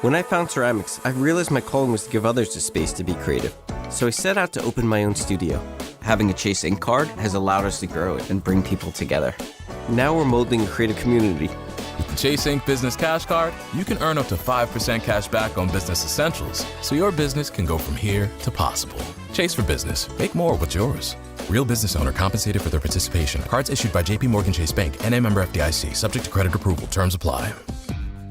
When I found ceramics, I realized my calling was to give others the space to be creative. So I set out to open my own studio. Having a Chase Ink card has allowed us to grow it and bring people together. Now we're molding a creative community. With the Chase Ink Business Cash Card, you can earn up to 5% cash back on business essentials, so your business can go from here to possible. Chase for business. Make more with yours. Real business owner compensated for their participation. Cards issued by J.P. Morgan Chase Bank, N.A. member FDIC. Subject to credit approval. Terms apply.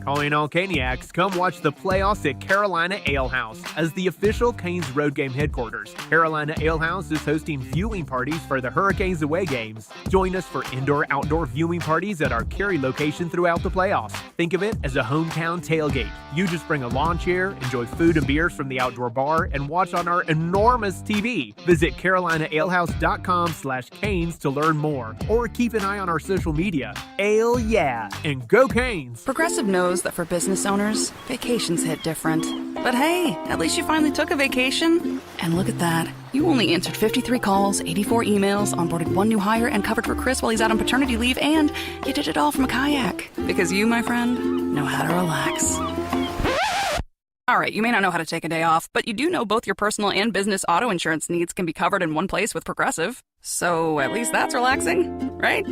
Calling all Caniacs, come watch the playoffs at Carolina Ale House as the official Canes road game headquarters. Carolina Ale House is hosting viewing parties for the Hurricanes away games. Join us for indoor-outdoor viewing parties at our Cary location throughout the playoffs. Think of it as a hometown tailgate. You just bring a lawn chair, enjoy food and beers from the outdoor bar, and watch on our enormous TV. Visit CarolinaAlehouse.com/Canes to learn more, or keep an eye on our social media. Ale yeah, and go Canes! Progressive knows that for business owners, vacations hit different. But hey, at least you finally took a vacation. And look at that. You only answered 53 calls, 84 emails, onboarded one new hire, and covered for Chris while he's out on paternity leave, and you did it all from a kayak. Because you, my friend, know how to relax. All right, you may not know how to take a day off, but you do know both your personal and business auto insurance needs can be covered in one place with Progressive. So at least that's relaxing, right?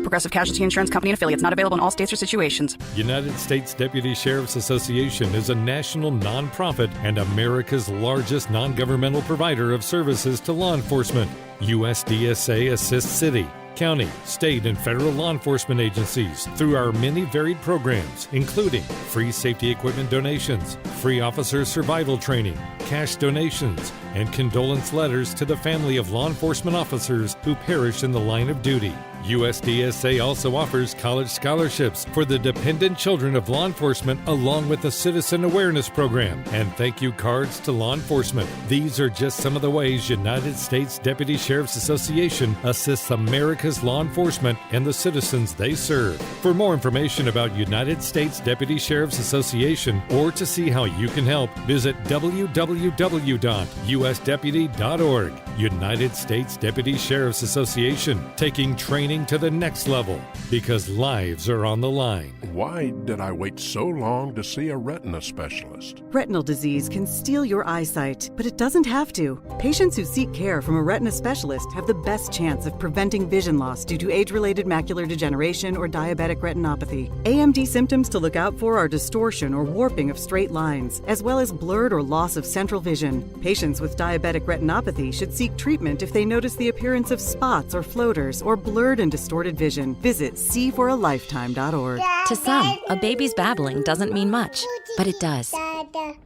Progressive Casualty Insurance Company and affiliates, not available in all states or situations. United States Deputy Sheriff's Association is a national nonprofit and America's largest non-governmental provider of services to law enforcement. USDSA assists city, county, state, and federal law enforcement agencies through our many varied programs, including free safety equipment donations, free officer survival training, cash donations, and condolence letters to the family of law enforcement officers who perish in the line of duty. USDSA also offers college scholarships for the dependent children of law enforcement, along with a citizen awareness program and thank you cards to law enforcement. These are just some of the ways United States Deputy Sheriff's Association assists America's law enforcement and the citizens they serve. For more information about United States Deputy Sheriff's Association or to see how you can help, visit www.usdeputy.org. United States Deputy Sheriff's Association, taking training to the next level because lives are on the line. Why did I wait so long to see a retina specialist? Retinal disease can steal your eyesight, but it doesn't have to. Patients who seek care from a retina specialist have the best chance of preventing vision loss due to age-related macular degeneration or diabetic retinopathy. AMD symptoms to look out for are distortion or warping of straight lines, as well as blurred or loss of central vision. Patients with diabetic retinopathy should seek treatment if they notice the appearance of spots or floaters or blurred and distorted vision. Visit seeforalifetime.org. To some, a baby's babbling doesn't mean much, but it does.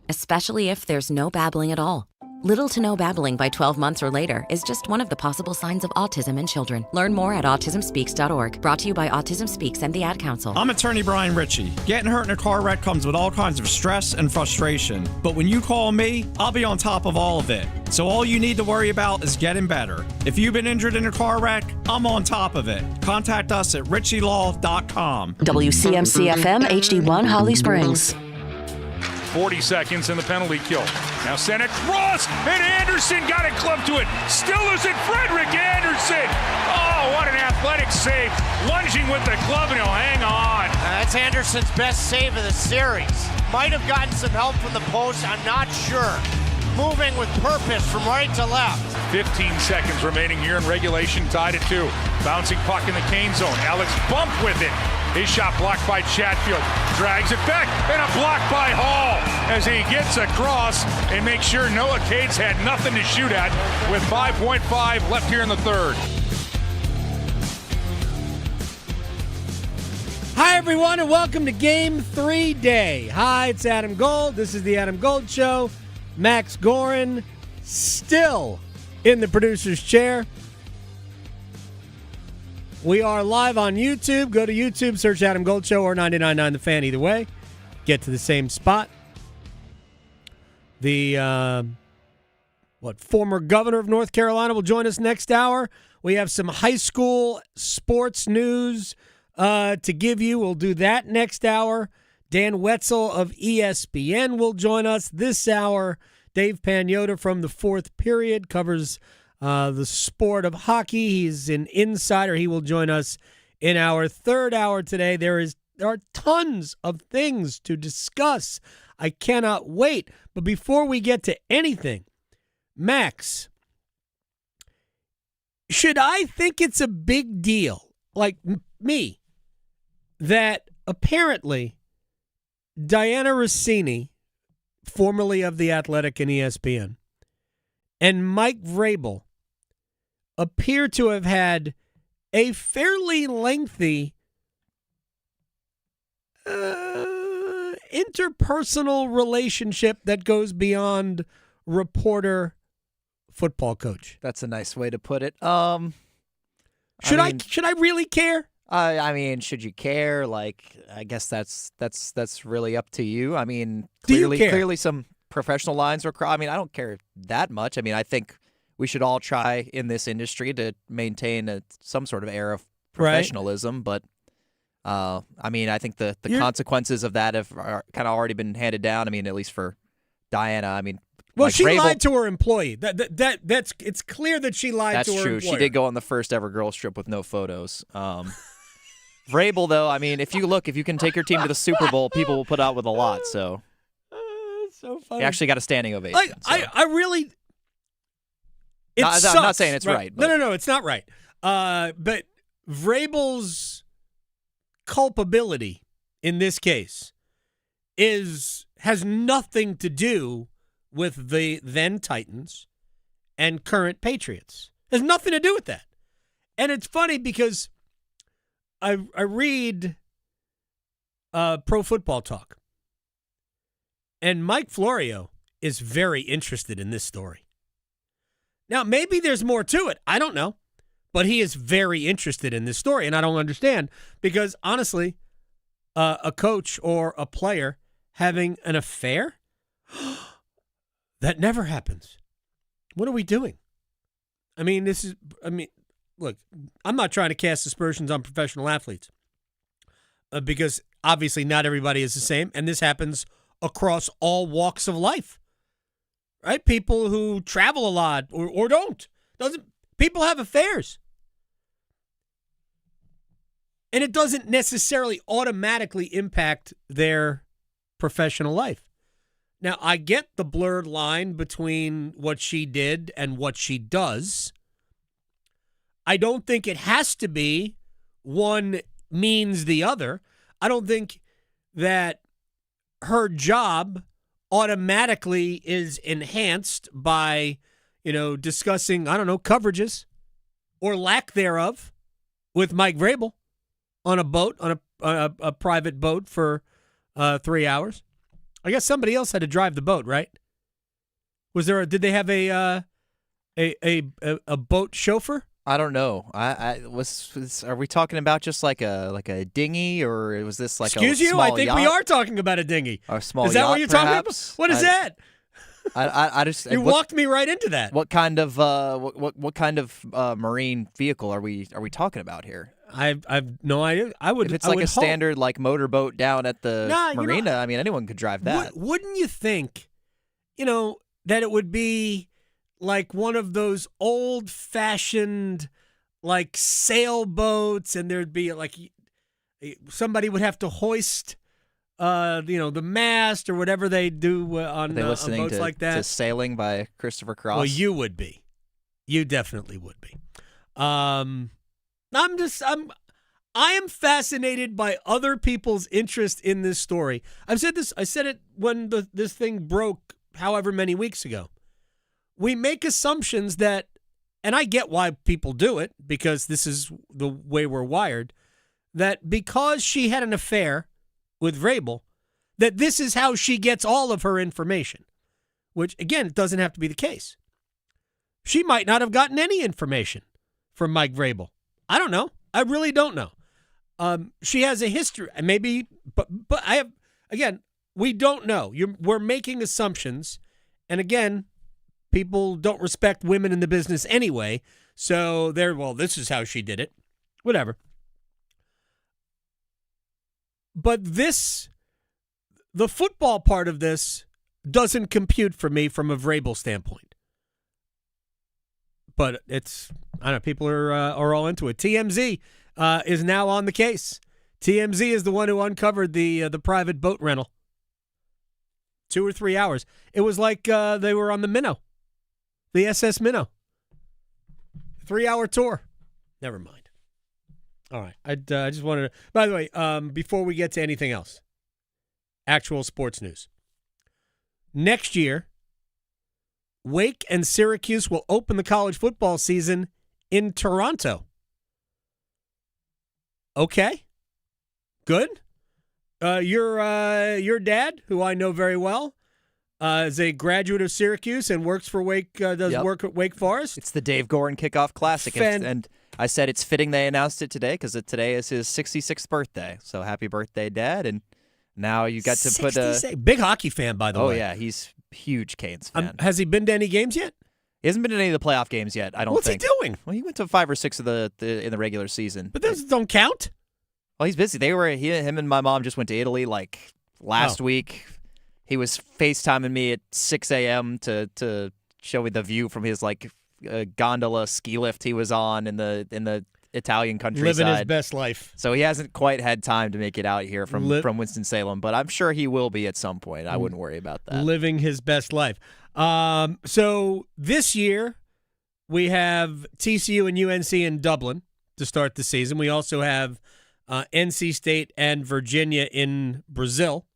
Especially if there's no babbling at all. Little to no babbling by 12 months or later is just one of the possible signs of autism in children. Learn more at autismspeaks.org. Brought to you by Autism Speaks and the Ad Council. I'm attorney Brian Ritchie. Getting hurt in a car wreck comes with all kinds of stress and frustration. But when you call me, I'll be on top of all of it. So all you need to worry about is getting better. If you've been injured in a car wreck, I'm on top of it. Contact us at ritchielaw.com. WCMC-FM HD1 Holly Springs. 40 seconds in the penalty kill. Now send it cross, and Anderson got it clubbed to it. Still isn't Frederick Anderson. Oh, what an athletic save. Lunging with the club, and he'll hang on. That's Anderson's best save of the series. Might have gotten some help from the post, I'm not sure. Moving with purpose from right to left. 15 seconds remaining here in regulation, tied at 2. Bouncing puck in the Kane zone. Alex bumped with it. His shot blocked by Chatfield. Drags it back, and a block by Hall as he gets across and makes sure Noah Cates had nothing to shoot at with 5.5 left here in the third. Hi, everyone, and welcome to Game 3 Day. Hi, it's Adam Gold. This is the Adam Gold Show. Max Gorin still in the producer's chair. We are live on YouTube. Go to YouTube, search Adam Gold Show or 99.9 The Fan. Either way, get to the same spot. The former governor of North Carolina will join us next hour. We have some high school sports news to give you. We'll do that next hour. Dan Wetzel of ESPN will join us this hour. Dave Pagnotta from the fourth period covers the sport of hockey. He's an insider. He will join us in our third hour today. There is There are tons of things to discuss. I cannot wait. But before we get to anything, Max, should I think it's a big deal, like me, that apparently Diana Rossini, formerly of The Athletic and ESPN, and Mike Vrabel appear to have had a fairly lengthy interpersonal relationship that goes beyond reporter football coach? That's a nice way to put it. Should I really care? I mean, should you care? Like, I guess that's really up to you. I mean, Do you care? clearly some professional lines were crossed. I mean, I don't care that much. I mean, I think we should all try in this industry to maintain some sort of air of professionalism. Right. But, I mean, I think the consequences of that are kind of already been handed down. I mean, at least for Diana. I mean, well, like she Vrabel, lied to her employee. That's it's clear that she lied to her employer. That's true. She did go on the first ever girls trip with no photos. Vrabel, though, I mean, if you can take your team to the Super Bowl, people will put out with a lot. So, so funny. You actually got a standing ovation. I really. I'm not saying it's right. But. No, it's not right. But Vrabel's culpability in this case has nothing to do with the then Titans and current Patriots. Has nothing to do with that. And it's funny because I read Pro Football Talk, and Mike Florio is very interested in this story. Now, maybe there's more to it. I don't know. But he is very interested in this story, and I don't understand because, honestly, a coach or a player having an affair, that never happens. What are we doing? I mean, look, I'm not trying to cast aspersions on professional athletes because obviously not everybody is the same, and this happens across all walks of life, right? People who travel a lot or don't. People have affairs. And it doesn't necessarily automatically impact their professional life. Now, I get the blurred line between what she did and what she does. I don't think it has to be one means the other. I don't think that her job automatically is enhanced by, discussing, coverages or lack thereof with Mike Vrabel on a boat, on a private boat for 3 hours. I guess somebody else had to drive the boat, right? Did they have a boat chauffeur? I don't know. Are we talking about just like a dinghy, or was this like Excuse a you? small I think yacht? we are talking about a dinghy. Or a small Is that yacht, what you're perhaps? talking about? What is that? I just you walked me right into that. What kind of what kind of marine vehicle are we talking about here? I've no idea. If it's like a standard like motorboat down at the marina, I mean anyone could drive that. Wouldn't you think, that it would be like one of those old-fashioned like sailboats, and there'd be like somebody would have to hoist the mast or whatever they do on boats like that. To Sailing by Christopher Cross? Well, you would be. You definitely would be. I am fascinated by other people's interest in this story. I said it when this thing broke however many weeks ago. We make assumptions that, and I get why people do it because this is the way we're wired, that because she had an affair with Vrabel, that this is how she gets all of her information, which, again, it doesn't have to be the case. She might not have gotten any information from Mike Vrabel. I don't know. I really don't know. She has a history, maybe, but I have, again, we don't know. We're making assumptions, and again, people don't respect women in the business anyway, so this is how she did it. Whatever. But the football part of this doesn't compute for me from a Vrabel standpoint. But people are all into it. TMZ is now on the case. TMZ is the one who uncovered the private boat rental. 2 or 3 hours. It was like they were on the Minnow, the SS Minnow. 3-hour tour. Never mind. All right. I just wanted to. By the way, before we get to anything else, actual sports news. Next year, Wake and Syracuse will open the college football season in Toronto. Okay. Good. Your dad, who I know very well, is a graduate of Syracuse and works for Wake. Does work at Wake Forest. It's the Dave Gorin Kickoff Classic, and I said it's fitting they announced it today because today is his 66th birthday. So happy birthday, Dad! And now you got to put a big hockey fan, by the way. Oh yeah, he's a huge Canes fan. Has he been to any games yet? He hasn't been to any of the playoff games yet. I don't What's think. What's he doing? Well, he went to 5 or 6 of the in the regular season. But those don't count. Well, he's busy. Him and my mom just went to Italy like last week. He was FaceTiming me at 6 a.m. to show me the view from his gondola ski lift he was on in the Italian countryside. Living his best life. So he hasn't quite had time to make it out here from Winston-Salem, but I'm sure he will be at some point. I wouldn't worry about that. Living his best life. So this year we have TCU and UNC in Dublin to start the season. We also have NC State and Virginia in Brazil.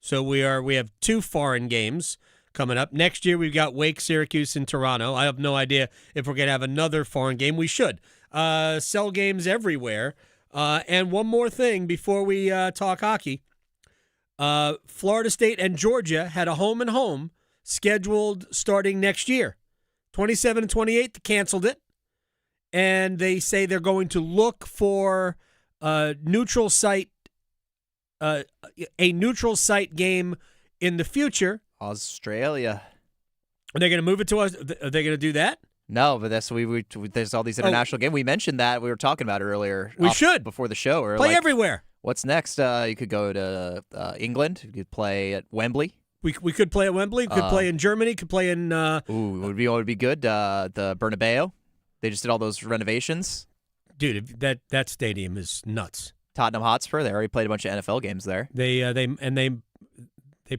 So we have 2 foreign games coming up. Next year we've got Wake, Syracuse, and Toronto. I have no idea if we're going to have another foreign game. We should. Sell games everywhere. And one more thing before we talk hockey. Florida State and Georgia had a home and home scheduled starting next year. 27 and 28, they canceled it. And they say they're going to look for a neutral site game in the future. Australia. Are they going to move it to us? Are they going to do that? No, but there's all these international games. We mentioned that. We were talking about it earlier. We should. Before the show. Or play everywhere. What's next? You could go to England. You could play at Wembley. We could play at Wembley. Could play in Germany. Could play in... it would be good. The Bernabeu. They just did all those renovations. Dude, that stadium is nuts. Tottenham Hotspur. They already played a bunch of NFL games there. They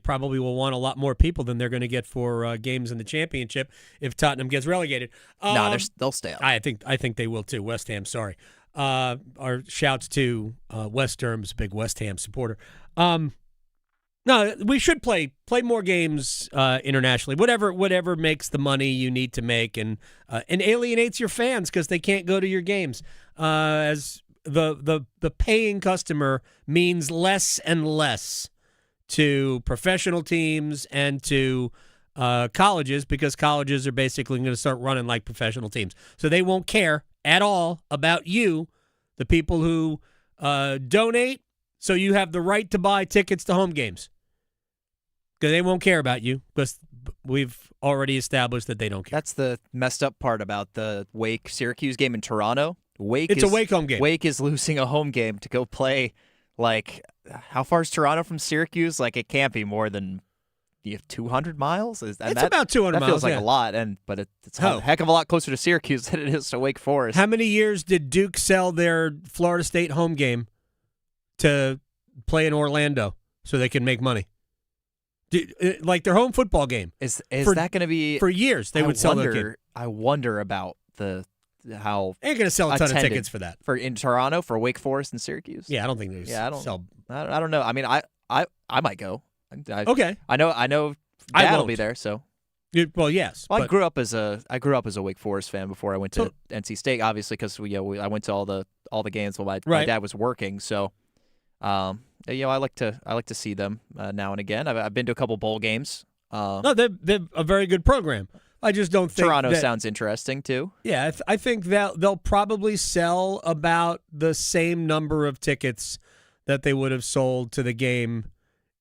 probably will want a lot more people than they're going to get for games in the championship if Tottenham gets relegated. No, they'll stay up. I think they will too. West Ham, sorry. Our shouts to West Durham's a big West Ham supporter. No, we should play more games internationally. Whatever makes the money you need to make and alienates your fans because they can't go to your games. As the paying customer means less and less to professional teams and to colleges because colleges are basically going to start running like professional teams. So they won't care at all about you, the people who donate, so you have the right to buy tickets to home games. Because they won't care about you because we've already established that they don't care. That's the messed up part about the Wake-Syracuse game in Toronto. It's a Wake home game. Wake is losing a home game to go play, how far is Toronto from Syracuse? It can't be more than 200 miles? It's about 200 miles. That feels like a lot, but it's a heck of a lot closer to Syracuse than it is to Wake Forest. How many years did Duke sell their Florida State home game to play in Orlando so they can make money? Like their home football game. Is that going to be... For years, they would sell their game. I wonder about how... They ain't going to sell a ton of tickets for that. In Toronto, for Wake Forest and Syracuse? Yeah, I don't think they sell... I don't know. I mean, I might go. Okay. I know Dad will be there, so... Well, yes. Well, I grew up as a Wake Forest fan before I went to NC State, obviously, because I went to all the games while my dad was working, so... I like to see them now and again. I've been to a couple bowl games. No, they're a very good program. I just don't think Toronto sounds interesting too. Yeah, I think that they'll probably sell about the same number of tickets that they would have sold to the game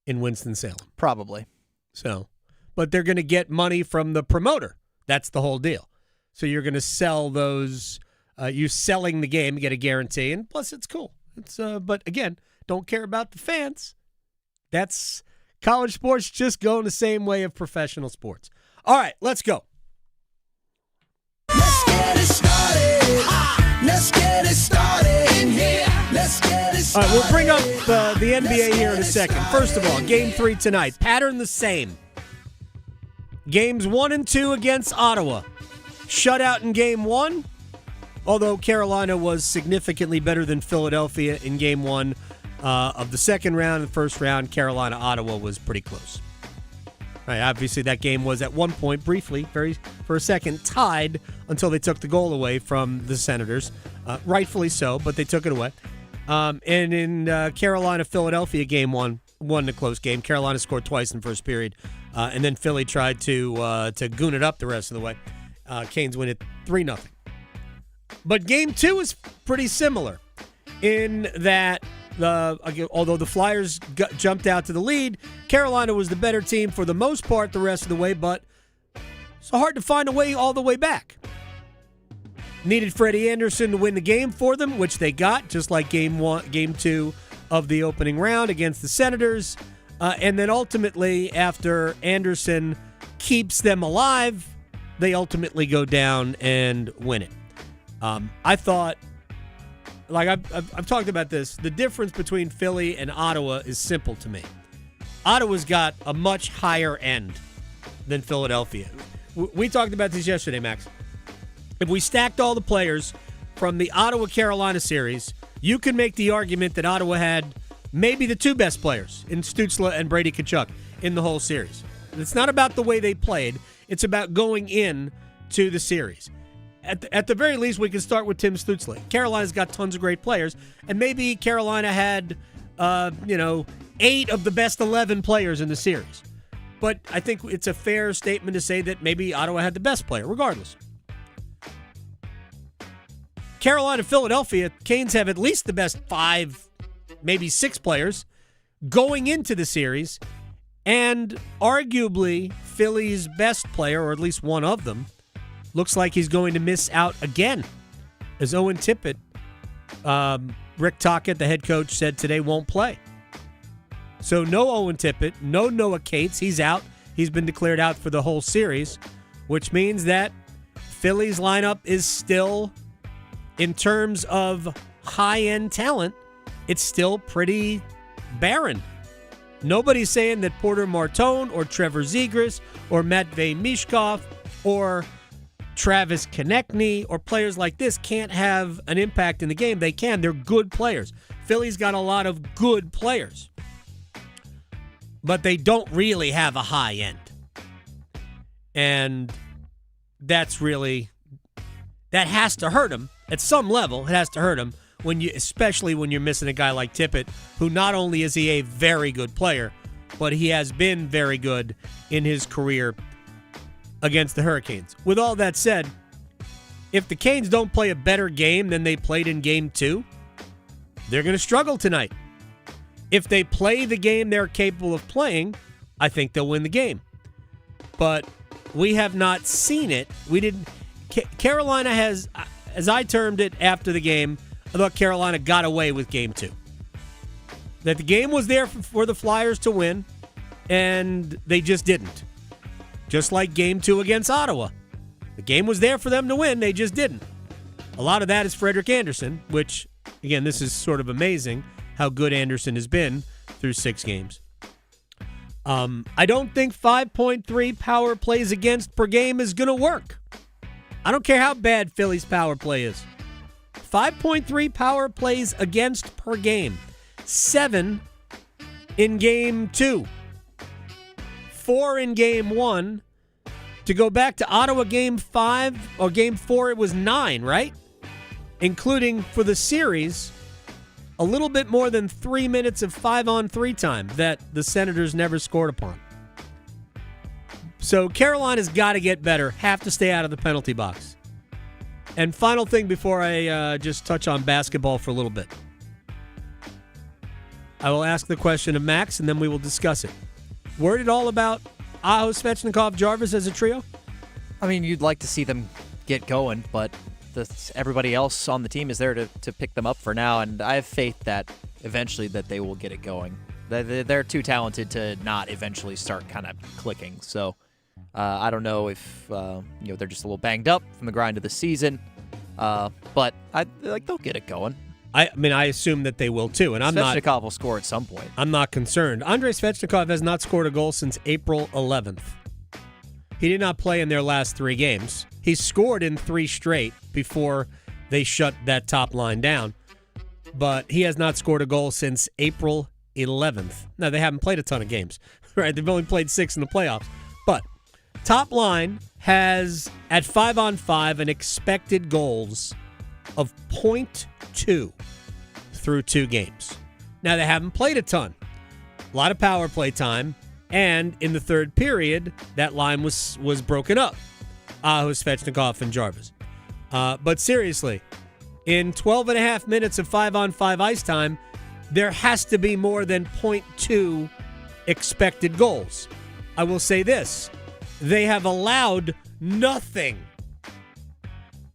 in Winston-Salem. Probably. So, but they're going to get money from the promoter. That's the whole deal. So you're going to sell those. You selling the game, you get a guarantee, and plus it's cool. But again. Don't care about the fans. That's college sports just going the same way of professional sports. All right, let's go. Let's get it started. Let's get it started in here. Let's get it All right, we'll bring up the NBA here in a second. First of all, Game 3 tonight. Pattern the same. Games 1 and 2 against Ottawa. Shutout in Game 1, although Carolina was significantly better than Philadelphia in Game 1 of the second round. The first round, Carolina-Ottawa was pretty close. Right, obviously, that game was at one point, briefly, for a second, tied until they took the goal away from the Senators. Rightfully so, but they took it away. And in Carolina-Philadelphia Game 1, won the close game. Carolina scored twice in the first period, and then Philly tried to goon it up the rest of the way. Canes win it 3-0. But Game 2 is pretty similar in that although the Flyers jumped out to the lead, Carolina was the better team for the most part the rest of the way, but it's hard to find a way all the way back. Needed Freddie Anderson to win the game for them, which they got, just like Game 2 of the opening round against the Senators. And then ultimately, after Anderson keeps them alive, they ultimately go down and win it. I thought, like I've talked about this, the difference between Philly and Ottawa is simple to me. Ottawa's got a much higher end than Philadelphia. We talked about this yesterday, Max. If we stacked all the players from the Ottawa-Carolina series, you can make the argument that Ottawa had maybe the two best players in Stützle and Brady Tkachuk in the whole series. It's not about the way they played. It's about going in to the series. At the very least, we can start with Tim Stützle. Carolina's got tons of great players, and maybe Carolina had, 8 of the best 11 players in the series. But I think it's a fair statement to say that maybe Ottawa had the best player, regardless. Carolina, Philadelphia, Canes have at least the best 5, maybe 6 players going into the series, and arguably Philly's best player, or at least one of them, looks like he's going to miss out again. As Owen Tippett, Rick Tocchet, the head coach, said today won't play. So no Owen Tippett, no Noah Cates. He's out. He's been declared out for the whole series, which means that Philly's lineup is still, in terms of high-end talent, it's still pretty barren. Nobody's saying that Porter Martone or Trevor Zegras or Matvei Mishkov or Travis Konechny or players like this can't have an impact in the game. They can. They're good players. Philly's got a lot of good players, but they don't really have a high end. And that has to hurt them. At some level, it has to hurt them, especially when you're missing a guy like Tippett, who not only is he a very good player, but he has been very good in his career against the Hurricanes. With all that said, if the Canes don't play a better game than they played in Game 2, they're going to struggle tonight. If they play the game they're capable of playing, I think they'll win the game. But we have not seen it. Carolina has, as I termed it after the game, I thought Carolina got away with Game 2. That the game was there for the Flyers to win, and they just didn't. Just like Game 2 against Ottawa. The game was there for them to win, they just didn't. A lot of that is Frederik Andersen, which, again, this is sort of amazing how good Andersen has been through 6 games. I don't think 5.3 power plays against per game is going to work. I don't care how bad Philly's power play is. 5.3 power plays against per game. 7 in Game 2. 4 in Game 1. To go back to Ottawa Game 5 or Game 4, it was 9, right? Including for the series, a little bit more than 3 minutes of 5-on-3 time that the Senators never scored upon. So Carolina's got to get better, have to stay out of the penalty box. And final thing before I just touch on basketball for a little bit. I will ask the question of Max, and then we will discuss it. Worried at all about Aho, Svechnikov, Jarvis as a trio? I mean, you'd like to see them get going, but everybody else on the team is there to pick them up for now, and I have faith that eventually that they will get it going. They're too talented to not eventually start kind of clicking. So I don't know if they're just a little banged up from the grind of the season, but they'll get it going. I mean, I assume that they will too, and Svechnikov will score at some point. I'm not concerned. Andrei Svechnikov has not scored a goal since April 11th. He did not play in their last 3 games. He scored in 3 straight before they shut that top line down, but he has not scored a goal since April 11th. Now, they haven't played a ton of games, right? They've only played 6 in the playoffs, but top line has, at 5-on-5, an expected goals of .2 through 2 games. Now, they haven't played a ton. A lot of power play time, and in the third period, that line was broken up. Aho, Svechnikov, and Jarvis. But seriously, in 12 and a half minutes of 5-on-5 ice time, there has to be more than .2 expected goals. I will say this. They have allowed nothing.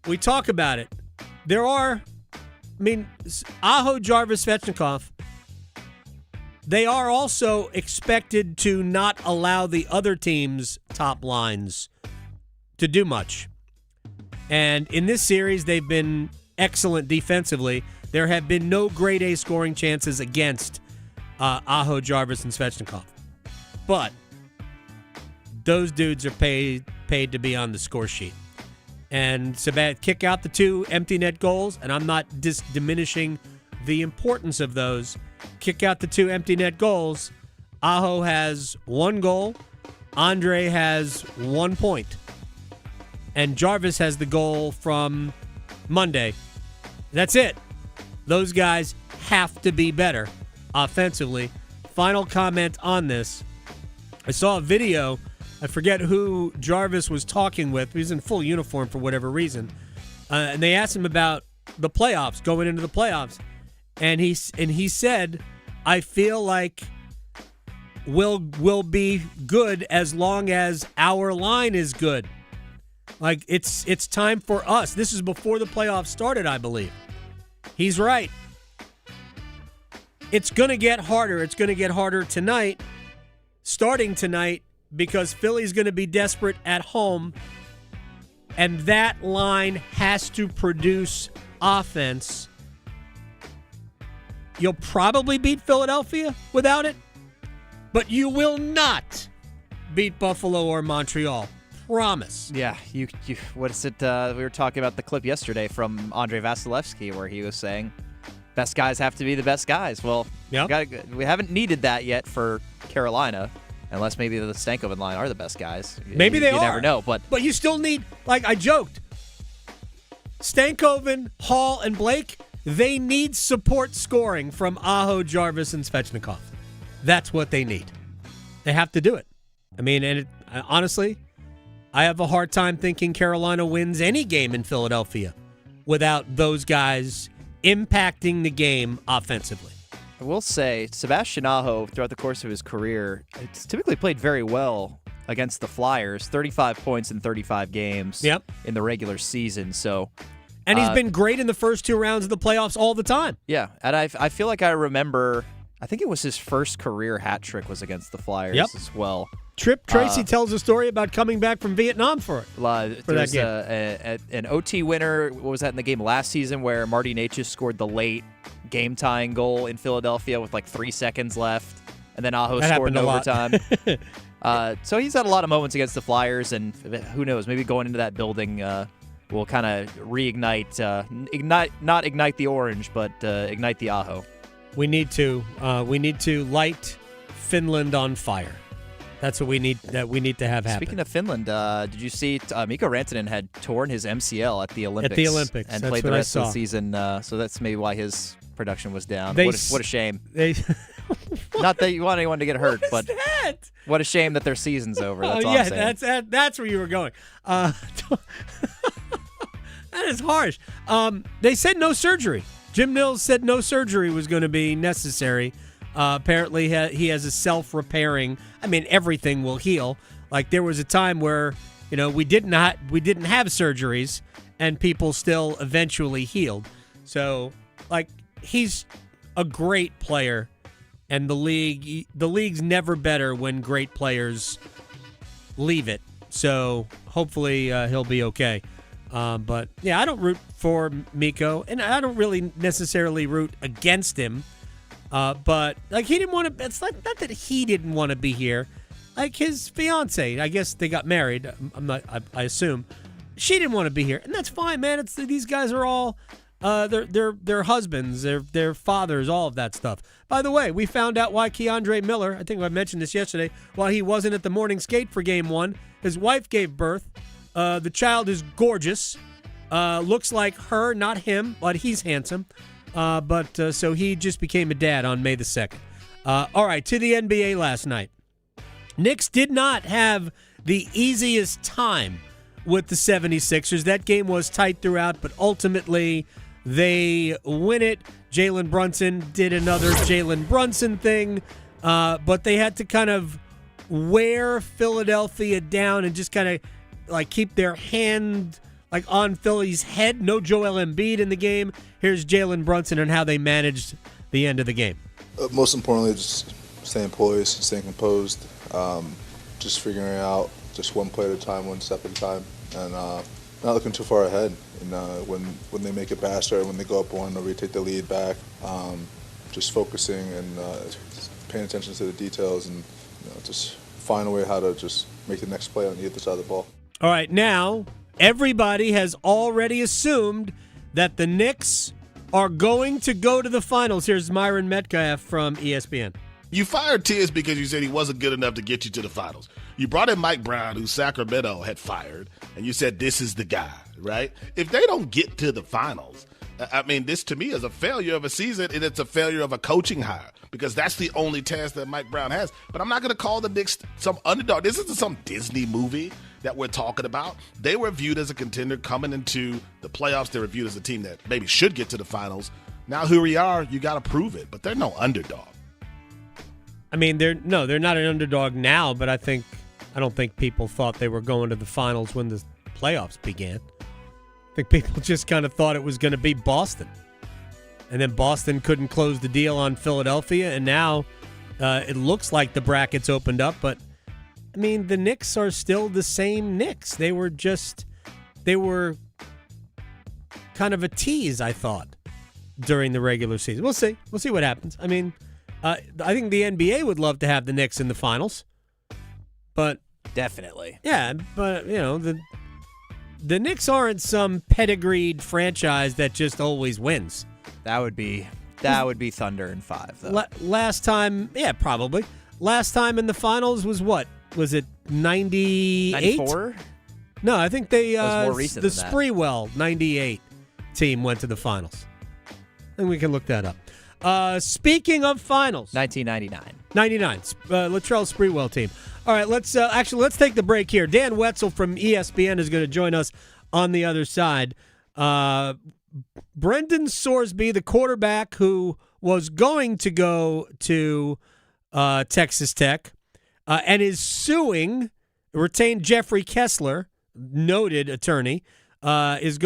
We talk about it. There are, Aho, Jarvis, Svechnikov, they are also expected to not allow the other team's top lines to do much. And in this series, they've been excellent defensively. There have been no grade A scoring chances against Aho, Jarvis, and Svechnikov. But those dudes are paid to be on the score sheet. And Sabat kick out the 2 empty net goals, and I'm not diminishing the importance of those. Kick out the 2 empty net goals. Aho has 1 goal. Andre has 1 point. And Jarvis has the goal from Monday. That's it. Those guys have to be better offensively. Final comment on this. I saw a video. I forget who Jarvis was talking with. He was in full uniform for whatever reason. And they asked him about the playoffs, going into the playoffs. And he said, I feel like we'll be good as long as our line is good. Like, it's time for us. This is before the playoffs started, I believe. He's right. It's going to get harder. It's going to get harder tonight, starting tonight, because Philly's going to be desperate at home, and that line has to produce offense. You'll probably beat Philadelphia without it, but you will not beat Buffalo or Montreal. Promise. Yeah, you. What is it? We were talking about the clip yesterday from Andrei Vasilevsky where he was saying, "Best guys have to be the best guys." Well, yep. We haven't needed that yet for Carolina, unless maybe the Stankoven line are the best guys. Maybe they are. You never know, but you still need. Like I joked, Stankoven, Hall, and Blake. They need support scoring from Aho, Jarvis, and Svechnikov. That's what they need. They have to do it. I mean, and honestly, I have a hard time thinking Carolina wins any game in Philadelphia without those guys impacting the game offensively. I will say, Sebastian Aho, throughout the course of his career, it's typically played very well against the Flyers. 35 points in 35 games in the regular season. And he's been great in the first 2 rounds of the playoffs all the time. Yeah, and I feel like I remember, I think it was his first career hat trick was against the Flyers as well. Tracy tells a story about coming back from Vietnam for that game. An OT winner, what was that in the game last season where Marty Necas scored the late game-tying goal in Philadelphia with like 3 seconds left, and then Aho scored in overtime. So he's had a lot of moments against the Flyers, and who knows, maybe going into that building will kind of reignite, not ignite the orange, but ignite the Aho. We need to light Finland on fire. That's what we need. That we need to have happen. Speaking of Finland, did you see Mikko Rantanen had torn his MCL at the Olympics? At the Olympics, and that's played the what rest I of saw. the season. So that's maybe why his production was down. What a shame. Not that you want anyone to get hurt, but what a shame that their season's over. That's all I'm saying. That's where you were going. That is harsh. They said no surgery. Jim Nils said no surgery was going to be necessary. Apparently, he has a self-repairing. I mean, everything will heal. Like there was a time where we didn't have surgeries, and people still eventually healed. So, like, he's a great player, and the league's never better when great players leave it. So hopefully he'll be okay. But, yeah, I don't root for Mikko, and I don't really necessarily root against him. But, like, he didn't want to – it's not that he didn't want to be here. Like, his fiance, I guess they got married, I assume. She didn't want to be here, and that's fine, man. These guys are all they're husbands, they're fathers, all of that stuff. By the way, we found out why Keandre Miller, I think I mentioned this yesterday, why he wasn't at the morning skate for Game 1. His wife gave birth. The child is gorgeous. Looks like her, not him, but he's handsome. So he just became a dad on May the 2nd. All right, to the NBA last night. Knicks did not have the easiest time with the 76ers. That game was tight throughout, but ultimately they win it. Jalen Brunson did another Jalen Brunson thing, but they had to kind of wear Philadelphia down and just kind of like keep their hand like on Philly's head. No Joel Embiid in the game. Here's Jalen Brunson and how they managed the end of the game. Most importantly, just staying poised, staying composed, just figuring it out just one play at a time, one step at a time, and not looking too far ahead. And when they make it faster, when they go up one or we take the lead back, just focusing and paying attention to the details and just find a way how to just make the next play on the other side of the ball. All right, now everybody has already assumed that the Knicks are going to go to the finals. Here's Myron Metcalf from ESPN. You fired Tiz because you said he wasn't good enough to get you to the finals. You brought in Mike Brown, who Sacramento had fired, and you said this is the guy, right? If they don't get to the finals, I mean, this to me is a failure of a season, and it's a failure of a coaching hire because that's the only task that Mike Brown has. But I'm not going to call the Knicks some underdog. This isn't some Disney movie that we're talking about. They were viewed as a contender coming into the playoffs. They were viewed as a team that maybe should get to the finals. Now here we are. You got to prove it, but they're no underdog. I mean, they're not an underdog now, but I don't think people thought they were going to the finals when the playoffs began. I think people just kind of thought it was going to be Boston. And then Boston couldn't close the deal on Philadelphia, and now it looks like the brackets opened up. But, I mean, the Knicks are still the same Knicks. They were kind of a tease, I thought, during the regular season. We'll see. We'll see what happens. I mean, I think the NBA would love to have the Knicks in the finals. But definitely. Yeah, but, the Knicks aren't some pedigreed franchise that just always wins. That would be Thunder in 5, though. Last time, yeah, probably. Last time in the finals was what? Was it 98? 94? No, I think they was more recent the than that. Sprewell 98 team went to the finals. I think we can look that up. Speaking of finals, 1999. 99. Latrell Sprewell team. All right, let's take the break here. Dan Wetzel from ESPN is going to join us on the other side. Brendan Sorsby, the quarterback who was going to go to Texas Tech and is suing, retained Jeffrey Kessler, noted attorney, is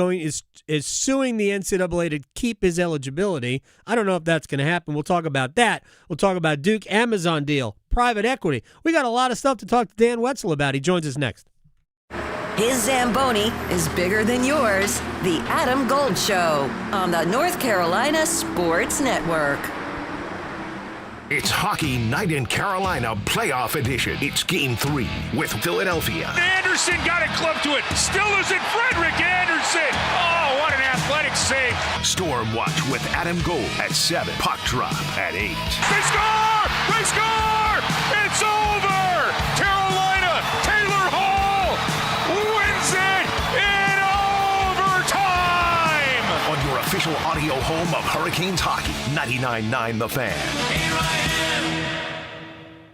suing the NCAA to keep his eligibility. I don't know if that's going to happen. We'll talk about that. We'll talk about Duke Amazon deal, private equity. We got a lot of stuff to talk to Dan Wetzel about. He joins us next. His Zamboni is bigger than yours. The Adam Gold Show on the North Carolina Sports Network. It's Hockey Night in Carolina Playoff Edition. It's Game 3 with Philadelphia. Anderson got it clubbed to it. Still losing Frederick Anderson. Oh, what an athletic save. Storm Watch with Adam Gold at 7. Puck Drop at 8. They score! They score! It's over! Carolina, Taylor Hall wins it in overtime! On your official audio home of Hurricanes hockey, 99.9 The Fan.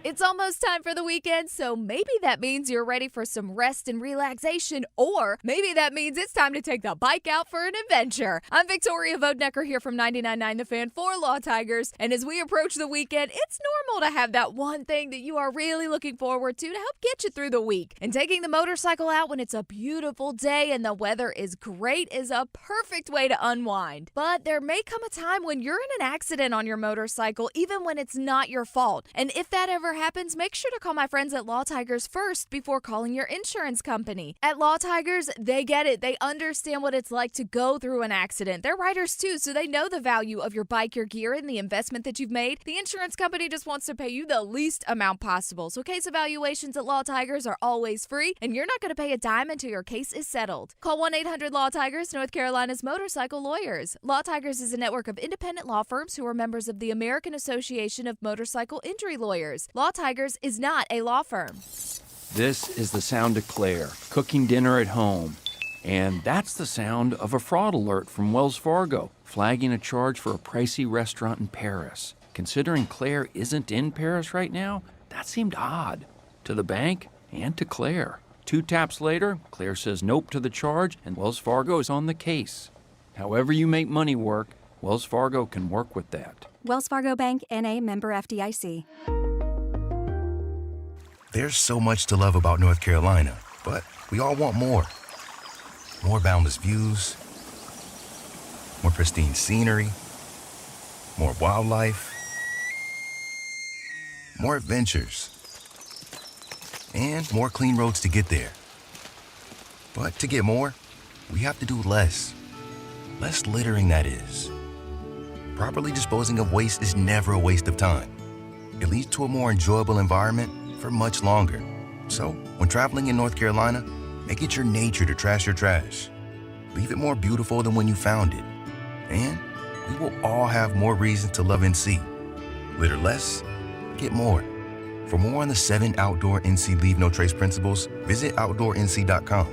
It's almost time for the weekend, so maybe that means you're ready for some rest and relaxation, or maybe that means it's time to take the bike out for an adventure. I'm Victoria Vodnecker here from 99.9 The Fan for Law Tigers, and as we approach the weekend, it's normal to have that one thing that you are really looking forward to help get you through the week. And taking the motorcycle out when it's a beautiful day and the weather is great is a perfect way to unwind. But there may come a time when you're in an accident on your motorcycle, even when it's not your fault. And if that ever happens, happens, make sure to call my friends at Law Tigers first before calling your insurance company. At Law Tigers, they get it. They understand what it's like to go through an accident. They're writers too, so they know the value of your bike, your gear, and the investment that you've made. The insurance company just wants to pay you the least amount possible. So case evaluations at Law Tigers are always free, and you're not going to pay a dime until your case is settled. Call 1-800-LAW-TIGERS, North Carolina's motorcycle lawyers. Law Tigers is a network of independent law firms who are members of the American Association of Motorcycle Injury Lawyers. Law Tigers is not a law firm. This is the sound of Claire, cooking dinner at home. And that's the sound of a fraud alert from Wells Fargo, flagging a charge for a pricey restaurant in Paris. Considering Claire isn't in Paris right now, that seemed odd. To the bank and to Claire. 2 taps later, Claire says nope to the charge, and Wells Fargo is on the case. However you make money work, Wells Fargo can work with that. Wells Fargo Bank, N.A., member FDIC. There's so much to love about North Carolina, but we all want more. More boundless views, more pristine scenery, more wildlife, more adventures, and more clean roads to get there. But to get more, we have to do less. Less littering, that is. Properly disposing of waste is never a waste of time. It leads to a more enjoyable environment for much longer. So, when traveling in North Carolina, make it your nature to trash your trash. Leave it more beautiful than when you found it. And we will all have more reasons to love NC. Litter less, get more. For more on the 7 outdoor NC Leave No Trace principles, visit OutdoorNC.com.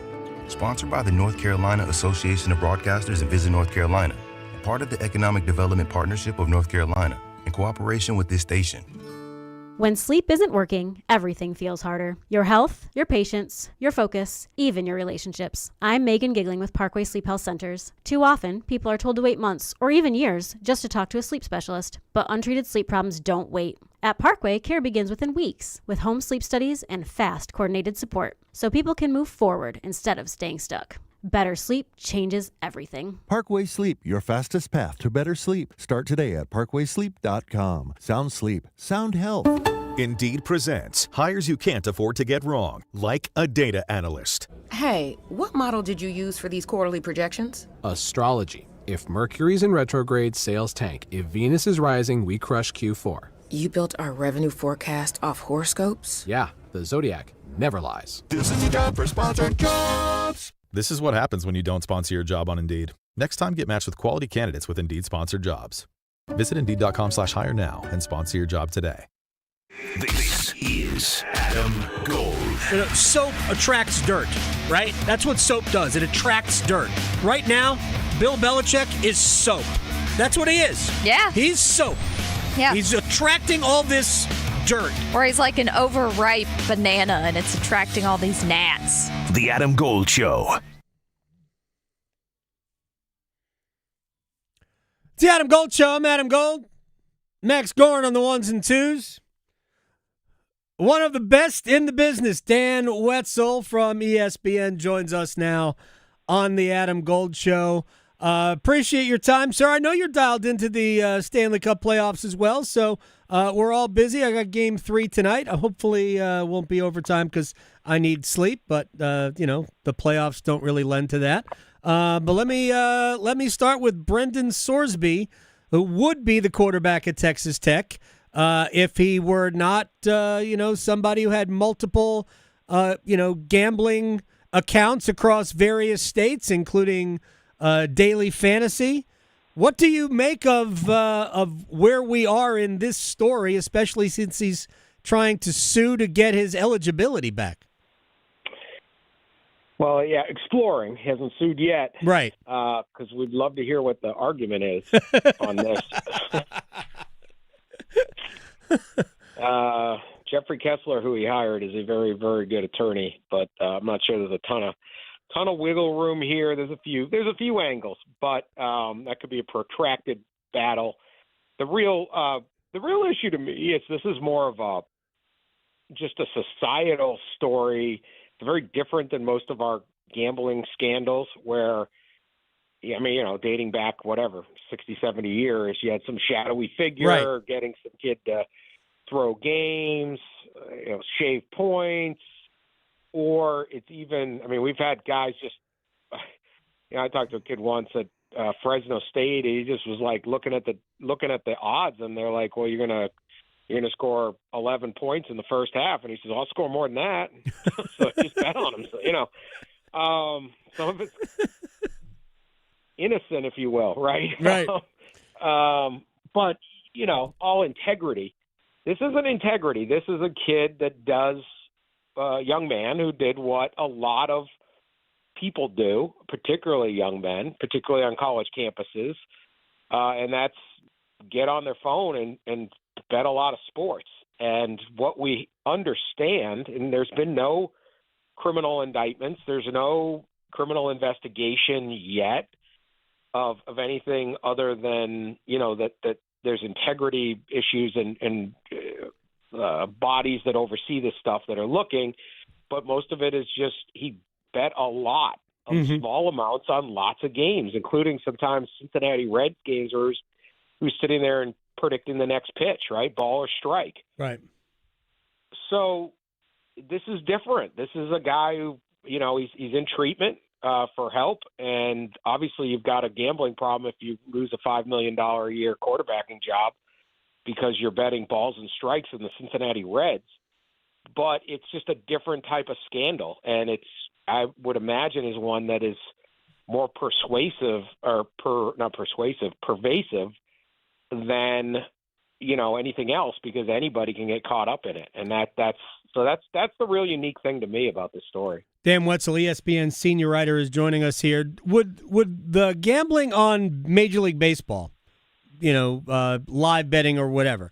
Sponsored by the North Carolina Association of Broadcasters and Visit North Carolina, a part of the Economic Development Partnership of North Carolina, in cooperation with this station. When sleep isn't working, everything feels harder. Your health, your patience, your focus, even your relationships. I'm Megan Giggling with Parkway Sleep Health Centers. Too often, people are told to wait months or even years just to talk to a sleep specialist. But untreated sleep problems don't wait. At Parkway, care begins within weeks with home sleep studies and fast, coordinated support so people can move forward instead of staying stuck. Better sleep changes everything. Parkway Sleep, your fastest path to better sleep. Start today at parkwaysleep.com. Sound sleep, sound health. Indeed presents hires you can't afford to get wrong, like a data analyst. Hey, what model did you use for these quarterly projections? Astrology. If Mercury's in retrograde, sales tank. If Venus is rising, we crush Q4. You built our revenue forecast off horoscopes? Yeah, the Zodiac never lies. This is your job for sponsored jobs. This is what happens when you don't sponsor your job on Indeed. Next time, get matched with quality candidates with Indeed sponsored jobs. Visit Indeed.com/hire now and sponsor your job today. This is Adam Gold. You know, soap attracts dirt, right? That's what soap does. It attracts dirt. Right now, Bill Belichick is soap. That's what he is. Yeah. He's soap. Yeah. He's attracting all this dirt. Or he's like an overripe banana and it's attracting all these gnats. The Adam Gold Show. It's the Adam Gold Show. I'm Adam Gold. Max Gorin on the ones and twos. One of the best in the business, Dan Wetzel from ESPN, joins us now on the Adam Gold Show. Appreciate your time, sir. I know you're dialed into the Stanley Cup playoffs as well, so we're all busy. I got Game 3 tonight. Hopefully won't be overtime because I need sleep, but, the playoffs don't really lend to that. But let me start with Brendan Sorsby, who would be the quarterback at Texas Tech if he were not, somebody who had multiple, gambling accounts across various states, including daily fantasy. What do you make of where we are in this story, especially since he's trying to sue to get his eligibility back? Well, yeah, exploring. He hasn't sued yet. Right. Because we'd love to hear what the argument is on this. Jeffrey Kessler, who he hired, is a very, very good attorney, but I'm not sure there's a ton of wiggle room here. There's a few angles, but that could be a protracted battle. The real issue to me is this is more of just a societal story. It's very different than most of our gambling scandals where, dating back, 60, 70 years, you had some shadowy figure right. getting some kid to throw games. shave points, or it's even. I mean, we've had guys just. I talked to a kid once at Fresno State. He just was like looking at the odds, and they're like, "Well, you're gonna score 11 points in the first half," and he says, "I'll score more than that." So just bet on him. So, some of it's innocent, if you will, right? Right. But all integrity. This isn't integrity. This is a kid that does, a young man who did what a lot of people do, particularly young men, particularly on college campuses, and that's get on their phone and bet a lot of sports. And what we understand, and there's been no criminal indictments, there's no criminal investigation yet of anything other than that there's integrity issues and bodies that oversee this stuff that are looking, but most of it is just he bet a lot of small amounts on lots of games, including sometimes Cincinnati Reds games who's sitting there and predicting the next pitch, right? Ball or strike. Right. So this is different. This is a guy who, he's in treatment for help, and obviously you've got a gambling problem if you lose a $5 million a year quarterbacking job because you're betting balls and strikes in the Cincinnati Reds. But it's just a different type of scandal, and I would imagine is one that is more pervasive than anything else, because anybody can get caught up in it, and that's the real unique thing to me about this story. Dan Wetzel, ESPN senior writer, is joining us here. Would the gambling on Major League Baseball, live betting or whatever,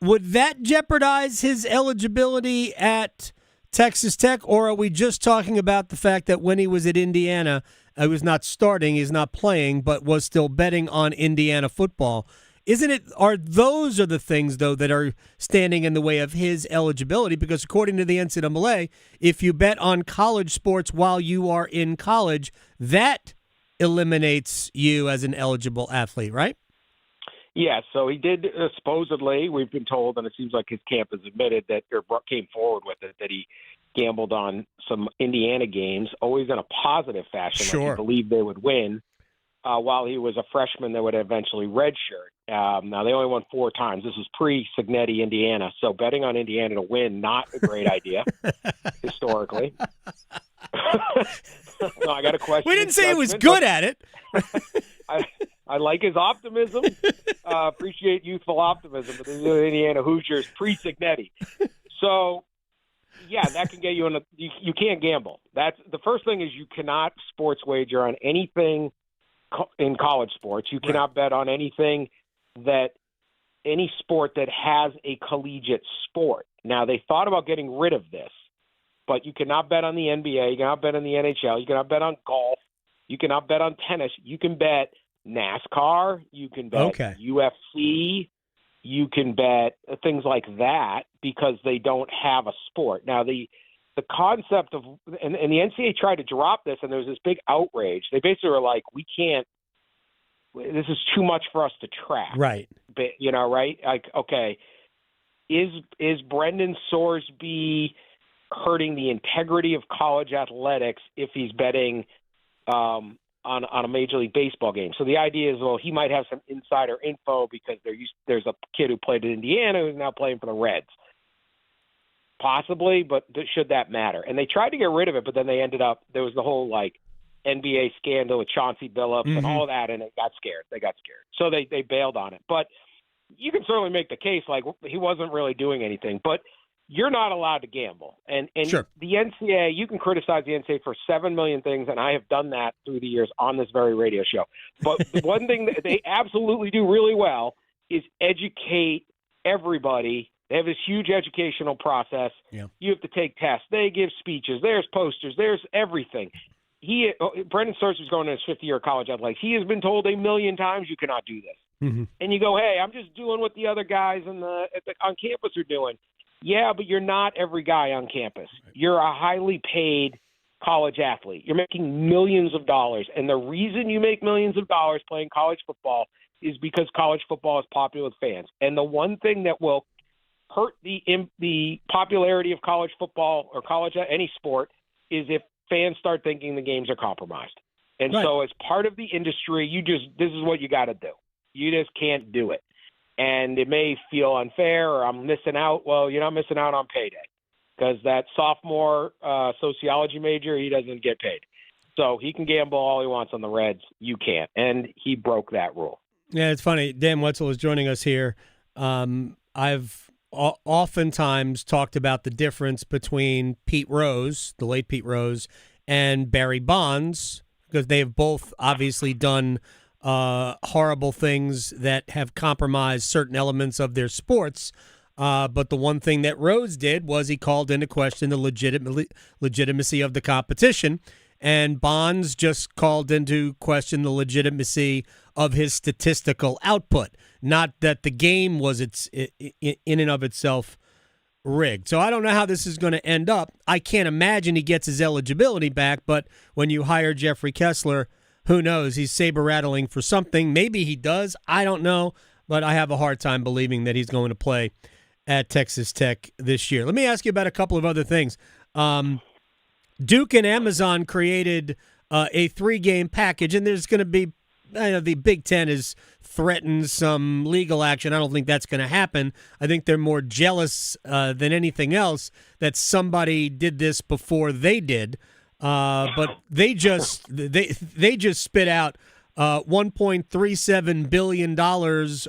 would that jeopardize his eligibility at Texas Tech, or are we just talking about the fact that when he was at Indiana, he was not starting, he's not playing, but was still betting on Indiana football? Are those the things, though, that are standing in the way of his eligibility? Because according to the NCAA, if you bet on college sports while you are in college, that eliminates you as an eligible athlete, right? Yeah, so he did supposedly, we've been told, and it seems like his camp has admitted that, or came forward with it, that he gambled on some Indiana games, always in a positive fashion, Sure. like he believed they would win, while he was a freshman that would eventually redshirt. Now, they only won 4 times. This is pre-Signetti, Indiana, so betting on Indiana to win, not a great idea, historically. No, I got a question. We didn't say he was good at it. I like his optimism. Appreciate youthful optimism. But this is the Indiana Hoosiers pre-Signetti. So, yeah, that can get you in you can't gamble. That's the first thing is you cannot sports wager on anything in college sports. You cannot bet on any sport that has a collegiate sport. Now, they thought about getting rid of this, but you cannot bet on the NBA. You cannot bet on the NHL. You cannot bet on golf. You cannot bet on tennis. You can bet NASCAR. You can bet UFC. You can bet things like that because they don't have a sport. Now, the concept of – and the NCAA tried to drop this, and there was this big outrage. They basically were like, we can't – this is too much for us to track. Right. But, right? Like, okay, is Brendan Sorsby hurting the integrity of college athletics if he's betting on a Major League Baseball game? So the idea is, well, he might have some insider info because there's a kid who played in Indiana who's now playing for the Reds. Possibly, but should that matter? And they tried to get rid of it, but then they ended up, there was the whole NBA scandal with Chauncey Billups and all of that, and they got scared. So they bailed on it. But you can certainly make the case he wasn't really doing anything. But you're not allowed to gamble. And sure. The NCAA, you can criticize the NCAA for 7 million things, and I have done that through the years on this very radio show. But the one thing that they absolutely do really well is educate everybody. They have this huge educational process. Yeah. You have to take tests. They give speeches. There's posters. There's everything. Brendan Sorsby's going in his 5th year of college athletics. He has been told 1 million times you cannot do this. Mm-hmm. And you go, hey, I'm just doing what the other guys on campus are doing. Yeah, but you're not every guy on campus. You're a highly paid college athlete. You're making millions of dollars. And the reason you make millions of dollars playing college football is because college football is popular with fans. And the one thing that will hurt the popularity of college football or college any sport is if fans start thinking the games are compromised. And so as part of the industry, this is what you got to do. You just can't do it. And it may feel unfair or I'm missing out. Well, you're not missing out on payday because that sophomore sociology major, he doesn't get paid. So he can gamble all he wants on the Reds. You can't. And he broke that rule. Yeah, it's funny. Dan Wetzel is joining us here. I've oftentimes talked about the difference between Pete Rose, the late Pete Rose, and Barry Bonds, because they have both obviously done horrible things that have compromised certain elements of their sports. But the one thing that Rose did was he called into question the legitimacy of the competition, and Bonds just called into question the legitimacy of his statistical output. Not that the game was in and of itself rigged. So I don't know how this is going to end up. I can't imagine he gets his eligibility back, but when you hire Jeffrey Kessler, who knows? He's saber-rattling for something. Maybe he does. I don't know, but I have a hard time believing that he's going to play at Texas Tech this year. Let me ask you about a couple of other things. Duke and Amazon created a 3-game package, and there's going to be the Big Ten has threatened some legal action. I don't think that's going to happen. I think they're more jealous than anything else that somebody did this before they did. But they just spit out $1.37 billion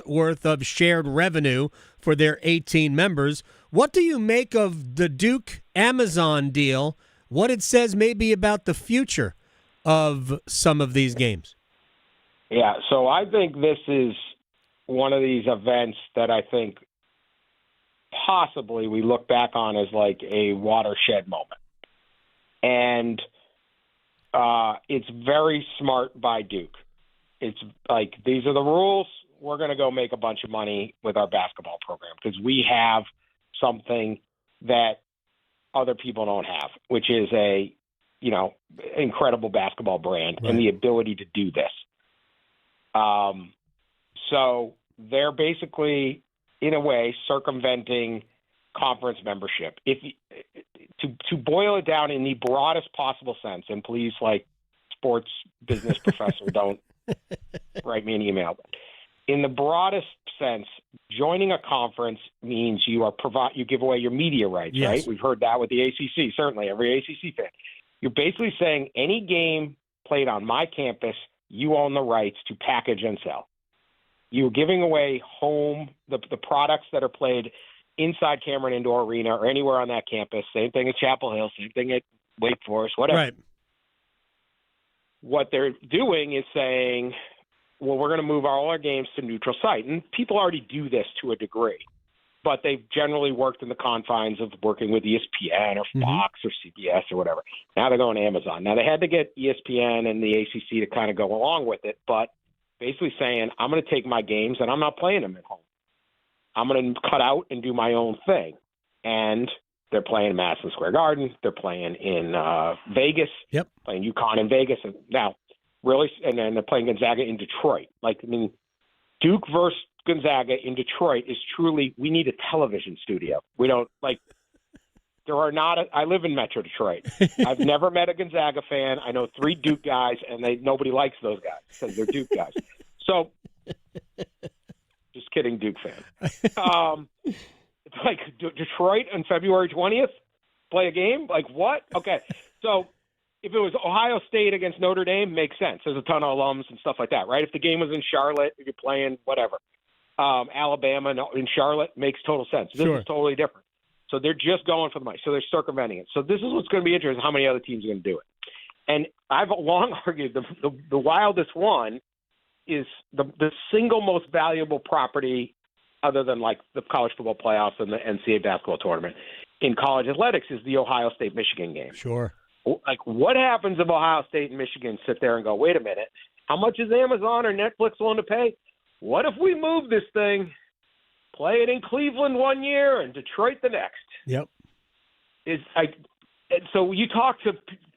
worth of shared revenue for their 18 members. What do you make of the Duke Amazon deal? What it says maybe about the future of some of these games? Yeah, so I think this is one of these events that I think possibly we look back on as like a watershed moment. And it's very smart by Duke. It's like, these are the rules. We're going to go make a bunch of money with our basketball program because we have something that other people don't have, which is a, incredible basketball brand and the ability to do this. So they're basically, in a way, circumventing conference membership. If to boil it down in the broadest possible sense, and please, like sports business professor, don't write me an email. In the broadest sense, joining a conference means you give away your media rights, yes. Right? We've heard that with the ACC. Certainly, every ACC fan. You're basically saying any game played on my campus, you own the rights to package and sell. You're giving away the products that are played inside Cameron Indoor Arena or anywhere on that campus. Same thing at Chapel Hill, same thing at Wake Forest, whatever. Right. What they're doing is saying, well, we're going to move all our games to neutral site. And people already do this to a degree, but they've generally worked in the confines of working with ESPN or Fox or CBS or whatever. Now they're going to Amazon. Now they had to get ESPN and the ACC to kind of go along with it, but basically saying, I'm going to take my games and I'm not playing them at home. I'm going to cut out and do my own thing. And they're playing in Madison Square Garden. They're playing in Vegas. Yep. Playing UConn in Vegas. And now, really, and then they're playing Gonzaga in Detroit. Duke versus Gonzaga in Detroit is truly, we need a television studio. We don't, there are not, I live in Metro Detroit. I've never met a Gonzaga fan. I know 3 Duke guys, and nobody likes those guys because they're Duke guys. So, just kidding, Duke fan. Detroit on February 20th, play a game? What? Okay. So if it was Ohio State against Notre Dame, makes sense. There's a ton of alums and stuff like that, right? If the game was in Charlotte, if you're playing whatever, Alabama in Charlotte, makes total sense. This is totally different. So they're just going for the money. So they're circumventing it. So this is what's going to be interesting, how many other teams are going to do it. And I've long argued the wildest one is the single most valuable property other than the college football playoffs and the NCAA basketball tournament in college athletics is the Ohio State-Michigan game. Sure. What happens if Ohio State and Michigan sit there and go, wait a minute, how much is Amazon or Netflix willing to pay? What if we move this thing, play it in Cleveland one year and Detroit the next? Yep. So you talk to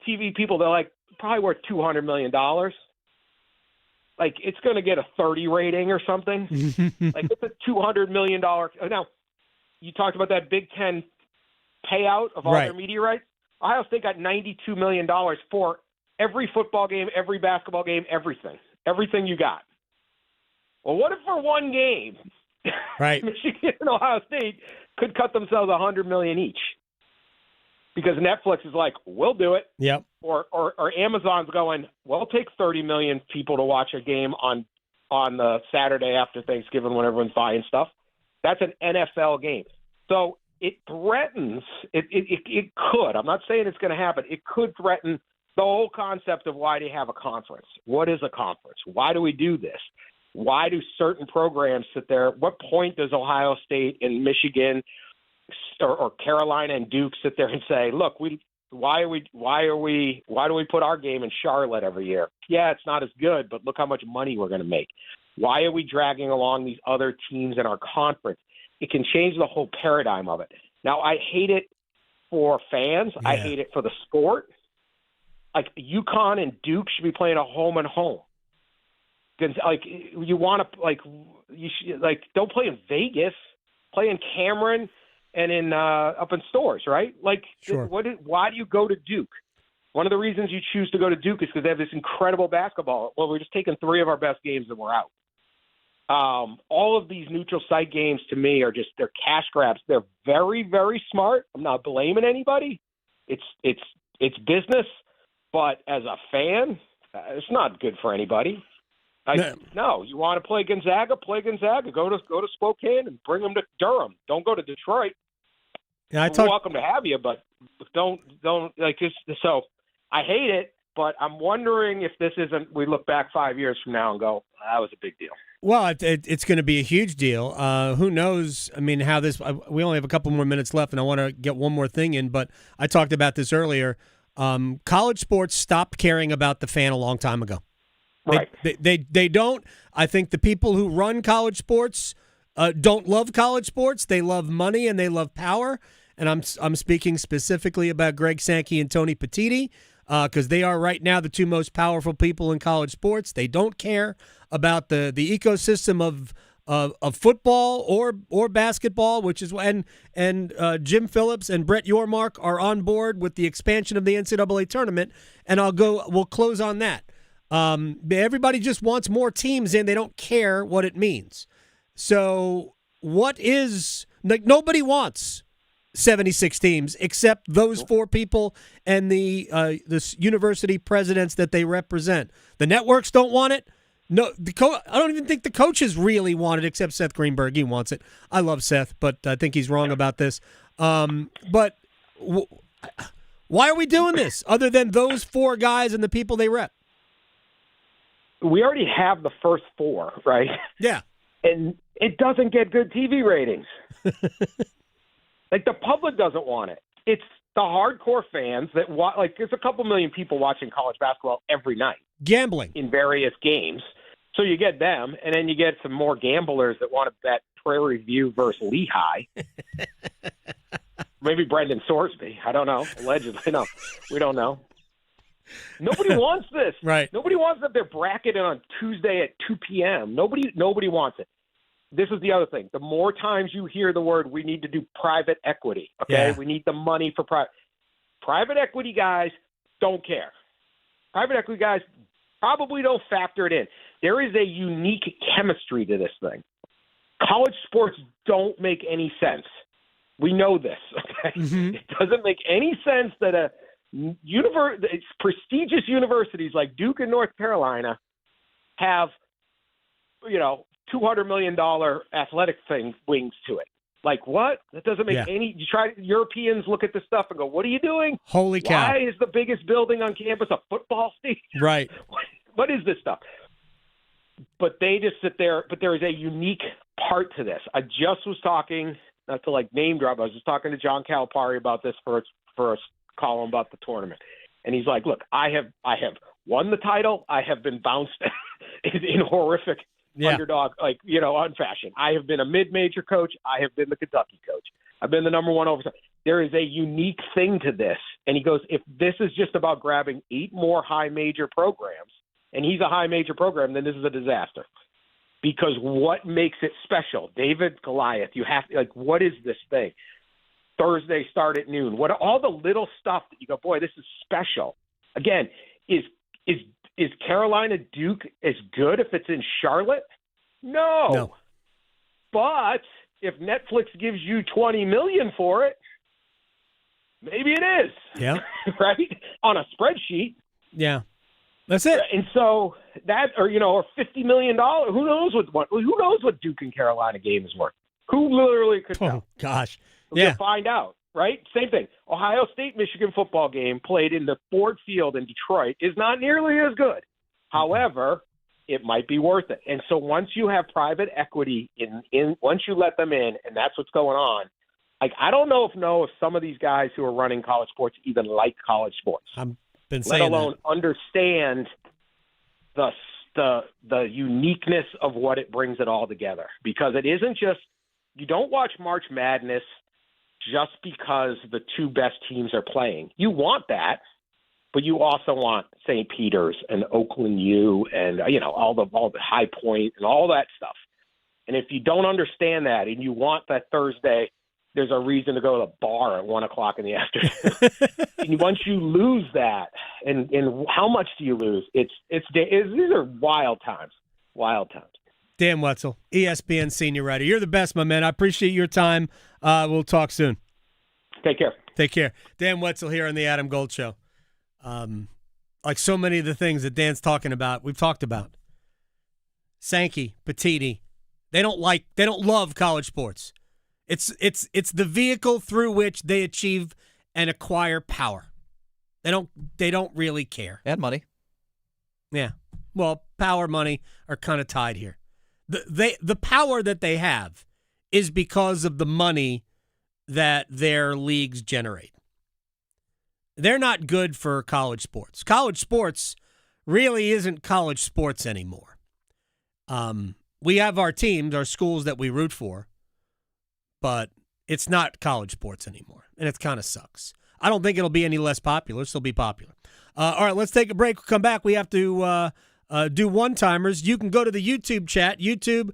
TV people, they're probably worth $200 million. It's going to get a 30 rating or something. It's a $200 million. Now, you talked about that Big Ten payout of all Right. their media rights. Ohio State got $92 million for every football game, every basketball game, everything you got. Well, what if for one game, Right. Michigan and Ohio State could cut themselves $100 million each? Because Netflix is like, we'll do it. Yep. Or Amazon's going, well, it'll take 30 million people to watch a game on the Saturday after Thanksgiving when everyone's buying stuff. That's an NFL game. So it threatens, it could, I'm not saying it's going to happen, it could threaten the whole concept of why do you have a conference? What is a conference? Why do we do this? Why do certain programs sit there? What point does Ohio State and Michigan or Carolina and Duke sit there and say, look, why do we put our game in Charlotte every year? Yeah, it's not as good, but look how much money we're going to make. Why are we dragging along these other teams in our conference? It can change the whole paradigm of it. Now, I hate it for fans. Yeah. I hate it for the sport. Like UConn and Duke should be playing a home and home. Like you want to don't play in Vegas, play in Cameron and in up in Stores, right? Like, sure. Why do you go to Duke? One of the reasons you choose to go to Duke is because they have this incredible basketball. Well, we're just taking 3 of our best games and we're out. All of these neutral site games to me are they're cash grabs. They're very, very smart. I'm not blaming anybody. It's business, but as a fan, it's not good for anybody. No, you want to play Gonzaga? Play Gonzaga. Go to Spokane and bring them to Durham. Don't go to Detroit. Yeah, We're welcome to have you, but don't like this. So I hate it, but I'm wondering if this isn't. We look back 5 years from now and go, that was a big deal. Well, it's going to be a huge deal. Who knows? I mean, how this? We only have a couple more minutes left, and I want to get one more thing in. But I talked about this earlier. College sports stopped caring about the fan a long time ago. Right. They don't. I think the people who run college sports don't love college sports. They love money and they love power. And I'm speaking specifically about Greg Sankey and Tony Petitti because they are right now the 2 most powerful people in college sports. They don't care about the ecosystem of football or basketball, which is and Jim Phillips and Brett Yormark are on board with the expansion of the NCAA tournament. And we'll close on that. Everybody just wants more teams in. They don't care what it means. So nobody wants 76 teams except those 4 people and the university presidents that they represent. The networks don't want it. No, I don't even think the coaches really want it except Seth Greenberg. He wants it. I love Seth, but I think he's wrong about this. But why are we doing this other than those 4 guys and the people they rep? We already have the first 4, right? Yeah. And it doesn't get good TV ratings. Like, the public doesn't want it. It's the hardcore fans that there's a couple million people watching college basketball every night. Gambling. In various games. So you get them, and then you get some more gamblers that want to bet Prairie View versus Lehigh. Maybe Brendan Sorsby. I don't know. Allegedly. No, we don't know. Nobody wants this. Right. Nobody wants that they're bracketed on Tuesday at 2 p.m. Nobody wants it. This is the other thing. The more times you hear the word, we need to do private equity, okay? Yeah. We need the money for private equity guys don't care. Private equity guys probably don't factor it in. There is a unique chemistry to this thing. College sports don't make any sense. We know this, okay? Mm-hmm. It doesn't make any sense that prestigious universities like Duke and North Carolina have, $200 million athletic wings to it. Like, what? That doesn't make any. Europeans look at this stuff and go, "What are you doing? Holy cow! Why is the biggest building on campus a football stadium? Right? What is this stuff?" But they just sit there. But there is a unique part to this. I just was talking, not to name drop. I was just talking to John Calipari about this for a column about the tournament, and he's like, "Look, I have won the title. I have been bounced in horrific." Underdog, on fashion. I have been a mid-major coach. I have been the Kentucky coach. I've been the number 1 oversight. There is a unique thing to this. And he goes, if this is just about grabbing 8 more high major programs, and he's a high major program, then this is a disaster. because what makes it special? David, Goliath, you have to, what is this thing? Thursday start at noon. What are all the little stuff that you go, boy, this is special? Again, is Carolina Duke as good if it's in Charlotte? No. But if Netflix gives you $20 million for it, maybe it is. Yeah. Right? On a spreadsheet. Yeah. That's it. And so that, or $50 million. Who knows what Duke and Carolina game is worth? Who literally could tell? Oh gosh. We'll find out. Right? Same thing. Ohio State-Michigan football game played in the Ford Field in Detroit is not nearly as good. However, it might be worth it. And so once you have private equity once you let them in, and that's what's going on, I don't know if some of these guys who are running college sports even like college sports. I've been saying let alone understand the uniqueness of what it brings it all together. Because it isn't just you don't watch March Madness just because the two best teams are playing. You want that, but you also want St. Peter's and Oakland U and all the High Point and all that stuff. And if you don't understand that and you want that Thursday, there's a reason to go to the bar at 1:00 in the afternoon. And once you lose that, and how much do you lose? These are wild times. Wild times. Dan Wetzel, ESPN senior writer. You're the best, my man. I appreciate your time. We'll talk soon. Take care. Take care. Dan Wetzel here on the Adam Gold Show. Like so many of the things that Dan's talking about, we've talked about. Sankey, Petiti, they don't love college sports. It's the vehicle through which they achieve and acquire power. They don't really care. And money. Yeah. Well, power, money are kind of tied here. The power that they have is because of the money that their leagues generate. They're not good for college sports. College sports really isn't college sports anymore. We have our teams, our schools that we root for, but it's not college sports anymore, and it kind of sucks. I don't think it'll be any less popular. It'll still be popular. All right, let's take a break. We'll come back. We have to do one-timers. You can go to the YouTube chat. YouTube,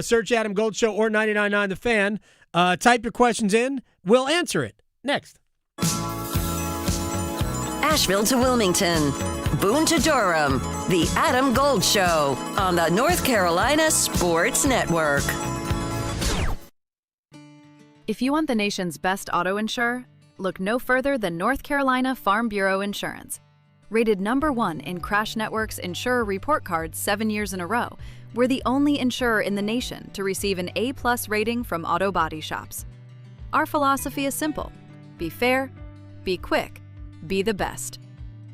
search Adam Gold Show or 99.9 The Fan. Type your questions in. We'll answer it next. Asheville to Wilmington, Boone to Durham, The Adam Gold Show on the North Carolina Sports Network. If you want the nation's best auto insurer, look no further than North Carolina Farm Bureau Insurance. Rated #1 in Crash Network's Insurer Report Card 7 years in a row, we're the only insurer in the nation to receive an A+ rating from auto body shops. Our philosophy is simple: be fair, be quick, be the best.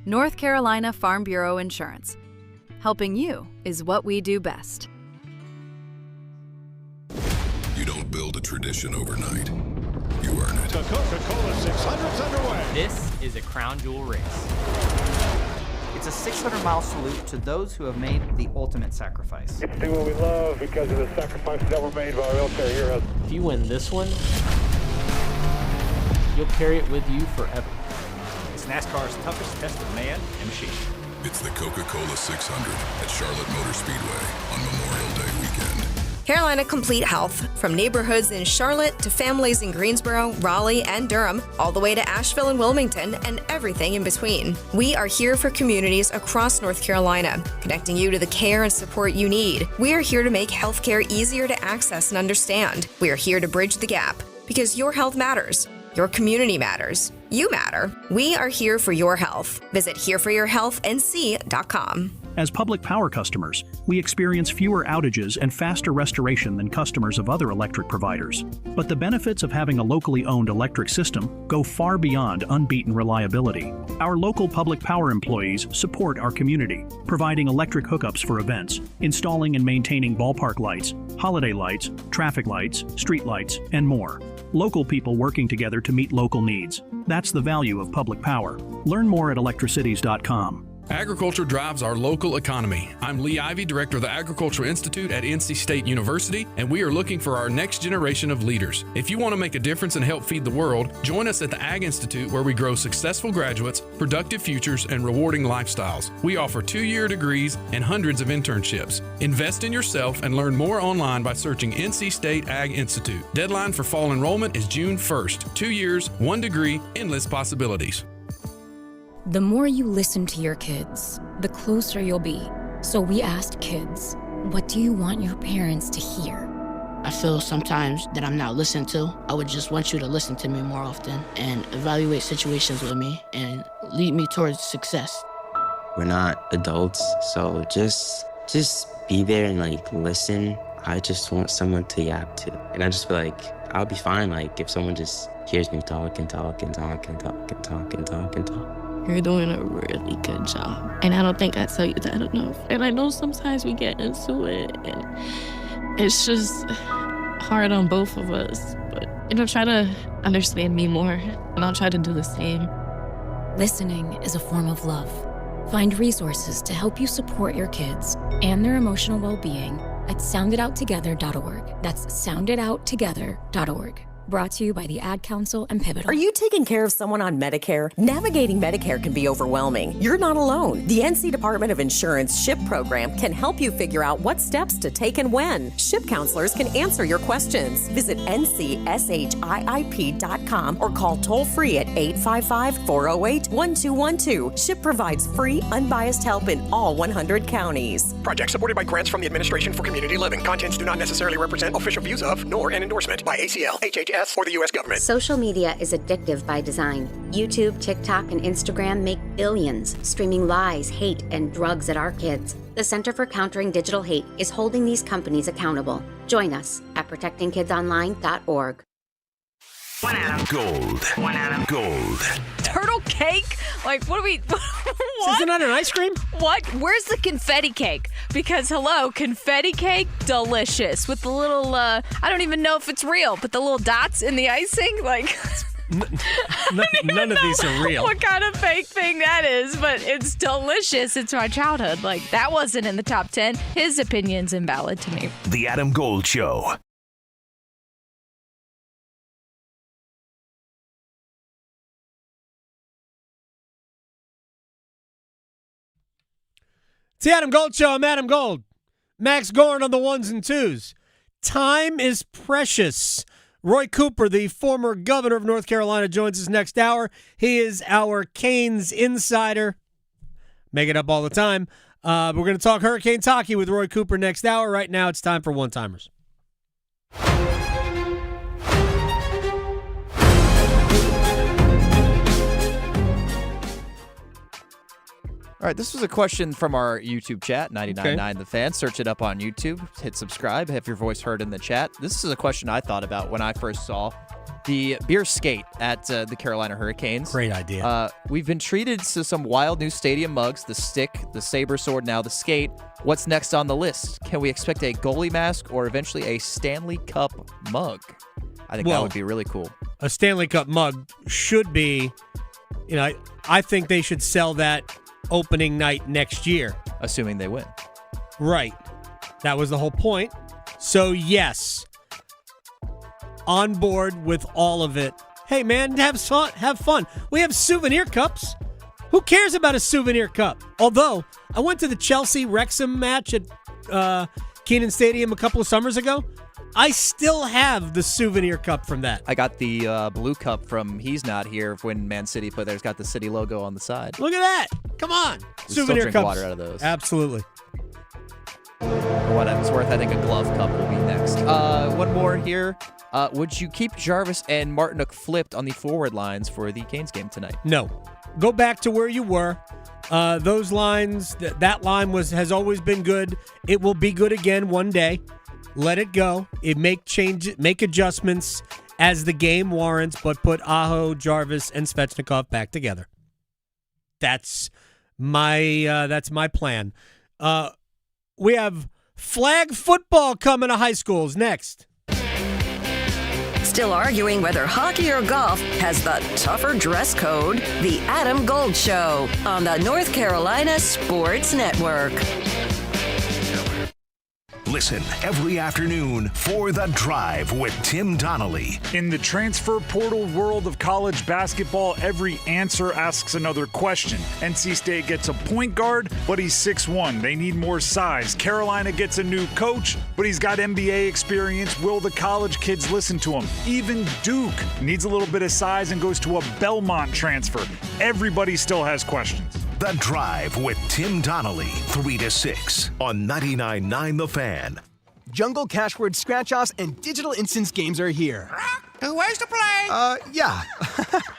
North Carolina Farm Bureau Insurance. Helping you is what we do best. You don't build a tradition overnight. You earn it. The Coca-Cola 600's underway. This is a crown jewel race. It's a 600-mile salute to those who have made the ultimate sacrifice. It's do what we love because of the sacrifices that were made by our military heroes. If you win this one, you'll carry it with you forever. It's NASCAR's toughest test of man and machine. It's the Coca-Cola 600 at Charlotte Motor Speedway on Memorial Day weekend. Carolina Complete Health. From neighborhoods in Charlotte to families in Greensboro, Raleigh, and Durham, all the way to Asheville and Wilmington, and everything in between. We are here for communities across North Carolina, connecting you to the care and support you need. We are here to make healthcare easier to access and understand. We are here to bridge the gap, because your health matters. Your community matters. You matter. We are here for your health. Visit hereforyourhealthnc.com. As public power customers, we experience fewer outages and faster restoration than customers of other electric providers. But the benefits of having a locally owned electric system go far beyond unbeaten reliability. Our local public power employees support our community, providing electric hookups for events, installing and maintaining ballpark lights, holiday lights, traffic lights, street lights, and more. Local people working together to meet local needs. That's the value of public power. Learn more at electricities.com. Agriculture drives our local economy. I'm Lee Ivey, Director of the Agricultural Institute at NC State University, and we are looking for our next generation of leaders. If you want to make a difference and help feed the world, join us at the Ag Institute, where we grow successful graduates, productive futures, and rewarding lifestyles. We offer 2-year degrees and hundreds of internships. Invest in yourself and learn more online by searching NC State Ag Institute. Deadline for fall enrollment is June 1st. 2 years, 1 degree, endless possibilities. The more you listen to your kids, the closer you'll be. So we asked kids, what do you want your parents to hear? I feel sometimes that I'm not listened to. I would just want you to listen to me more often and evaluate situations with me and lead me towards success. We're not adults, so just be there and listen. I just want someone to yap to. And I just feel like I'll be fine if someone just hears me talk and talk and talk and talk and talk and talk and talk. You're doing a really good job. And I don't think I tell you that enough. And I know sometimes we get into it and it's just hard on both of us. But, try to understand me more and I'll try to do the same. Listening is a form of love. Find resources to help you support your kids and their emotional well-being at sounditouttogether.org. That's sounditouttogether.org. Brought to you by the Ad Council and Pivotal. Are you taking care of someone on Medicare? Navigating Medicare can be overwhelming. You're not alone. The NC Department of Insurance SHIP program can help you figure out what steps to take and when. SHIP counselors can answer your questions. Visit ncshiip.com or call toll-free at 855-408-1212. SHIP provides free, unbiased help in all 100 counties. Project supported by grants from the Administration for Community Living. Contents do not necessarily represent official views of, nor an endorsement by ACL, HHS, or the U.S. government. Social media is addictive by design. YouTube, TikTok, and Instagram make billions streaming lies, hate, and drugs at our kids. The Center for Countering Digital Hate is holding these companies accountable. Join us at protectingkidsonline.org. One Adam. Gold. One Adam. Gold. Turtle cake? What do we... What? Isn't that an ice cream? What? Where's the confetti cake? Because, hello, confetti cake, delicious. With the little, I don't even know if it's real, but the little dots in the icing, None of these are real. What kind of fake thing that is, but it's delicious. It's my childhood. That wasn't in the top 10. His opinion's invalid to me. The Adam Gold Show. It's the Adam Gold Show. I'm Adam Gold. Max Gorn on the ones and twos. Time is precious. Roy Cooper, the former governor of North Carolina, joins us next hour. He is our Canes insider. Make it up all the time. We're going to talk Hurricane Hockey with Roy Cooper next hour. Right now, it's time for one-timers. All right, this was a question from our YouTube chat, 99.9 The Fan. Search it up on YouTube. Hit subscribe. Have your voice heard in the chat. This is a question I thought about when I first saw the beer skate at the Carolina Hurricanes. Great idea. We've been treated to some wild new stadium mugs, the stick, the saber sword, now the skate. What's next on the list? Can we expect a goalie mask or eventually a Stanley Cup mug? I think that would be really cool. A Stanley Cup mug should be, I think they should sell that opening night next year. Assuming they win. Right. That was the whole point. So, yes, on board with all of it. Hey, man, have fun. We have souvenir cups. Who cares about a souvenir cup? Although, I went to the Chelsea-Wrexham match at Kenan Stadium a couple of summers ago. I still have the souvenir cup from that. I got the blue cup from He's Not Here when Man City put there. It's got the city logo on the side. Look at that. Come on. We Souvenir still drink cups. water out of those. Absolutely. For what it's worth, I think a glove cup will be next. One more here. Would you keep Jarvis and Martinook flipped on the forward lines for the Canes game tonight? No. Go back to where you were. Those lines, that line has always been good. It will be good again one day. Let it go. Make adjustments as the game warrants, but put Aho, Jarvis, and Svechnikov back together. That's my plan. We have flag football coming to high schools next. Still arguing whether hockey or golf has the tougher dress code? The Adam Gold Show on the North Carolina Sports Network. Listen every afternoon for The Drive with Tim Donnelly. In the transfer portal world of college basketball, every answer asks another question. NC State gets a point guard, but he's 6'1". They need more size. Carolina gets a new coach, but he's got NBA experience. Will the college kids listen to him? Even Duke needs a little bit of size and goes to a Belmont transfer. Everybody still has questions. The Drive with Tim Donnelly, 3 to 6 on 99.9 The Fan. Jungle Cash Word Scratch-Offs and Digital Instance games are here. 2 ways to play. Yeah.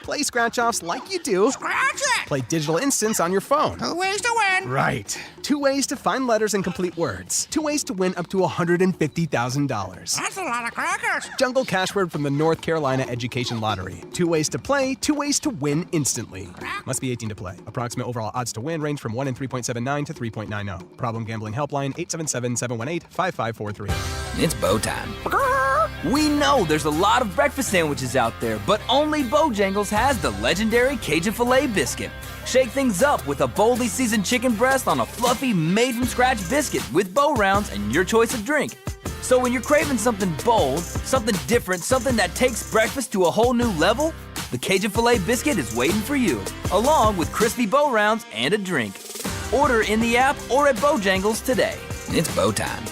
Play Scratch-Offs like you do. Scratch it. Play Digital Instance on your phone. 2 ways to win. Right. 2 ways to find letters and complete words. 2 ways to win up to $150,000. That's a lot of crackers. Jungle Cash Word from the North Carolina Education Lottery. 2 ways to play, 2 ways to win instantly. Must be 18 to play. Approximate overall odds to win range from 1 in 3.79 to 3.90. Problem gambling helpline 877-718-5543. It's bow time. We know there's a lot of breakfast sandwiches out there, but only Bojangles has the legendary Cajun Filet Biscuit. Shake things up with a boldly seasoned chicken breast on a fluffy, made-from-scratch biscuit with bow rounds and your choice of drink. So when you're craving something bold, something different, something that takes breakfast to a whole new level, the Cajun Filet Biscuit is waiting for you, along with crispy bow rounds and a drink. Order in the app or at Bojangles today. It's bow time.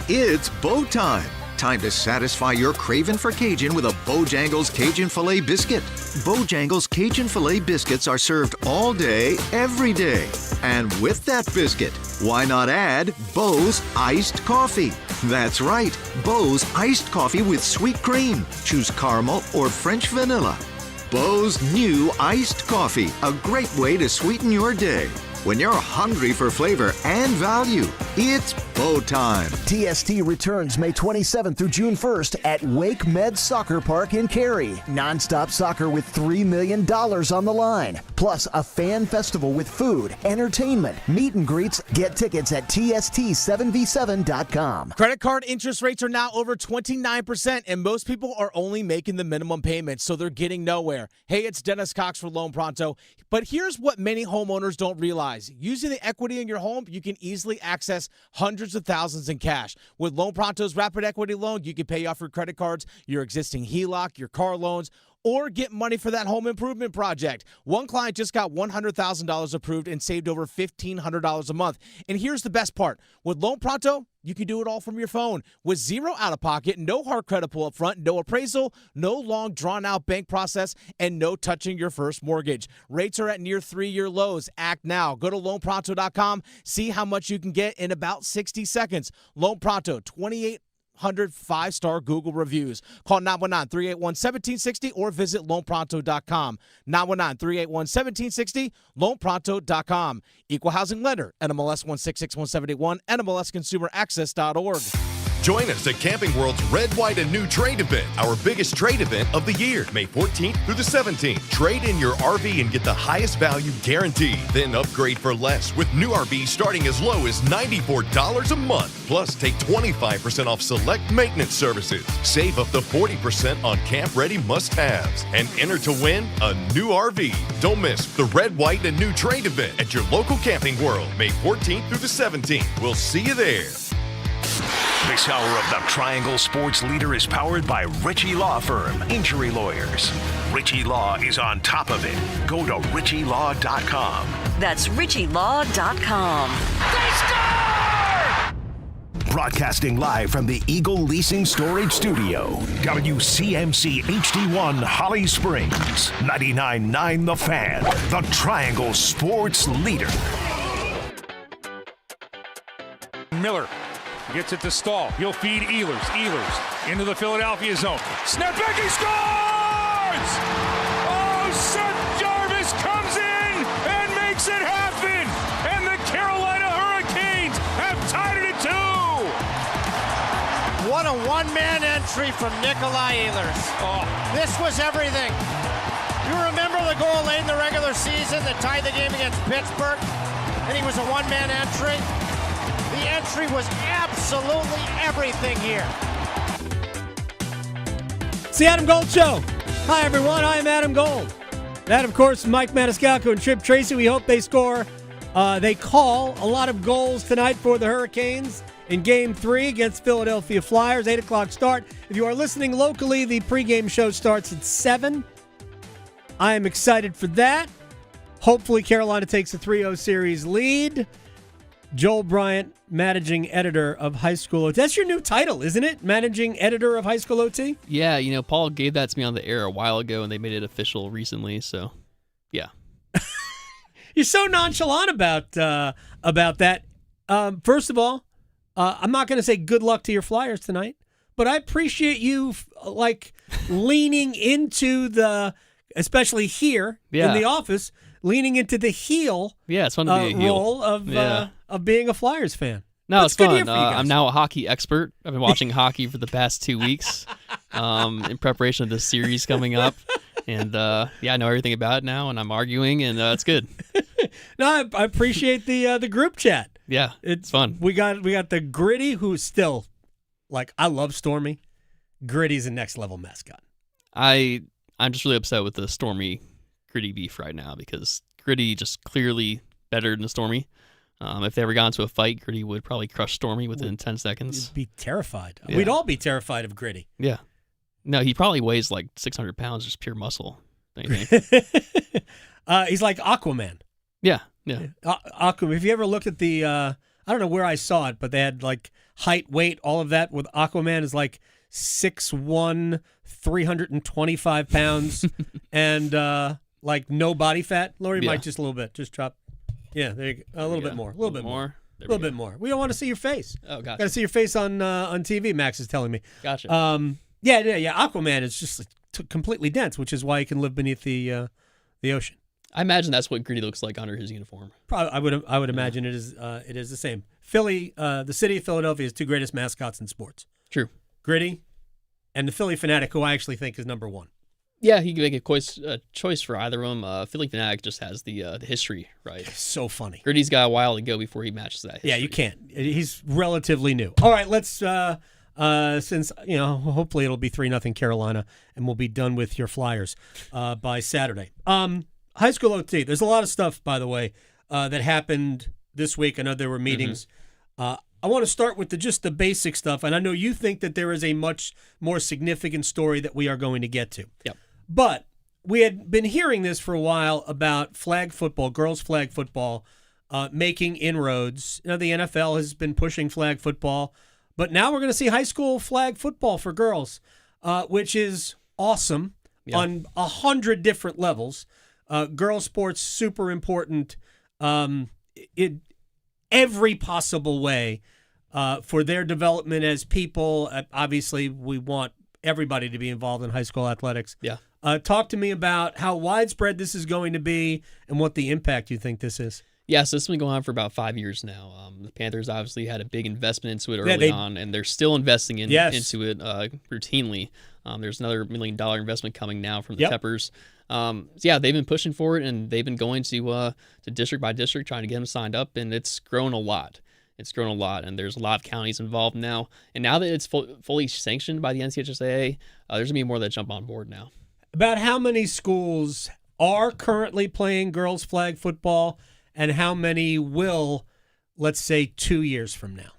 It's bow time. Time to satisfy your craving for Cajun with a Bojangles Cajun Filet Biscuit. Bojangles Cajun Filet Biscuits are served all day, every day. And with that biscuit, why not add Bo's Iced Coffee? That's right, Bo's Iced Coffee with sweet cream. Choose caramel or French vanilla. Bo's new Iced Coffee, a great way to sweeten your day. When you're hungry for flavor and value, it's Bow time. TST returns May 27th through June 1st at Wake Med Soccer Park in Cary. Non-stop soccer with $3 million on the line. Plus a fan festival with food, entertainment, meet and greets. Get tickets at TST7v7.com. Credit card interest rates are now over 29%, and most people are only making the minimum payments, so they're getting nowhere. Hey, it's Dennis Cox for Loan Pronto. But here's what many homeowners don't realize. Using the equity in your home, you can easily access hundreds of thousands in cash. With Loan Pronto's Rapid Equity Loan, you can pay off your credit cards, your existing HELOC, your car loans, or get money for that home improvement project. One client just got $100,000 approved and saved over $1,500 a month. And here's the best part. With Loan Pronto, you can do it all from your phone. With zero out-of-pocket, no hard credit pull up front, no appraisal, no long drawn-out bank process, and no touching your first mortgage. Rates are at near 3-year lows. Act now. Go to loanpronto.com. See how much you can get in about 60 seconds. Loan Pronto, 2,800 5-star Google reviews. Call 919-381-1760 or visit loanpronto.com. 919-381-1760, loanpronto.com. Equal housing lender, NMLS 166171, NMLSconsumeraccess.org. Join us at Camping World's Red, White, and New Trade Event, our biggest trade event of the year, May 14th through the 17th. Trade in your RV and get the highest value guaranteed. Then upgrade for less with new RVs starting as low as $94 a month. Plus, take 25% off select maintenance services. Save up to 40% on camp-ready must-haves. And enter to win a new RV. Don't miss the Red, White, and New Trade Event at your local Camping World, May 14th through the 17th. We'll see you there. This hour of the Triangle Sports Leader is powered by Ritchie Law Firm, injury lawyers. Ritchie Law is on top of it. Go to ritchielaw.com. That's ritchielaw.com. They score! Broadcasting live from the Eagle Leasing Storage Studio, WCMC HD1 Holly Springs, 99.9 The Fan, the Triangle Sports Leader. Miller gets it to Stahl. He'll feed Ehlers. Ehlers into the Philadelphia zone. Snap back, he scores! Oh, Seth Jarvis comes in and makes it happen! And the Carolina Hurricanes have tied it at 2! What a one-man entry from Nikolai Ehlers. Oh. This was everything. You remember the goal late in the regular season that tied the game against Pittsburgh? And he was a one-man entry? The entry was absolutely everything here. It's the Adam Gold Show. Hi, everyone. I am Adam Gold. That, of course, Mike Maniscalco and Trip Tracy. We hope they score. They call a lot of goals tonight for the Hurricanes in Game 3 against Philadelphia Flyers. 8 o'clock start. If you are listening locally, the pregame show starts at 7. I am excited for that. Hopefully, Carolina takes a 3-0 series lead. Joel Bryant, managing editor of High School OT. That's your new title, isn't it? Managing editor of High School OT? Yeah, Paul gave that to me on the air a while ago, and they made it official recently, so yeah. You're so nonchalant about that. First of all, I'm not going to say good luck to your Flyers tonight, but I appreciate you leaning into the, especially here in the office, leaning into the heel. Yeah, it's fun to be a heel role of being a Flyers fan. No, it's fun. For I'm now a hockey expert. I've been watching hockey for the past 2 weeks in preparation of this series coming up. And, I know everything about it now, and I'm arguing, and it's good. No, I appreciate the group chat. Yeah, it's fun. We got the Gritty, who's still, I love Stormy. Gritty's a next-level mascot. I'm just really upset with the Stormy Gritty beef right now because Gritty just clearly better than Stormy. If they ever got into a fight, Gritty would probably crush Stormy within 10 seconds. You'd be terrified. Yeah. We'd all be terrified of Gritty. Yeah. No, he probably weighs 600 pounds, just pure muscle. Don't you think? He's like Aquaman. Yeah. Aquaman. Have you ever looked at the, I don't know where I saw it, but they had height, weight, all of that with Aquaman is 6'1", 325 pounds, and no body fat. Lori might just a little bit. Just drop. Yeah, there you go. A little bit more. A little bit more. A little bit more. We don't want to see your face. Oh, gotcha. Got to see your face on TV, Max is telling me. Gotcha. Yeah. Aquaman is just completely dense, which is why he can live beneath the ocean. I imagine that's what Gritty looks like under his uniform. Probably, I would imagine it is the same. Philly, the city of Philadelphia, has two greatest mascots in sports. True. Gritty and the Philly Fanatic, who I actually think is number one. Yeah, he can make a choice for either of them. Philly Fanatic just has the history, right? So funny. Gritty's got a while to go before he matches that history. Yeah, you can't. He's relatively new. All right, let's since hopefully it'll be 3-0 Carolina, and we'll be done with your Flyers by Saturday. High School OT. There's a lot of stuff, by the way, that happened this week. I know there were meetings. Mm-hmm. I want to start with just the basic stuff, and I know you think that there is a much more significant story that we are going to get to. Yep. But we had been hearing this for a while about flag football, girls flag football, making inroads. The NFL has been pushing flag football, but now we're going to see high school flag football for girls, which is awesome on 100 different levels. Girls sports, super important in every possible way for their development as people. Obviously, we want everybody to be involved in high school athletics. Yeah. Talk to me about how widespread this is going to be and what the impact you think this is. Yeah, so this has been going on for about 5 years now. The Panthers obviously had a big investment into it early on, and they're still investing into it routinely. There's another $1 million investment coming now from the Peppers. They've been pushing for it, and they've been going to district by district trying to get them signed up, and it's grown a lot. And there's a lot of counties involved now. And now that it's fully sanctioned by the NCAA, there's going to be more that jump on board now. About how many schools are currently playing girls flag football, and how many will, let's say, 2 years from now?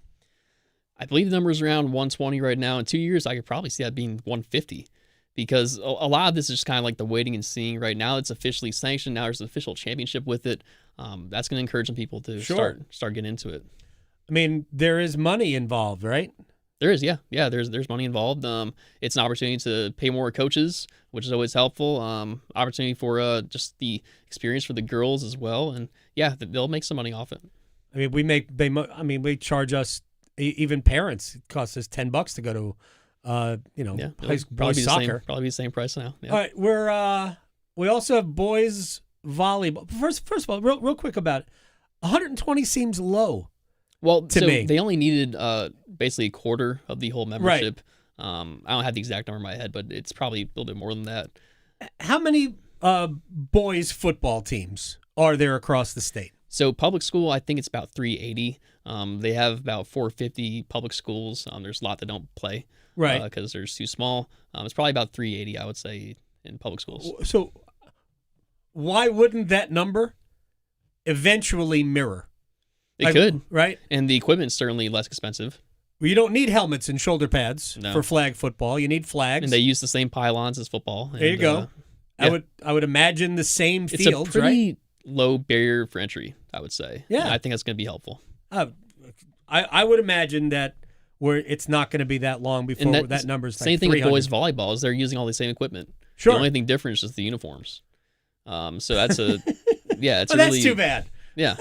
I believe the number is around 120 right now. In 2 years, I could probably see that being 150 because a lot of this is just kind of like the waiting and seeing. Right now, it's officially sanctioned. Now there's an official championship with it. That's going to encourage some people to start getting into it. I mean, there is money involved, right? There is, yeah. Yeah, there's money involved. It's an opportunity to pay more coaches, which is always helpful. Opportunity for just the experience for the girls as well. And, yeah, they'll make some money off it. I mean, we charge us, even parents, it costs us $10 to go to, high school boys soccer. Probably be the same price now. Yeah. All right, we also have boys volleyball. First of all, real quick about it, 120 seems low. Well, to me, they only needed basically a quarter of the whole membership. Right. I don't have the exact number in my head, but it's probably a little bit more than that. How many boys football teams are there across the state? So public school, I think it's about 380. They have about 450 public schools. There's a lot that don't play. right? Because they're too small. It's probably about 380, I would say, in public schools. So why wouldn't that number eventually mirror? It could, right? And the equipment's certainly less expensive. Well, you don't need helmets and shoulder pads for flag football. You need flags, and they use the same pylons as football. There you go. Yeah. I would imagine the same fields, right? It's a pretty low barrier for entry, I would say. Yeah, and I think that's going to be helpful. I would imagine that where it's not going to be that long before that number's like same thing 300. with boys volleyball is they're using all the same equipment. Sure. The only thing different is just the uniforms. So that's a it's well, that's too bad. Yeah.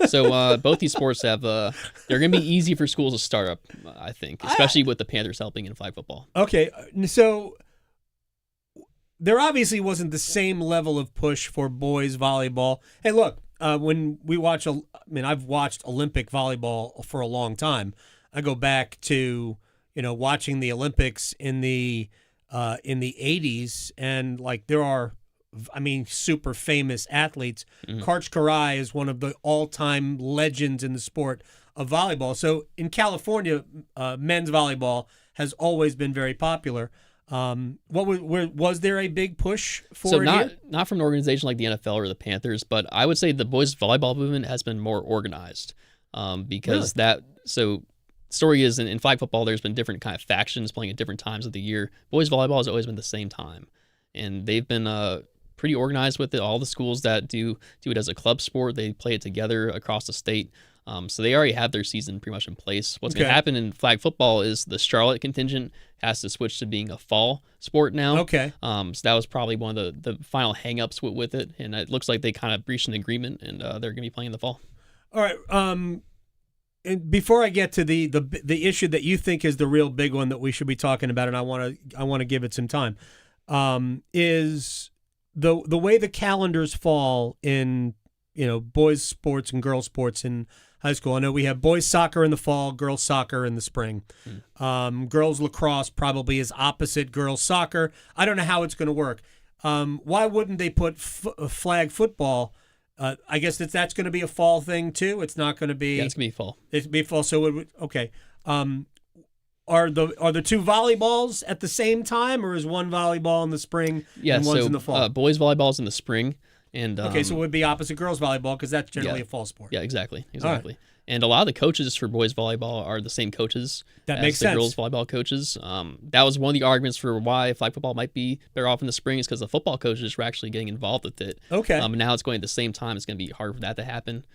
So both these sports have they're going to be easy for schools to start up, I think, especially with the Panthers helping in flag football. Okay, so there obviously wasn't the same level of push for boys volleyball. Hey, look, when we watch, I've watched Olympic volleyball for a long time. I go back to watching the Olympics in the 80s, and like there are, super famous athletes. Mm-hmm. Karch Karai is one of the all-time legends in the sport of volleyball. So in California, men's volleyball has always been very popular. Was there a big push for it here? Not from an organization like the NFL or the Panthers, but I would say the boys volleyball movement has been more organized because story is in flag football there's been different kind of factions playing at different times of the year. Boys volleyball has always been the same time, and they've been pretty organized with it. All the schools that do it as a club sport, they play it together across the state. So they already have their season pretty much in place. What's going to happen in flag football is the Charlotte contingent has to switch to being a fall sport now. Okay. So that was probably one of the final hang-ups with it, and it looks like they kind of breached an agreement, and they're going to be playing in the fall. All right. And before I get to the issue that you think is the real big one that we should be talking about, and I want to give it some time, is the way the calendars fall in boys sports and girls sports in high school. I know we have boys soccer in the fall, girls soccer in the spring. Girls lacrosse probably is opposite girls soccer. I don't know how it's going to work. Why wouldn't they put flag football? I guess that's going to be a fall thing too. It's not going to be. Yeah, it's going to be fall. It's going to be fall. So okay. Are the two volleyballs at the same time, or is one volleyball in the spring and one's in the fall? Boys volleyball is in the spring. And okay, so it would be opposite girls volleyball because that's generally a fall sport. Yeah, exactly. Right. And a lot of the coaches for boys volleyball are the same coaches as the girls volleyball coaches. That was one of the arguments for why flag football might be better off in the spring is because the football coaches were actually getting involved with it. Okay. Now it's going at the same time. It's going to be hard for that to happen.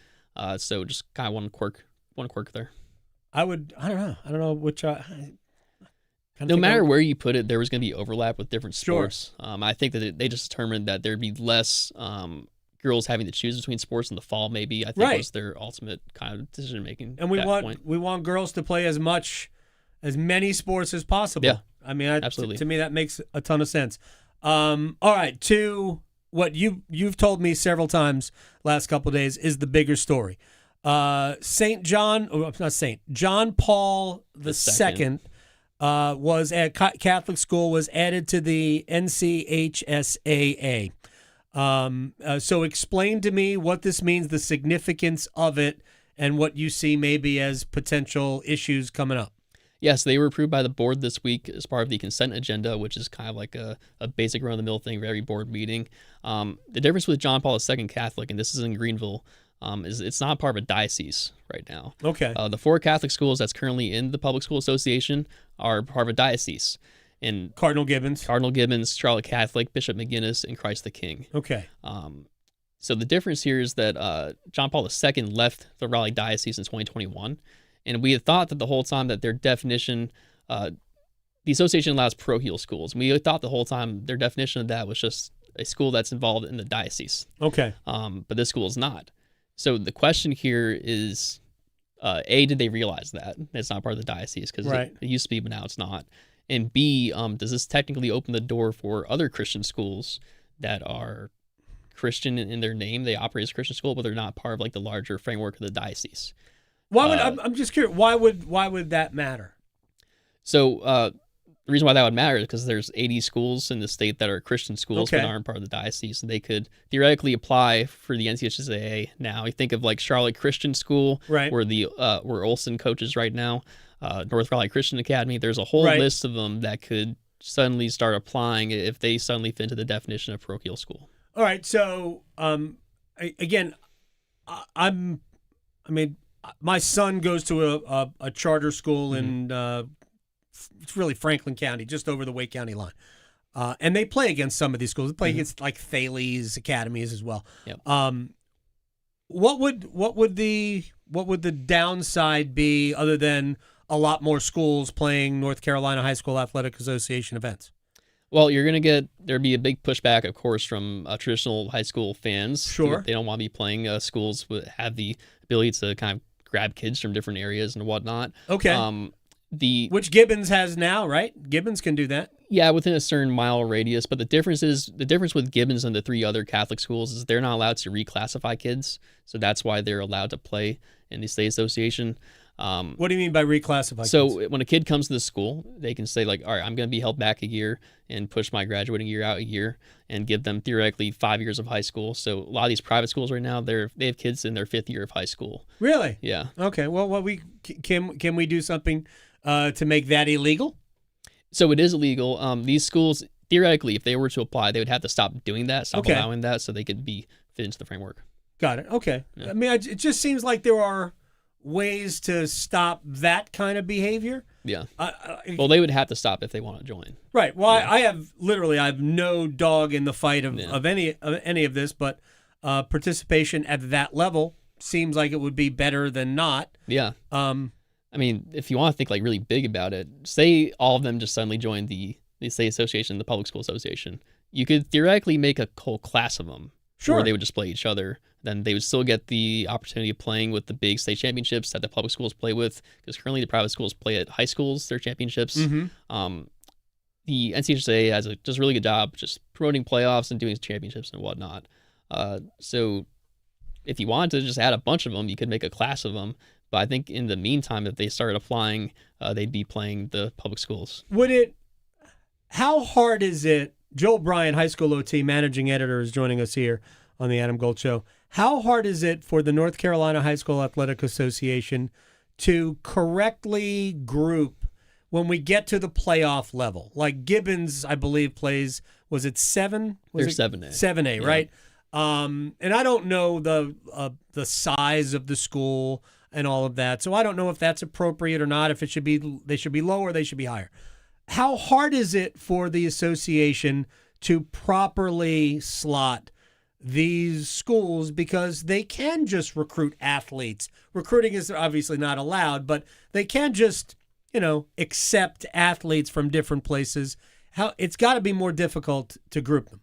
So just kind of one quirk there. I don't know which. No matter where you put it, there was going to be overlap with different sports. Sure. I think that they just determined that there'd be less girls having to choose between sports in the fall. Maybe I think was their ultimate kind of decision making. And we want girls to play as many sports as possible. Yeah, absolutely. To me, that makes a ton of sense. All right, to what you've told me several times last couple of days is the bigger story. John Paul II. Was at Catholic school, was added to the NCHSAA. So explain to me what this means, the significance of it, and what you see maybe as potential issues coming up. Yes, they were approved by the board this week as part of the consent agenda, which is kind of like a basic run-of-the-mill thing for every board meeting. The difference with John Paul II Catholic, and this is in Greenville, is it's not part of a diocese right now. Okay. The 4 Catholic schools that's currently in the Public School Association are part of a diocese. And Cardinal Gibbons, Charlotte Catholic, Bishop McGinnis, and Christ the King. Okay. So the difference here is that John Paul II left the Raleigh diocese in 2021, and we had thought that the whole time that their definition, the association allows parochial schools, and we had thought the whole time their definition of that was just a school that's involved in the diocese. Okay. But this school is not. So the question here is, A, did they realize that it's not part of the diocese? Because it used to be, but now it's not. And B, does this technically open the door for other Christian schools that are Christian in their name? They operate as a Christian school, but they're not part of like the larger framework of the diocese. Why would I'm just curious? Why would that matter? So the reason why that would matter is because there's 80 schools in the state that are Christian schools but aren't part of the diocese, and they could theoretically apply for the NCHSAA now. You think of like Charlotte Christian School, right, where where Olson coaches right now. North Raleigh Christian Academy. There's a whole Right. list of them that could suddenly start applying if they suddenly fit into the definition of parochial school. All right. So, again, my son goes to a charter school in it's really Franklin County, just over the Wake County line. And they play against some of these schools. They play against like Thales academies as well. Yep. What would the downside be other than a lot more schools playing North Carolina High School Athletic Association events? Well, there'd be a big pushback, of course, from traditional high school fans. Sure. They don't want to be playing schools that have the ability to kind of grab kids from different areas and whatnot. Okay. Which Gibbons has now, right? Gibbons can do that. Yeah, within a certain mile radius. But the difference with Gibbons and the 3 other Catholic schools is they're not allowed to reclassify kids. So that's why they're allowed to play in the state association. What do you mean by reclassify? So when a kid comes to the school, they can say like, all right, I'm going to be held back a year and push my graduating year out a year and give them theoretically 5 years of high school. So a lot of these private schools right now, they have kids in their 5th year of high school. Really? Yeah. Okay. Well, can we do something to make that illegal? So it is illegal. These schools, theoretically, if they were to apply, they would have to stop doing that, stop allowing that, so they could be fit into the framework. Got it. Okay. Yeah. I mean, it just seems like there are ways to stop that kind of behavior. Yeah. Well, they would have to stop if they want to join. Right. Well, I have no dog in the fight of any of this, but participation at that level seems like it would be better than not. Yeah. I mean, if you want to think like really big about it, say all of them just suddenly joined the state association, the public school association. You could theoretically make a whole class of them. Sure. Where they would just play each other. Then they would still get the opportunity of playing with the big state championships that the public schools play with, because currently the private schools play at high schools, their championships. Mm-hmm. The NCAA has a just really good job just promoting playoffs and doing championships and whatnot. So if you wanted to just add a bunch of them, you could make a class of them. But I think in the meantime, if they started applying, they'd be playing the public schools. How hard is it? Joel Bryant, high school OT, managing editor, is joining us here on the Adam Gold Show. How hard is it for the North Carolina High School Athletic Association to correctly group when we get to the playoff level? Like Gibbons, I believe, plays, was it 7? They're 7A. 7A, yeah. Right? And I don't know the size of the school and all of that, so I don't know if that's appropriate or not, if they should be lower or they should be higher. How hard is it for the association to properly slot these schools, because they can just recruit athletes? Recruiting is obviously not allowed, but they can just, accept athletes from different places. It's got to be more difficult to group them.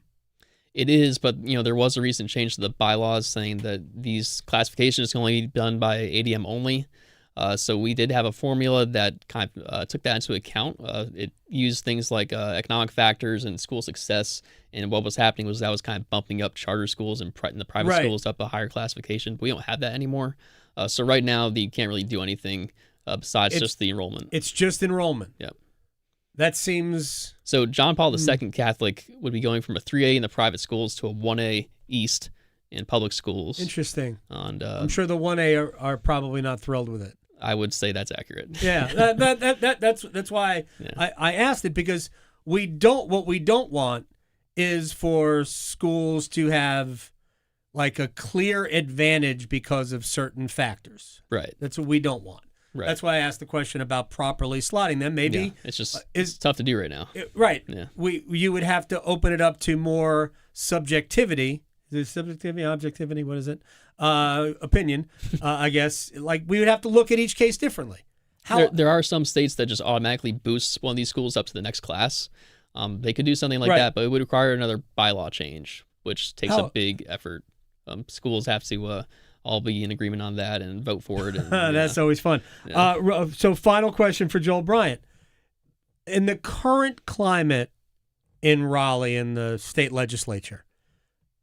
It is, but there was a recent change to the bylaws saying that these classifications can only be done by ADM only. So we did have a formula that kind of took that into account. It used things like economic factors and school success, and what was happening was that was kind of bumping up charter schools and the private schools up a higher classification. But we don't have that anymore. So right now, you can't really do anything besides just the enrollment. It's just enrollment. Yep. That seems... So John Paul II Catholic would be going from a 3A in the private schools to a 1A East in public schools. Interesting. And I'm sure the 1A are probably not thrilled with it. I would say that's accurate. Yeah, that's why I asked it, because what we don't want is for schools to have like a clear advantage because of certain factors. Right. That's what we don't want. Right. That's why I asked the question about properly slotting them. Maybe it's just it's tough to do right now. Right. Yeah. You would have to open it up to more subjectivity. Is it subjectivity, objectivity? What is it? Opinion, I guess. Like, we would have to look at each case differently. There are some states that just automatically boosts one of these schools up to the next class. They could do something like that, but it would require another bylaw change, which takes a big effort. Schools have to all be in agreement on that and vote for it. And, that's always fun. Yeah. So final question for Joel Bryant. In the current climate in Raleigh in the state legislature,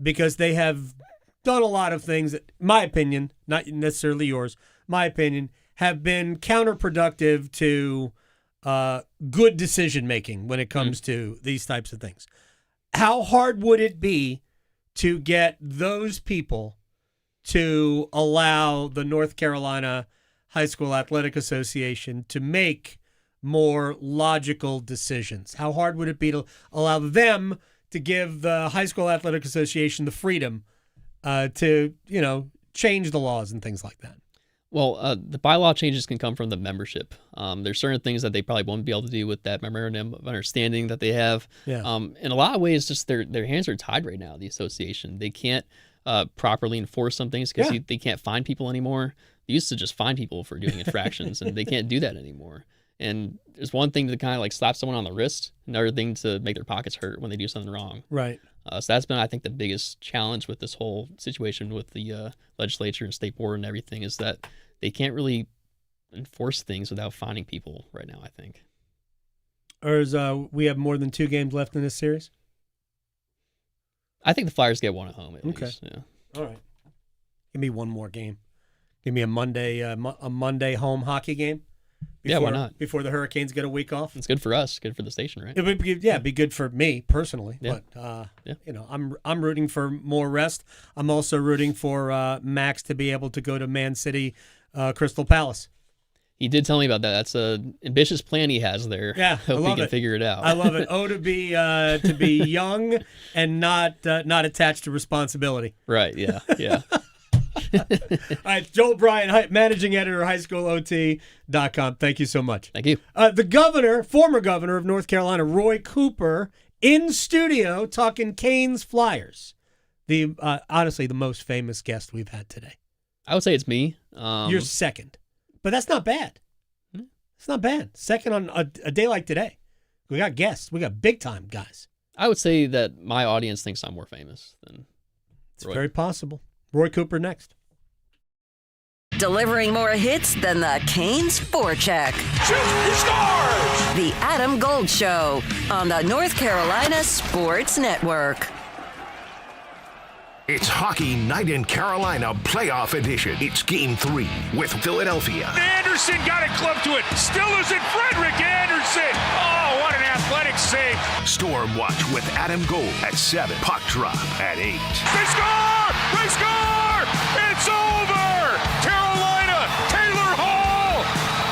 because they have done a lot of things that, my opinion, not necessarily yours, my opinion, have been counterproductive to good decision-making when it comes to these types of things. How hard would it be to get those people to allow the North Carolina High School Athletic Association to make more logical decisions? How hard would it be to allow them to give the High School Athletic Association the freedom to, change the laws and things like that? Well, the bylaw changes can come from the membership. There's certain things that they probably won't be able to do with that memorandum of understanding that they have. Yeah. In a lot of ways, just their hands are tied right now, the association. They can't properly enforce some things because they can't find people anymore. They used to just find people for doing infractions, and they can't do that anymore. And there's one thing to kind of like slap someone on the wrist, another thing to make their pockets hurt when they do something wrong. Right. So that's been, I think, the biggest challenge with this whole situation with the legislature and state board and everything is that they can't really enforce things without finding people right now, I think. Or we have more than 2 games left in this series? I think the Flyers get one at home at least. Yeah. All right. Give me one more game. Give me a Monday home hockey game. Why not? Before the Hurricanes get a week off. It's good for us, good for the station, right? It would be good for me personally. Yeah. But I'm rooting for more rest. I'm also rooting for Max to be able to go to Man City, Crystal Palace. He did tell me about that. That's an ambitious plan he has there. Yeah, Hope he can figure it out. I love it. To be young and not attached to responsibility. Right. Yeah. Yeah. All right, Joel Bryant, managing editor, highschoolot.com. Thank you so much. Thank you. The former governor of North Carolina, Roy Cooper, in studio talking Canes Flyers. Honestly, the most famous guest we've had today. I would say it's me. You're second, but that's not bad. It's not bad. Second on a day like today. We got guests. We got big time guys. I would say that my audience thinks I'm more famous than It's Roy. very possible. Roy Cooper next. Delivering more hits than the Canes forecheck. Shoot, he scores! The Adam Gold Show on the North Carolina Sports Network. It's Hockey Night in Carolina Playoff Edition. It's Game 3 with Philadelphia. Anderson got it clubbed to it. Still is it Frederick Anderson. Oh, what an athletic save. Storm Watch with Adam Gold at 7. Puck Drop at 8. They score! They score! It's over! Carolina, Taylor Hall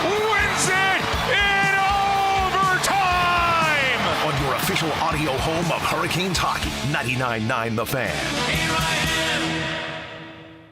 wins it in overtime! On your official audio home of Hurricanes hockey, 99.9 The Fan.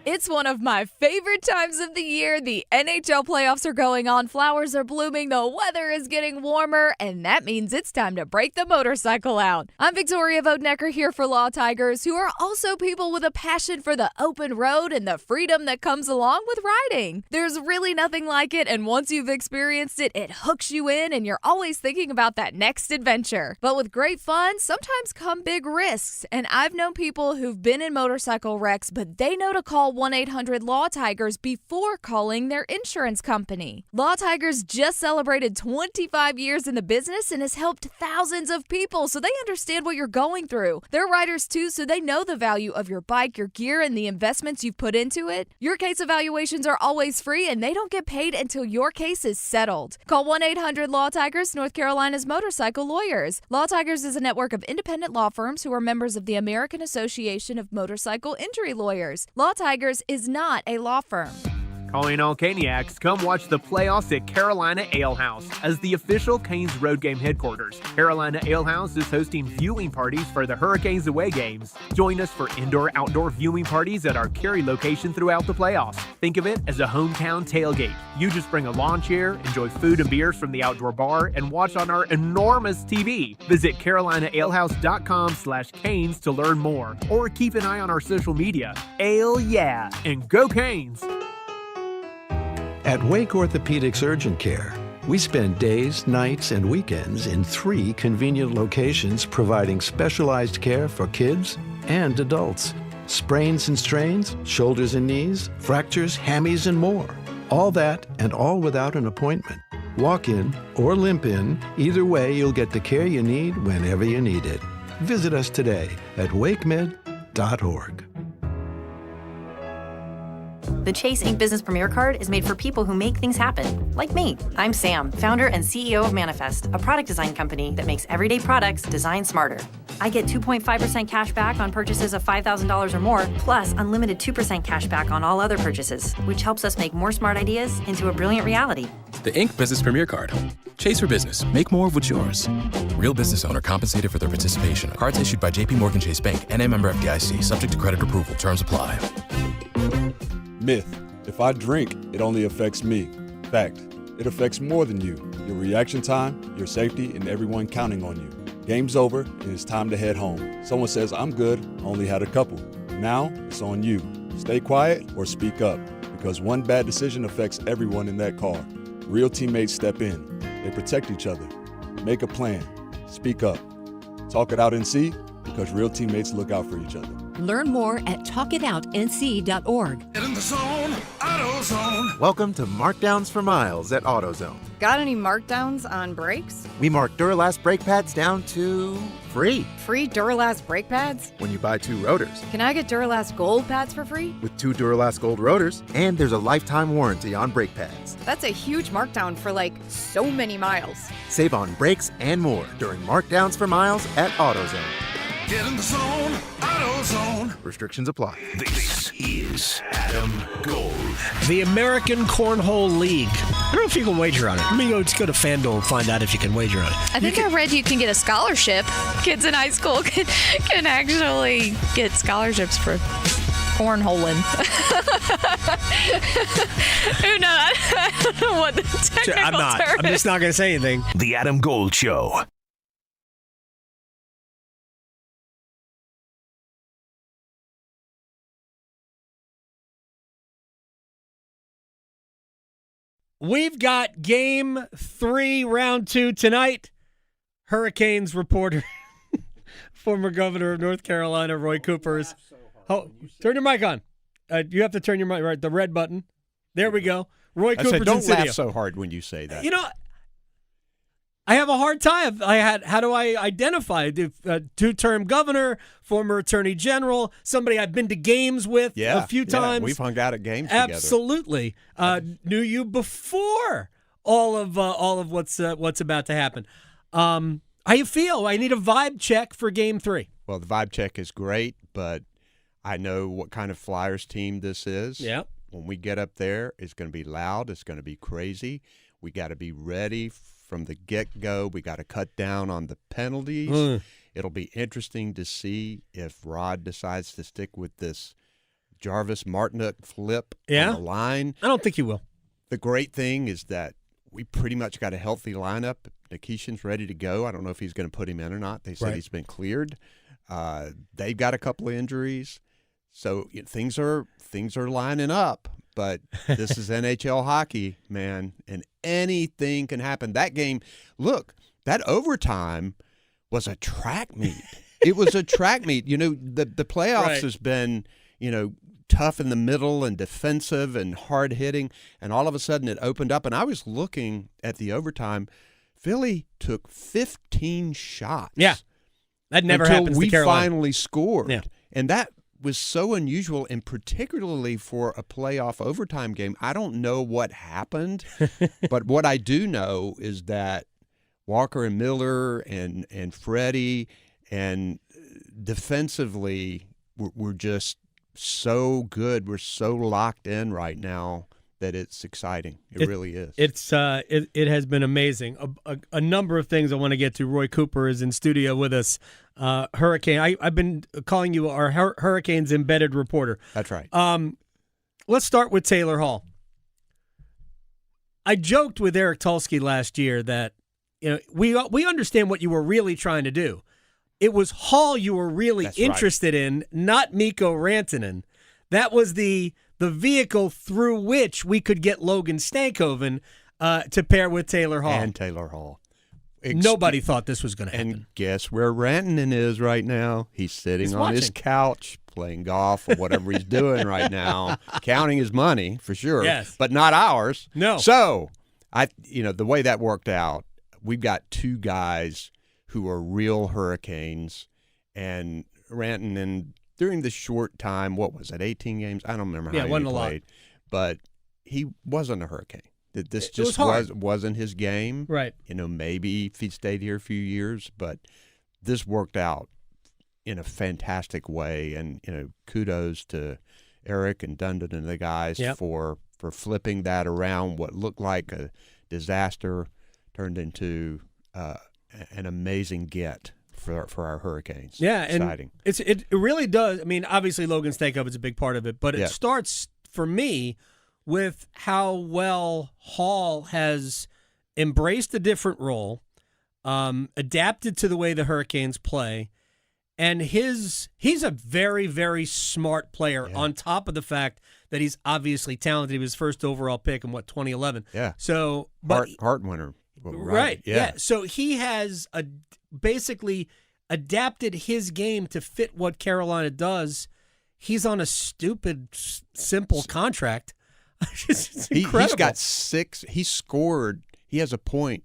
It's one of my favorite times of the year. The NHL playoffs are going on, flowers are blooming, the weather is getting warmer, and that means it's time to break the motorcycle out. I'm Victoria Vodnecker here for Law Tigers, who are also people with a passion for the open road and the freedom that comes along with riding. There's really nothing like it, and once you've experienced it, it hooks you in, and you're always thinking about that next adventure. But with great fun, sometimes come big risks, and I've known people who've been in motorcycle wrecks, but they know to call 1-800-LAW-TIGERS before calling their insurance company. Law Tigers just celebrated 25 years in the business and has helped thousands of people, so they understand what you're going through. They're riders too, so they know the value of your bike, your gear, and the investments you've put into it. Your case evaluations are always free, and they don't get paid until your case is settled. Call 1-800-LAW-TIGERS, North Carolina's motorcycle lawyers. Law Tigers is a network of independent law firms who are members of the American Association of Motorcycle Injury Lawyers. Law Tigers is not a law firm. Calling all Caniacs, come watch the playoffs at Carolina Ale House as the official Canes road game headquarters. Carolina Ale House is hosting viewing parties for the Hurricanes away games. Join us for indoor-outdoor viewing parties at our Cary location throughout the playoffs. Think of it as a hometown tailgate. You just bring a lawn chair, enjoy food and beers from the outdoor bar, and watch on our enormous TV. Visit CarolinaAlehouse.com/Canes to learn more, or keep an eye on our social media. Ale yeah, and go Canes! At Wake Orthopedics Urgent Care, we spend days, nights, and weekends in 3 convenient locations providing specialized care for kids and adults. Sprains and strains, shoulders and knees, fractures, hammies, and more. All that and all without an appointment. Walk in or limp in, either way you'll get the care you need whenever you need it. Visit us today at wakemed.org. The Chase Ink Business Premier Card is made for people who make things happen, like me. I'm Sam, founder and CEO of Manifest, a product design company that makes everyday products design smarter. I get 2.5% cash back on purchases of $5,000 or more, plus unlimited 2% cash back on all other purchases, which helps us make more smart ideas into a brilliant reality. The Inc. Business Premier Card. Chase for business. Make more of what's yours. Real business owner compensated for their participation. Cards issued by JPMorgan Chase Bank. NA member FDIC. Subject to credit approval. Terms apply. Myth. If I drink, it only affects me. Fact. It affects more than you. Your reaction time, your safety, and everyone counting on you. Game's over, and it's time to head home. Someone says, I'm good, only had a couple. Now, it's on you. Stay quiet or speak up, because one bad decision affects everyone in that car. Real teammates step in. They protect each other. Make a plan. Speak up. Talk it out NC, because real teammates look out for each other. Learn more at talkitoutnc.org. Get in the zone, AutoZone. Welcome to Markdowns for Miles at AutoZone. Got any markdowns on brakes? We mark Duralast brake pads down to free. Free Duralast brake pads? When you buy 2 rotors. Can I get Duralast Gold pads for free? With 2 Duralast Gold rotors, and there's a lifetime warranty on brake pads. That's a huge markdown for so many miles. Save on brakes and more during Markdowns for Miles at AutoZone. Get in the zone, AutoZone. Restrictions apply. This is Adam Gold. The American Cornhole League. I don't know if you can wager on it. Let me just go to FanDuel and find out if you can wager on it. I think I read you can get a scholarship. Kids in high school can actually get scholarships for cornholing. Who knows? I don't know what the technical term I'm just not going to say anything. The Adam Gold Show. We've got Game 3, Round 2 tonight. Hurricanes reporter, former governor of North Carolina, Roy Cooper. Turn your mic on. You have to turn your mic, right, the red button. There we go. Roy Cooper's in studio. Don't laugh so hard when you say that. You know, I have a hard time. How do I identify? Two-term governor, former attorney general, somebody I've been to games with a few times. We've hung out at games Absolutely. together. Knew you before all of what's about to happen. How you feel? I need a vibe check for Game 3. Well, the vibe check is great, but I know what kind of Flyers team this is. Yeah. When we get up there, it's going to be loud. It's going to be crazy. We got to be ready from the get-go. We got to cut down on the penalties. It'll be interesting to see if Rod decides to stick with this Jarvis Martinook flip on the line. I don't think he will. The great thing is that we pretty much got a healthy lineup. Nikishin's ready to go. I don't know if he's going to put him in or not. They said he's been cleared. They've got a couple of injuries. So things are lining up. But this is NHL hockey, man, and anything can happen. That game, look, that overtime was a track meet. It was a track meet. You know, the playoffs has been, tough in the middle and defensive and hard hitting, and all of a sudden it opened up. And I was looking at the overtime. Philly took 15 shots. Yeah, that never happens to Carolina. We finally scored. Yeah. And that was so unusual, and particularly for a playoff overtime game. I don't know what happened, but what I do know is that Walker and Miller and Freddie and defensively we're just so good. We're so locked in right now that it's exciting. It really is. It has been amazing. A number of things I want to get to. Roy Cooper is in studio with us. Hurricane. I've been calling you our Hurricanes embedded reporter. That's right. Let's start with Taylor Hall. I joked with Eric Tulsky last year that we understand what you were really trying to do. It was Hall you were really interested in, not Mikko Rantanen. That was the vehicle through which we could get Logan Stankoven to pair with Taylor Hall. And Taylor Hall. Nobody thought this was going to happen. And guess where Rantanen is right now? He's sitting on his couch playing golf or whatever he's doing right now, counting his money for sure, but not ours. No. So, the way that worked out, we've got 2 guys who are real Hurricanes, and Rantanen, during the short time, what was it, 18 games? I don't remember how many he played, but he wasn't a Hurricane. This just wasn't his game. Right. Maybe if he stayed here a few years, but this worked out in a fantastic way. And, kudos to Eric and Dundon and the guys for flipping that around. What looked like a disaster turned into an amazing get for our Hurricanes. Yeah, exciting. And it really does. I mean, obviously Logan Stankoven is a big part of it, but it starts for me with how well Hall has embraced a different role, adapted to the way the Hurricanes play, and he's a very, very smart player on top of the fact that he's obviously talented. He was first overall pick in 2011. Yeah. So, Hart winner. Right. Yeah. So he has basically adapted his game to fit what Carolina does. He's on a stupid, simple contract. It's incredible. He's got 6. He scored. He has a point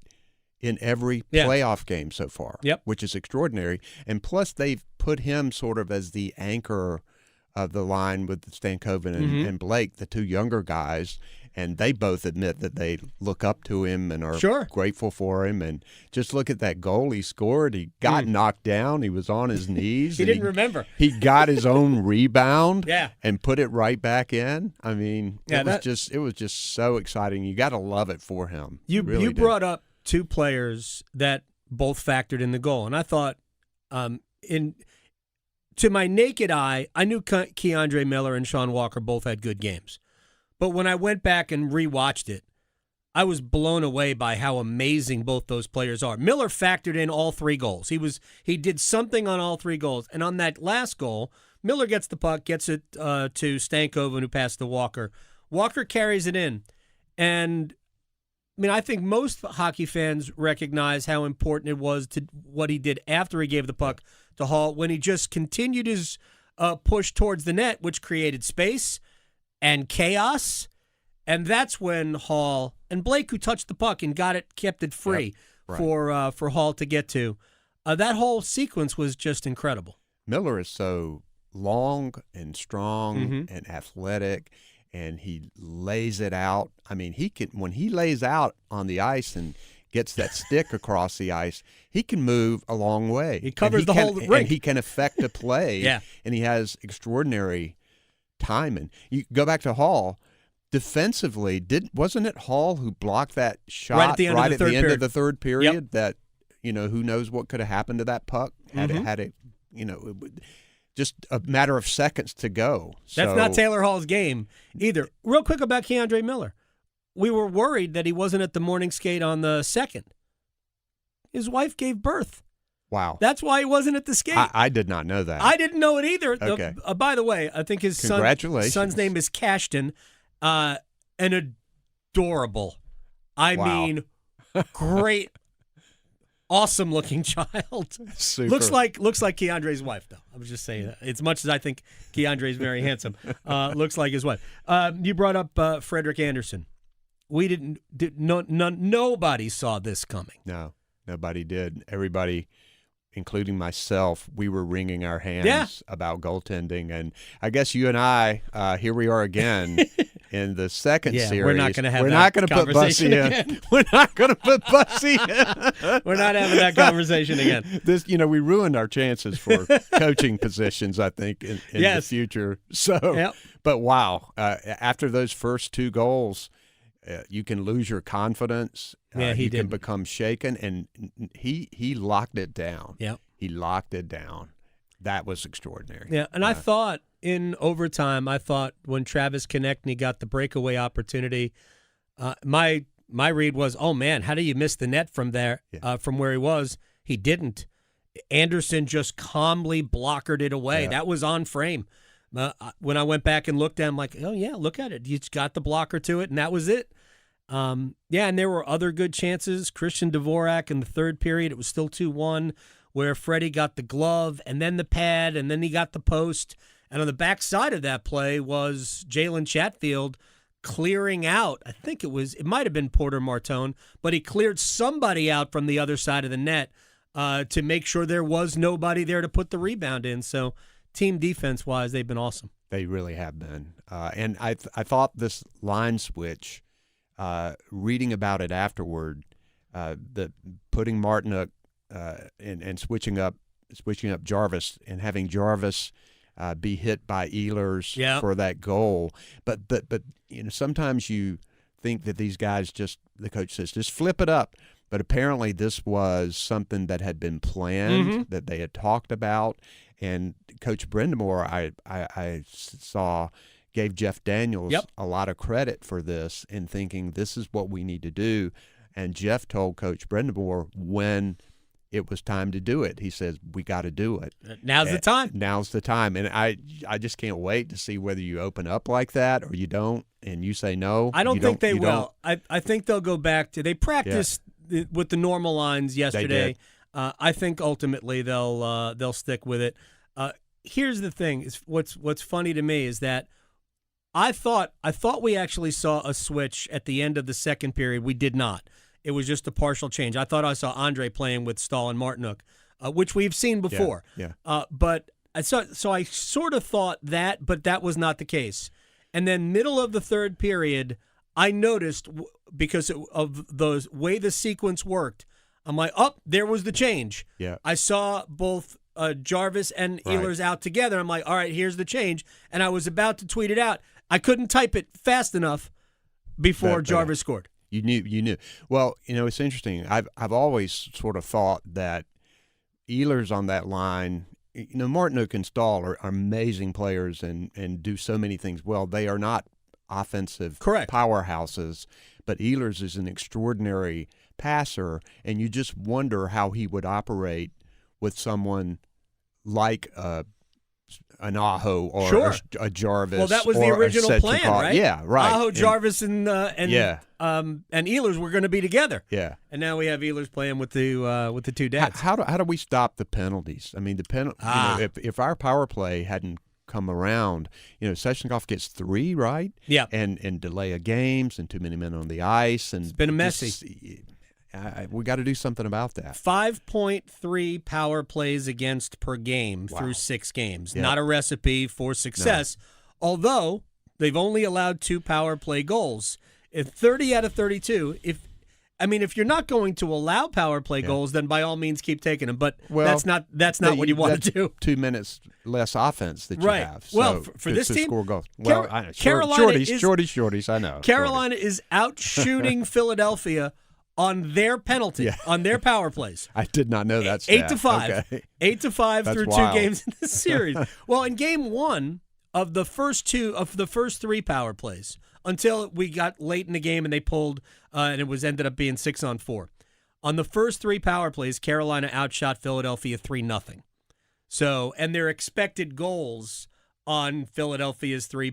in every playoff game so far, which is extraordinary. And plus, they've put him sort of as the anchor of the line with Stankoven and Blake, the two younger guys. And they both admit that they look up to him and are grateful for him. And just look at that goal he scored. He got knocked down. He was on his knees. He didn't remember. He got his own rebound and put it right back in. I mean, it was just so exciting. You got to love it for him. You brought up two players that both factored in the goal. And I thought, to my naked eye, I knew Keandre Miller and Sean Walker both had good games. But when I went back and rewatched it, I was blown away by how amazing both those players are. Miller factored in all 3 goals. He did something on all 3 goals. And on that last goal, Miller gets the puck, gets it to Stankoven, who passed to Walker. Walker carries it in. And, I mean, I think most hockey fans recognize how important it was to what he did after he gave the puck to Hall, when he just continued his push towards the net, which created space and chaos, and that's when Hall and Blake, who touched the puck and kept it free for Hall to get to. That whole sequence was just incredible. Miller is so long and strong and athletic, and he lays it out. I mean, when he lays out on the ice and gets that stick across the ice, he can move a long way. He covers the whole rink. And he can affect a play. And he has extraordinary timing. You go back to Hall. Defensively, wasn't it Hall who blocked that shot right at the end of the third period? That, who knows what could have happened to that puck had it, just a matter of seconds to go. That's not Taylor Hall's game either. Real quick about Keandre Miller. We were worried that he wasn't at the morning skate on the 2nd. His wife gave birth. Wow. That's why he wasn't at the skate. I did not know that. I didn't know it either. Okay. By the way, I think his son's name is Cashton. An adorable. I mean, great, awesome-looking child. Super. Looks like Keandre's wife, though. I was just saying that. As much as I think Keandre's very handsome, looks like his wife. You brought up Frederick Anderson. We nobody saw this coming. No, nobody did. Everybody, including myself, we were wringing our hands about goaltending. And I guess you and I, here we are again in the second series. We're not going to have that conversation again. We're not going to put Bussy in. We're not having that conversation again. We ruined our chances for coaching positions, I think, in the future. So, but wow, after those first 2 goals, you can lose your confidence. He can become shaken, and he locked it down. Yep. He locked it down. That was extraordinary. Yeah, and I thought in overtime, when Travis Konechny got the breakaway opportunity, my read was, oh man, how do you miss the net from there, from where he was? He didn't. Anderson just calmly blockered it away. Yeah. That was on frame. When I went back and looked at it, I'm like, oh yeah, look at it. He's got the blocker to it, and that was it. And there were other good chances. Christian Dvorak in the 3rd period, it was still 2-1, where Freddie got the glove and then the pad and then he got the post. And on the back side of that play was Jalen Chatfield clearing out. I think it might have been Porter Martone, but he cleared somebody out from the other side of the net to make sure there was nobody there to put the rebound in. So team defense-wise, they've been awesome. They really have been. And I thought this line switch, reading about it afterward, putting Martinook and switching up switching up Jarvis and having Jarvis be hit by Ehlers for that goal. But sometimes you think that these guys the coach says, just flip it up. But apparently this was something that had been planned, that they had talked about. And Coach Brendamore, I saw, gave Jeff Daniels a lot of credit for this and thinking this is what we need to do. And Jeff told Coach Brendamore when it was time to do it. He says, we got to do it. Now's the time. Now's the time. And I just can't wait to see whether you open up like that or you don't and you say no. I don't think they will. I think they'll go back to – they practiced with the normal lines yesterday. I think ultimately they'll stick with it. Here's the thing: is what's funny to me is that I thought we actually saw a switch at the end of the second period. We did not. It was just a partial change. I thought I saw Andre playing with Stahl and Martinook, which we've seen before. But so I sort of thought that, but that was not the case. And then middle of the third period, I noticed because of the way the sequence worked. I'm like, there was the change. Yeah. I saw both Jarvis and Ehlers out together. I'm like, all right, here's the change. And I was about to tweet it out. I couldn't type it fast enough before Jarvis scored. You knew. Well, it's interesting. I've always sort of thought that Ehlers on that line, Martinook and Stahl are amazing players and do so many things well. They are not offensive powerhouses, but Ehlers is an extraordinary passer, and you just wonder how he would operate with someone like an Aho or a Jarvis. Well, that was the original plan, right? Yeah, right. Aho, Jarvis, and Ehlers were going to be together. Yeah, and now we have Ehlers playing with the two dads. How do we stop the penalties? I mean, if our power play hadn't come around, Svechnikov gets 3, right? Yeah, and delay of games and too many men on the ice, and it's been messy. We got to do something about that. 5.3 power plays against per game through 6 games. Yep. Not a recipe for success, although they've only allowed 2 power play goals. If 30 out of 32, if you're not going to allow power play goals, then by all means keep taking them. But that's not what you want to do. 2 minutes less offense that you have. So well, for this team, score goals. Well, I know. Carolina shorties. I know. Carolina is out shooting Philadelphia on their penalty, on their power plays. I did not know that stat. 8-5. Okay. 8-5 That's through wild. 2 games in the series. Well, in game 1 of the first 3 power plays, until we got late in the game and they pulled, and it ended up being 6-on-4. On the first 3 power plays, Carolina outshot Philadelphia 3-0. So, and their expected goals on Philadelphia's 3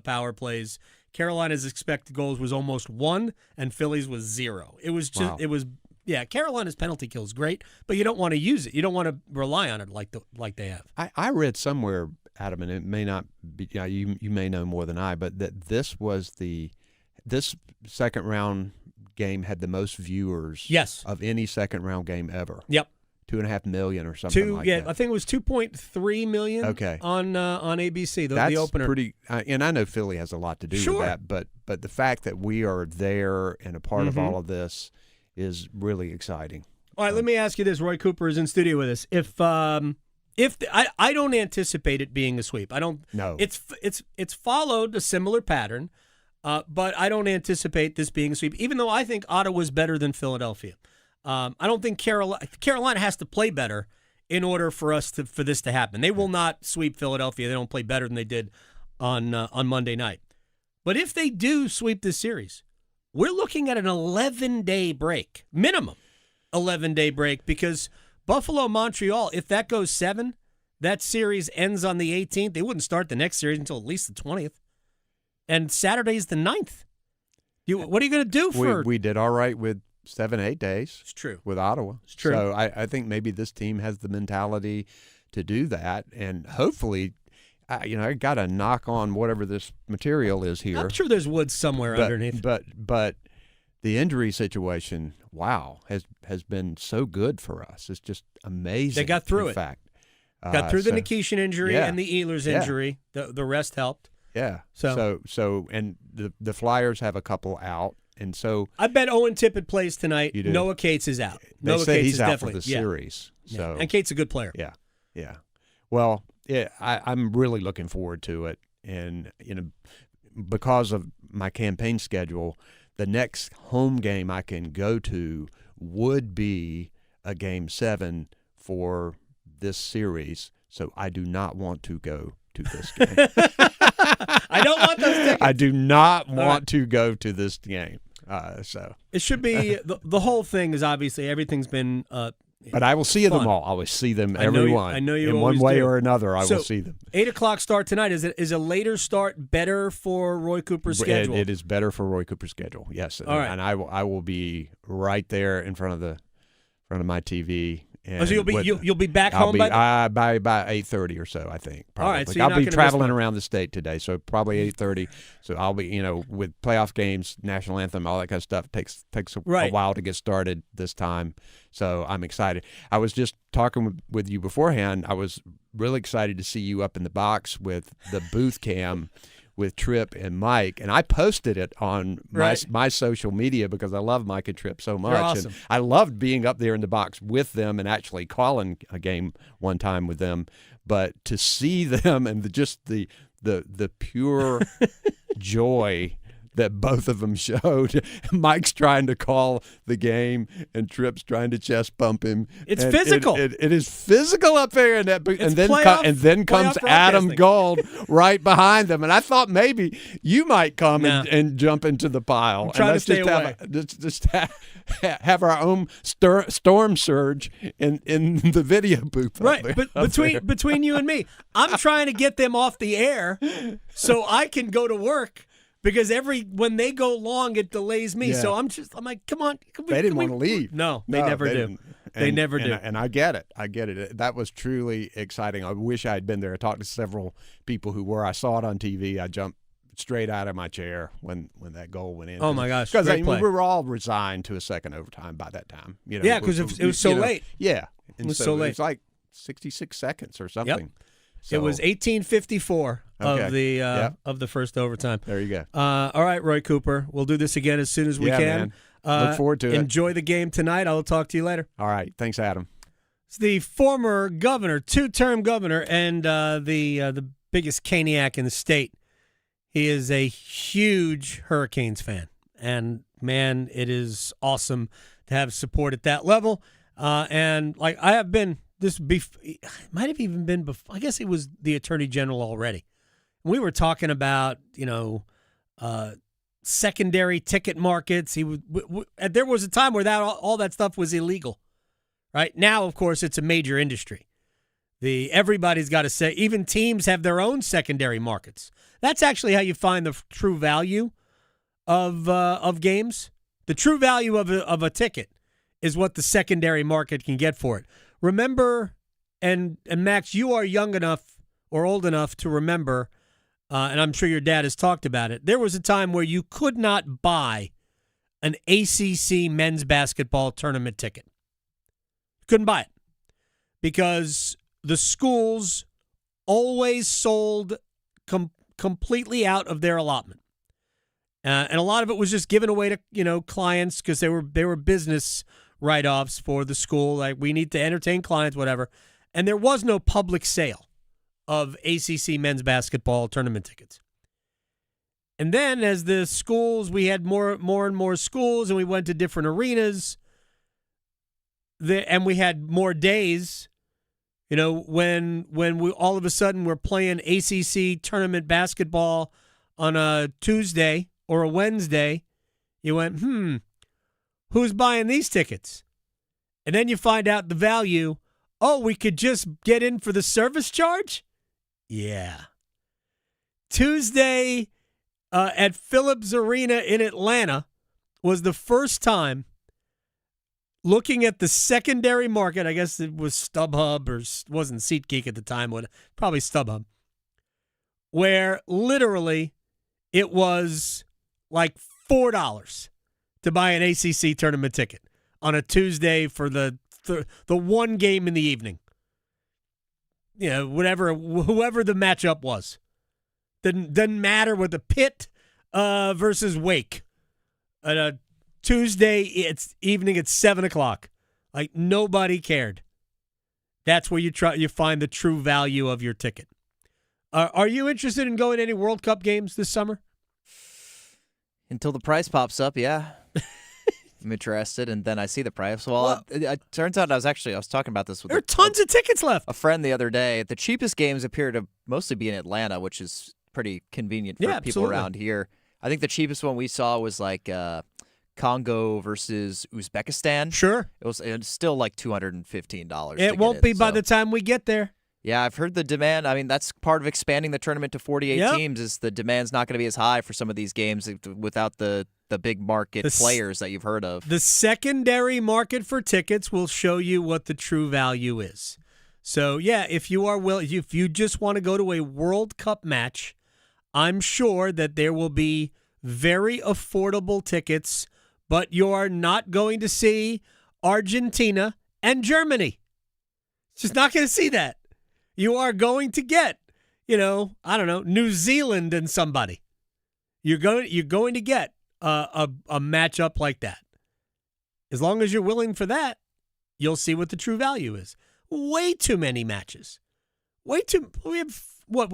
power plays, Carolina's expected goals was almost 1, and Philly's was 0. It was just, Carolina's penalty kill is great, but you don't want to use it. You don't want to rely on it like they have. I read somewhere, Adam, and it may not be, you may know more than I, but that this second round game had the most viewers of any second round game ever. Yep. 2.5 million or something like that. I think it was 2.3 million. Okay. On ABC, That's the opener. Pretty, and I know Philly has a lot to do with that, but the fact that we are there and a part of all of this is really exciting. All right, let me ask you this: Roy Cooper is in studio with us. I don't anticipate it being a sweep. I don't. No. It's followed a similar pattern, but I don't anticipate this being a sweep. Even though I think Ottawa's better than Philadelphia. I don't think Carolina has to play better in order for this to happen. They will not sweep Philadelphia. They don't play better than they did on Monday night. But if they do sweep this series, we're looking at an 11-day break, minimum 11-day break, because Buffalo-Montreal, if that goes 7, that series ends on the 18th. They wouldn't start the next series until at least the 20th. And Saturday's the 9th. What are you going to do for... We did all right with 7-8 days. It's true. With Ottawa. It's true. So I think maybe this team has the mentality to do that, and hopefully, I got to knock on whatever this material is here. I'm sure there's wood somewhere underneath. But the injury situation, has been so good for us. It's just amazing. They got through in fact. Got through the Nikishin injury and the Ehlers injury. The rest helped. Yeah. So and the Flyers have a couple out. And so I bet Owen Tippett plays tonight. You do. Noah Cates is out. They Noah said Cates he's is out definitely for the series. Yeah. So And Cates is a good player. Yeah. Well, I'm really looking forward to it, and because of my campaign schedule, the next home game I can go to would be a Game 7 for this series. So I do not want to go to this game. I don't want those tickets. I do not want to go to this game. So it should be the whole thing is obviously everything's been. But I will see fun. them all. I will see them everyone. I know you in always one way do. or another. I So, will see them. 8:00 start tonight. Is a later start better for Roy Cooper's schedule? It is better for Roy Cooper's schedule. Yes. All right. And I will be right there in front of my TV. And so you'll be back home by 8:30 or so, I think. Probably. All right, so you're I'll not be gonna traveling miss around the state today, so probably 8:30. So I'll be, with playoff games, national anthem, all that kind of stuff takes a while to get started this time. So I'm excited. I was just talking with you beforehand. I was really excited to see you up in the box with the booth cam with Tripp and Mike, and I posted it on my social media because I love Mike and Tripp so much. They're awesome. And I loved being up there in the box with them and actually calling a game one time with them. But to see them and the pure joy that both of them showed. Mike's trying to call the game, and Tripp's trying to chest bump him. It's physical. It is physical up there in that booth. And then comes Adam broadcasting. Gold right behind them. And I thought maybe you might come and jump into the pile. I'm trying to stay away. Have our own storm surge in the video booth. Right, but between you and me, I'm trying to get them off the air so I can go to work. Because when they go long, it delays me. Yeah. So I'm like, come on. They didn't want to leave. No, they never do. They never do. And I get it. That was truly exciting. I wish I had been there. I talked to several people who were. I saw it on TV. I jumped straight out of my chair when that goal went in. Oh, my gosh. Because we were all resigned to a second overtime by that time. Yeah, because it was so late. Yeah. It was so late. It was like 66 seconds or something. Yep. So, it was 18:54 of the first overtime. There you go. All right, Roy Cooper. We'll do this again as soon as we can. Man. Look forward to it. Enjoy the game tonight. I'll talk to you later. All right. Thanks, Adam. It's the former governor, two-term governor, and the biggest Caniac in the state. He is a huge Hurricanes fan. And, man, it is awesome to have support at that level. And like I have been – it might have even been before. I guess it was the Attorney General already. We were talking about, secondary ticket markets. There was a time where all that stuff was illegal. Right now, of course, it's a major industry. Everybody's got to say. Even teams have their own secondary markets. That's actually how you find the true value of games. The true value of a ticket is what the secondary market can get for it. Remember, and Max, you are young enough or old enough to remember, and I'm sure your dad has talked about it, there was a time where you could not buy an ACC men's basketball tournament ticket. Couldn't buy it because the schools always sold completely out of their allotment. And a lot of it was just given away to clients because they were business write-offs for the school, like we need to entertain clients, whatever. And there was no public sale of ACC men's basketball tournament tickets. And then as the schools, we had more and more schools, and we went to different arenas, and we had more days. When we all of a sudden we're playing ACC tournament basketball on a Tuesday or a Wednesday, you went, who's buying these tickets? And then you find out the value. Oh, we could just get in for the service charge? Yeah. Tuesday at Phillips Arena in Atlanta was the first time looking at the secondary market. I guess it was StubHub or wasn't SeatGeek at the time, probably StubHub, where literally it was like $4 to buy an ACC tournament ticket on a Tuesday for the one game in the evening. Whoever the matchup was. Doesn't matter with the Pitt versus Wake. On a Tuesday, it's evening at 7 o'clock. Like, nobody cared. That's where you find the true value of your ticket. Are you interested in going to any World Cup games this summer? Until the price pops up, yeah. I'm interested, and then I see the price. Well, it turns out I was talking about this with there are tons of tickets left. A friend the other day. The cheapest games appear to mostly be in Atlanta, which is pretty convenient for people around here. I think the cheapest one we saw was like Congo versus Uzbekistan. Sure. It's still like $215. It won't be by the time we get there. Yeah, I've heard the demand. I mean, that's part of expanding the tournament to 48 teams is the demand's not going to be as high for some of these games without the big market players that you've heard of. The secondary market for tickets will show you what the true value is. So, yeah, if you just want to go to a World Cup match, I'm sure that there will be very affordable tickets, but you're not going to see Argentina and Germany. Just not going to see that. You are going to get, New Zealand and somebody. You're going to get a matchup like that. As long as you're willing for that, you'll see what the true value is. Way too many matches. We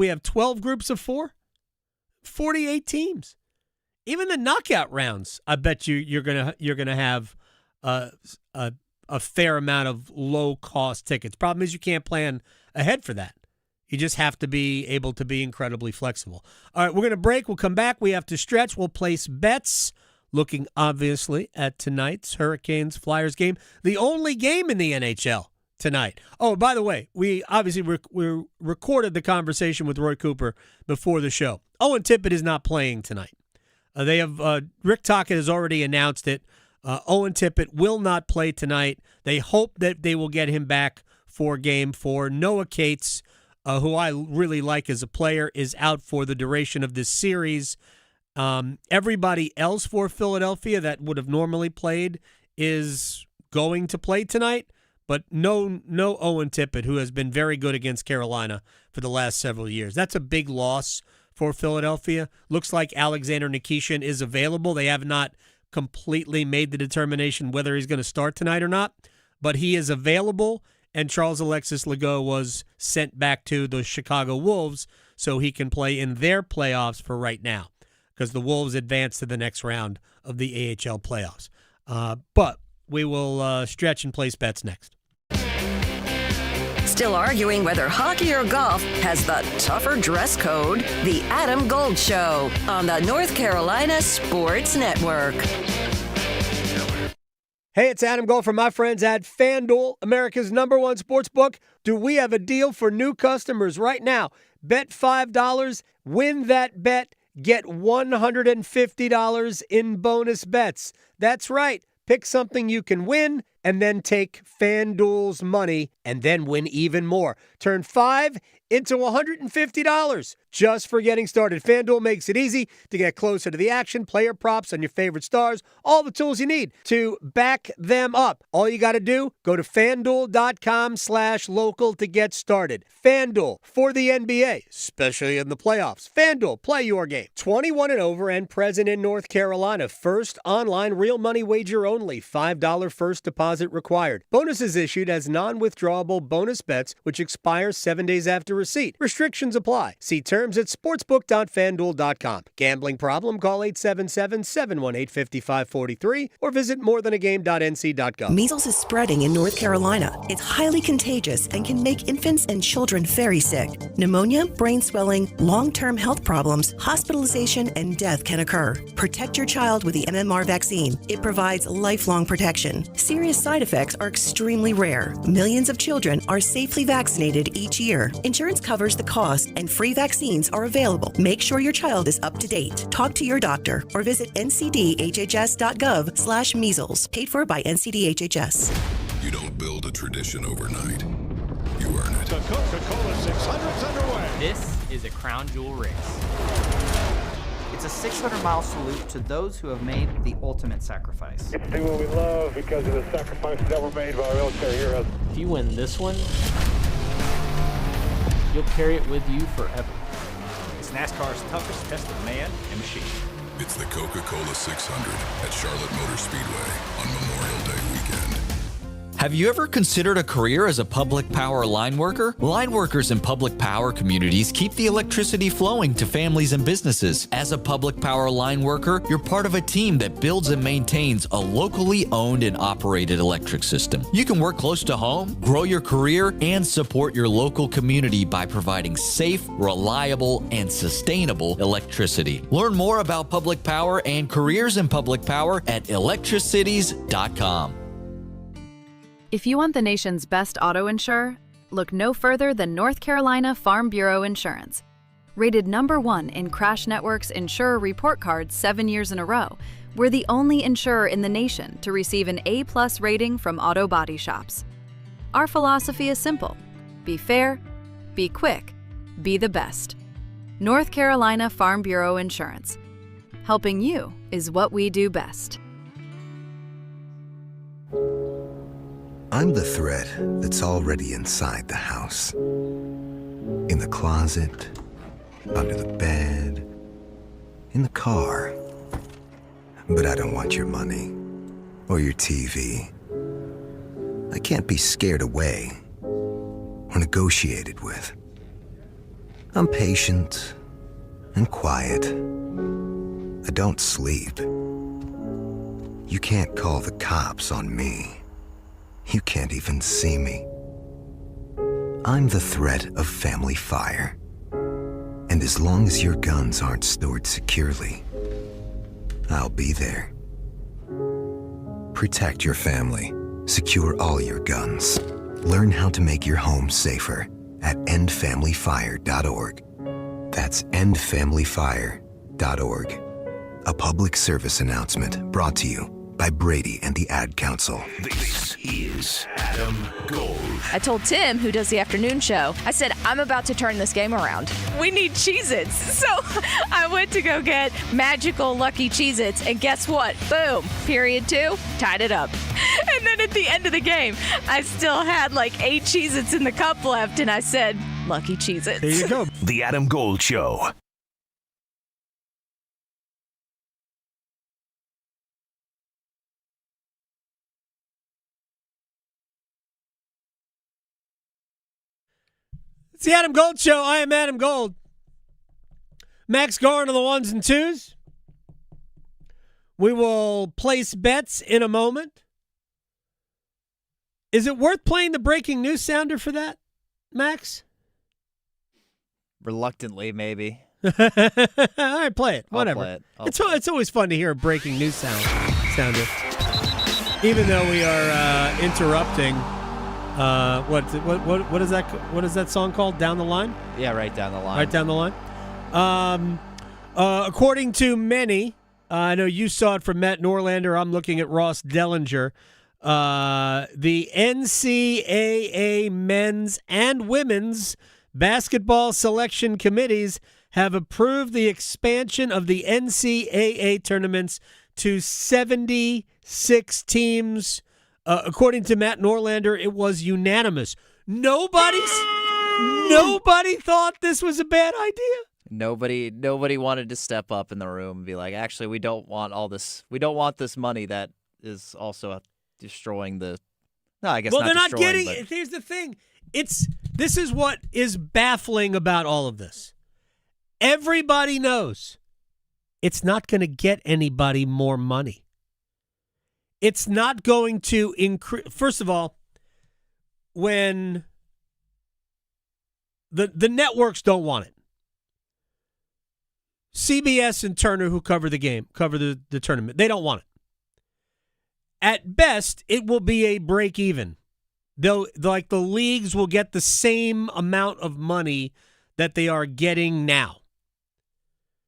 have 12 groups of 4? 48 teams. Even the knockout rounds, I bet you're gonna have a fair amount of low cost tickets. Problem is you can't plan ahead for that. You just have to be able to be incredibly flexible. All right, we're going to break. We'll come back. We have to stretch. We'll place bets, looking obviously at tonight's Hurricanes-Flyers game, the only game in the NHL tonight. Oh, by the way, we obviously we recorded the conversation with Roy Cooper before the show. Owen Tippett is not playing tonight. They have Rick Tocchet has already announced it. Owen Tippett will not play tonight. They hope that they will get him back for Game 4. Noah Cates, who I really like as a player, is out for the duration of this series. Everybody else for Philadelphia that would have normally played is going to play tonight, but no Owen Tippett, who has been very good against Carolina for the last several years. That's a big loss for Philadelphia. Looks like Alexander Nikishin is available. They have not completely made the determination whether he's going to start tonight or not, but he is available, and Charles Alexis Legault was sent back to the Chicago Wolves so he can play in their playoffs for right now because the Wolves advance to the next round of the AHL playoffs. But we will stretch and place bets next. Still arguing whether hockey or golf has the tougher dress code? The Adam Gold Show on the North Carolina Sports Network. Hey, it's Adam Gold from my friends at FanDuel, America's #1 sports book. Do we have a deal for new customers right now? Bet $5, win that bet, get $150 in bonus bets. That's right. Pick something you can win and then take FanDuel's money and then win even more. Turn 5 into $150 just for getting started. FanDuel makes it easy to get closer to the action, player props on your favorite stars, all the tools you need to back them up. All you got to do, go to FanDuel.com/local to get started. FanDuel for the NBA, especially in the playoffs. FanDuel, play your game. 21 and over and present in North Carolina. First online real money wager only. $5 first deposit required. Bonuses issued as non-withdrawable bonus bets, which expire 7 days after receipt. Restrictions apply. See terms at sportsbook.fanduel.com. Gambling problem? Call 877-718-5543 or visit morethanagame.nc.gov. Measles is spreading in North Carolina. It's highly contagious and can make infants and children very sick. Pneumonia, brain swelling, long-term health problems, hospitalization, and death can occur. Protect your child with the MMR vaccine. It provides lifelong protection. Serious side effects are extremely rare. Millions of children are safely vaccinated each year. Insurance covers the cost and free vaccines are available. Make sure your child is up to date. Talk to your doctor or visit ncdhhs.gov/measles. Paid for by NCDHHS. You don't build a tradition overnight. You earn it. The Coca-Cola 600's underway. This is a crown jewel race. It's a 600-mile salute to those who have made the ultimate sacrifice. It's do what we love because of the sacrifices that were made by our military heroes. If you win this one, you'll carry it with you forever. It's NASCAR's toughest test of man and machine. It's the Coca-Cola 600 at Charlotte Motor Speedway on Memorial Day weekend. Have you ever considered a career as a public power line worker? Line workers in public power communities keep the electricity flowing to families and businesses. As a public power line worker, you're part of a team that builds and maintains a locally owned and operated electric system. You can work close to home, grow your career, and support your local community by providing safe, reliable, and sustainable electricity. Learn more about public power and careers in public power at electricities.com. If you want the nation's best auto insurer, look no further than North Carolina Farm Bureau Insurance. Rated #1 in Crash Network's Insurer Report Card 7 years in a row, we're the only insurer in the nation to receive an A+ rating from auto body shops. Our philosophy is simple: be fair, be quick, be the best. North Carolina Farm Bureau Insurance. Helping you is what we do best. I'm the thread that's already inside the house. In the closet, under the bed, in the car. But I don't want your money or your TV. I can't be scared away or negotiated with. I'm patient and quiet. I don't sleep. You can't call the cops on me. You can't even see me. I'm the threat of family fire. And as long as your guns aren't stored securely, I'll be there. Protect your family. Secure all your guns. Learn how to make your home safer at endfamilyfire.org. That's endfamilyfire.org. A public service announcement brought to you by Brady and the Ad Council. This is Adam Gold. I told Tim, who does the afternoon show, I said, I'm about to turn this game around. We need Cheez-Its. So I went to go get magical Lucky Cheez-Its, and guess what? Boom. Period 2, tied it up. And then at the end of the game, I still had like 8 Cheez-Its in the cup left, and I said, Lucky Cheez-Its. There you go. The Adam Gold Show. It's the Adam Gold Show. I am Adam Gold. Max Garn on the 1s and 2s. We will place bets in a moment. Is it worth playing the breaking news sounder for that, Max? Reluctantly, maybe. All right, play it. Whatever. I'll play it. It's always fun to hear a breaking news sounder. Even though we are interrupting. What is that? What is that song called? Down the Line? Yeah, right down the line. Right down the line. According to many, I know you saw it from Matt Norlander. I'm looking at Ross Dellinger. The NCAA men's and women's basketball selection committees have approved the expansion of the NCAA tournaments to 76 teams. According to Matt Norlander, it was unanimous. Nobody thought this was a bad idea. Nobody wanted to step up in the room and be like, actually, we don't want all this. We don't want this money that is also destroying the. No, I guess. Well, not they're not destroying, getting. but Here's the thing. This is what is baffling about all of this. Everybody knows it's not going to get anybody more money. It's not going to increase. First of all, when the networks don't want it. CBS and Turner, who cover the game, cover the tournament, they don't want it. At best, it will be a break even. The leagues will get the same amount of money that they are getting now.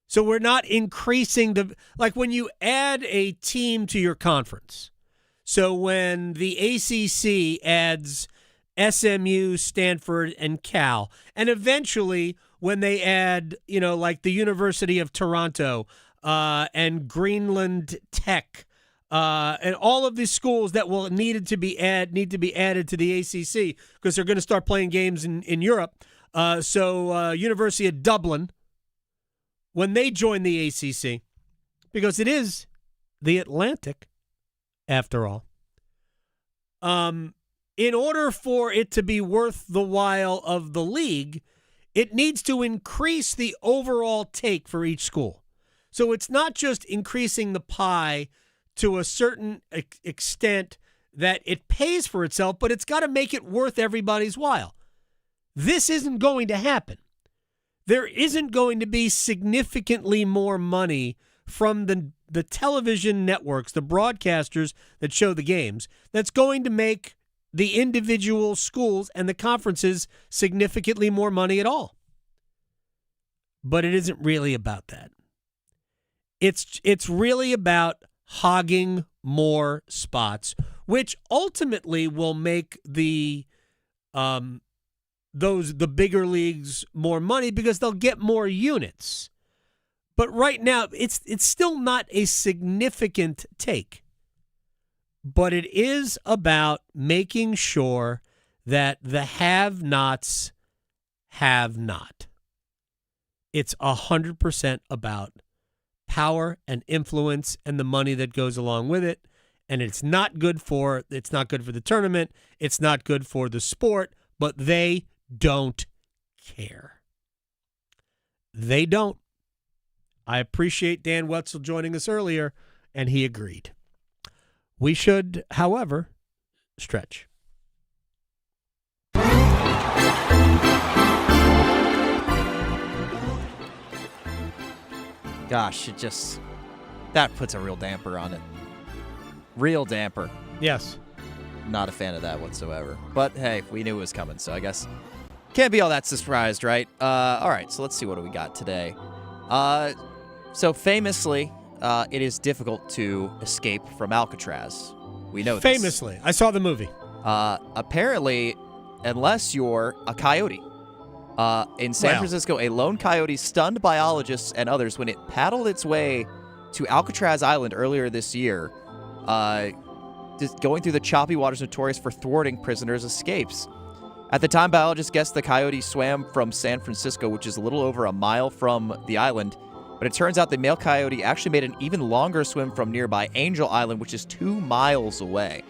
So we're not increasing when you add a team to your conference. So when the ACC adds SMU, Stanford, and Cal, and eventually when they add, like the University of Toronto and Greenland Tech, and all of these schools that will need to be added to the ACC because they're going to start playing games in Europe. So University of Dublin, when they join the ACC, because it is the Atlantic, after all. In order for it to be worth the while of the league, it needs to increase the overall take for each school. So it's not just increasing the pie to a certain extent that it pays for itself, but it's got to make it worth everybody's while. This isn't going to happen. There isn't going to be significantly more money from the television networks, the broadcasters that show the games, that's going to make the individual schools and the conferences significantly more money at all. But it isn't really about that. It's really about hogging more spots, which ultimately will make the bigger leagues more money because they'll get more units. But right now, it's still not a significant take. But it is about making sure that the have-nots have not. It's 100% about power and influence and the money that goes along with it. And it's not good for the tournament. It's not good for the sport, but they don't care. They don't. I appreciate Dan Wetzel joining us earlier, and he agreed. We should, however, stretch. Gosh, that puts a real damper on it. Real damper. Yes. Not a fan of that whatsoever. But hey, we knew it was coming, so I guess can't be all that surprised, right? All right, so let's see what do we got today. So famously, it is difficult to escape from Alcatraz. We know this. Famously. I saw the movie. Apparently, unless you're a coyote. In San Francisco, a lone coyote stunned biologists and others when it paddled its way to Alcatraz Island earlier this year, just going through the choppy waters notorious for thwarting prisoners' escapes. At the time, biologists guessed the coyote swam from San Francisco, which is a little over a mile from the island, but it turns out the male coyote actually made an even longer swim from nearby Angel Island, which is 2 miles away.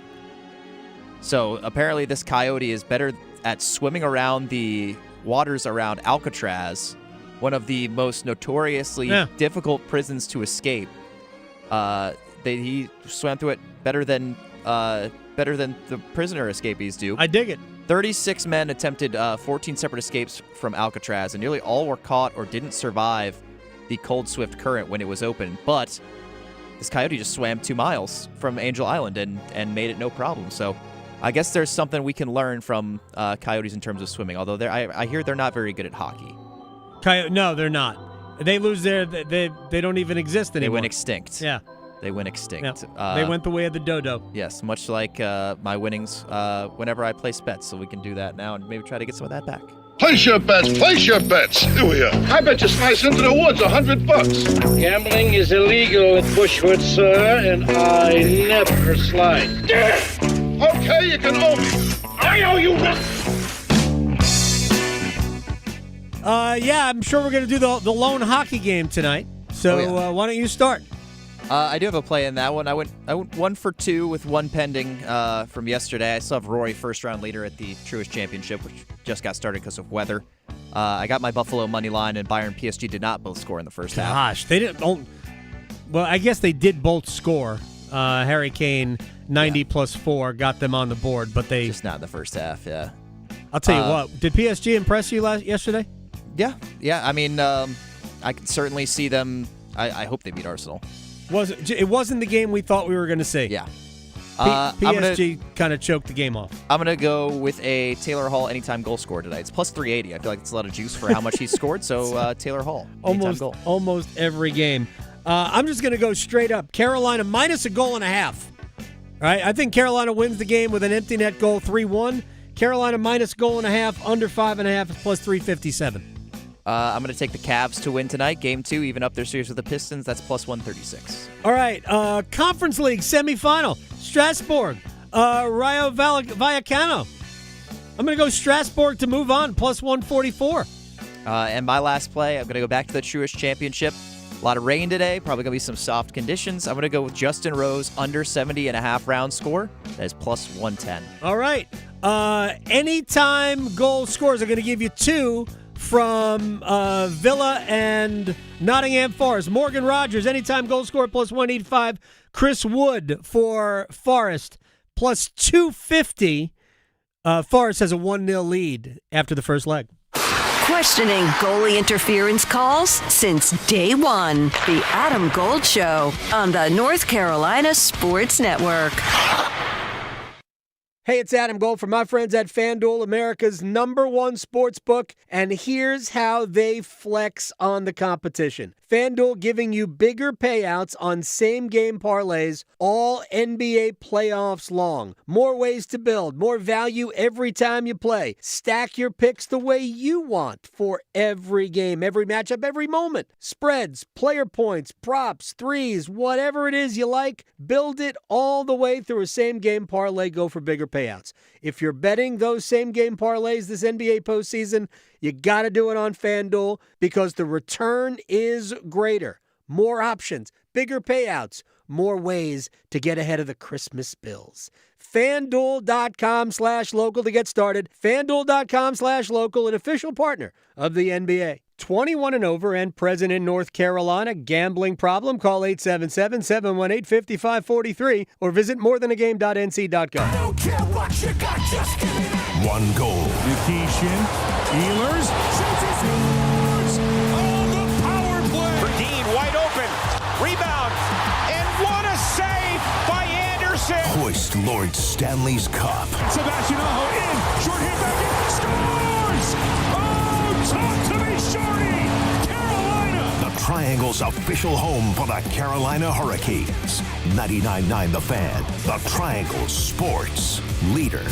So apparently this coyote is better at swimming around the waters around Alcatraz, one of the most notoriously difficult prisons to escape. He swam through it better than the prisoner escapees do. I dig it. 36 men attempted 14 separate escapes from Alcatraz, and nearly all were caught or didn't survive the cold, swift current when it was open. But this coyote just swam 2 miles from Angel Island and made it no problem. So I guess there's something we can learn from coyotes in terms of swimming, although I hear they're not very good at hockey. No, they're not. They lose they don't even exist anymore. They went extinct. Yeah. They went extinct. Yeah. They went the way of the dodo. Yes, much like my winnings whenever I place bets, so we can do that now and maybe try to get some of that back. Place your bets, place your bets. Here we are. I bet you slice into the woods $100. Gambling is illegal at Bushwood, sir, and I never slide. Okay, you can owe me. I owe you yeah, I'm sure we're going to do the lone hockey game tonight. So why don't you start? I do have a play in that one. I went 1 for 2 with one pending from yesterday. I still have Rory first round leader at the Truist Championship, which just got started because of weather. I got my Buffalo money line, and Bayern PSG did not both score in the first half. Gosh, they didn't. Well, I guess they did both score. Harry Kane 90 plus 4 got them on the board, but they just not in the first half. Yeah, I'll tell you what. Did PSG impress you yesterday? Yeah. I mean, I can certainly see them. I hope they beat Arsenal. It wasn't the game we thought we were going to see. Yeah. PSG kind of choked the game off. I'm going to go with a Taylor Hall anytime goal score tonight. It's plus 380. I feel like it's a lot of juice for how much he scored. So Taylor Hall, anytime goal. Almost every game. I'm just going to go straight up. Carolina minus a goal and a half. All right. I think Carolina wins the game with an empty net goal 3-1. Carolina minus goal and a half, under 5.5 is plus 357. I'm going to take the Cavs to win tonight. Game 2, even up their series with the Pistons. That's plus 136. All right. Conference League semifinal. Strasbourg. Rayo Vallecano. I'm going to go Strasbourg to move on, plus 144. And my last play, I'm going to go back to the Truist Championship. A lot of rain today, probably going to be some soft conditions. I'm going to go with Justin Rose under 70.5 round score. That is plus 110. All right. Anytime goal scores, I'm going to give you 2 from Villa and Nottingham Forest. Morgan Rogers, anytime goal score, plus 185. Chris Wood for Forest, plus 250. Forest has a 1-0 lead after the first leg. Questioning goalie interference calls since day one. The Adam Gold Show on the North Carolina Sports Network. Hey, it's Adam Gold from my friends at FanDuel, America's #1 sports book, and here's how they flex on the competition. FanDuel giving you bigger payouts on same-game parlays all NBA playoffs long. More ways to build, more value every time you play. Stack your picks the way you want for every game, every matchup, every moment. Spreads, player points, props, threes, whatever it is you like, build it all the way through a same-game parlay. Go for bigger payouts. If you're betting those same-game parlays this NBA postseason, you got to do it on FanDuel because the return is greater. More options, bigger payouts, more ways to get ahead of the Christmas bills. FanDuel.com/local to get started. FanDuel.com/local, an official partner of the NBA. 21 and over and present in North Carolina. Gambling problem? Call 877-718-5543 or visit morethanagame.nc.gov. I don't care what you got, just give me that. One goal. Nikishin, Ehlers, shoots and scores! Oh, the power play! Verdeen wide open, rebound, and what a save by Anderson! Hoist Lord Stanley's Cup. Sebastian Aho in, short hand back in, scores! Oh, talk to me, shorty! Carolina! The Triangle's official home for the Carolina Hurricanes. 99.9 The Fan, the Triangle sports leader.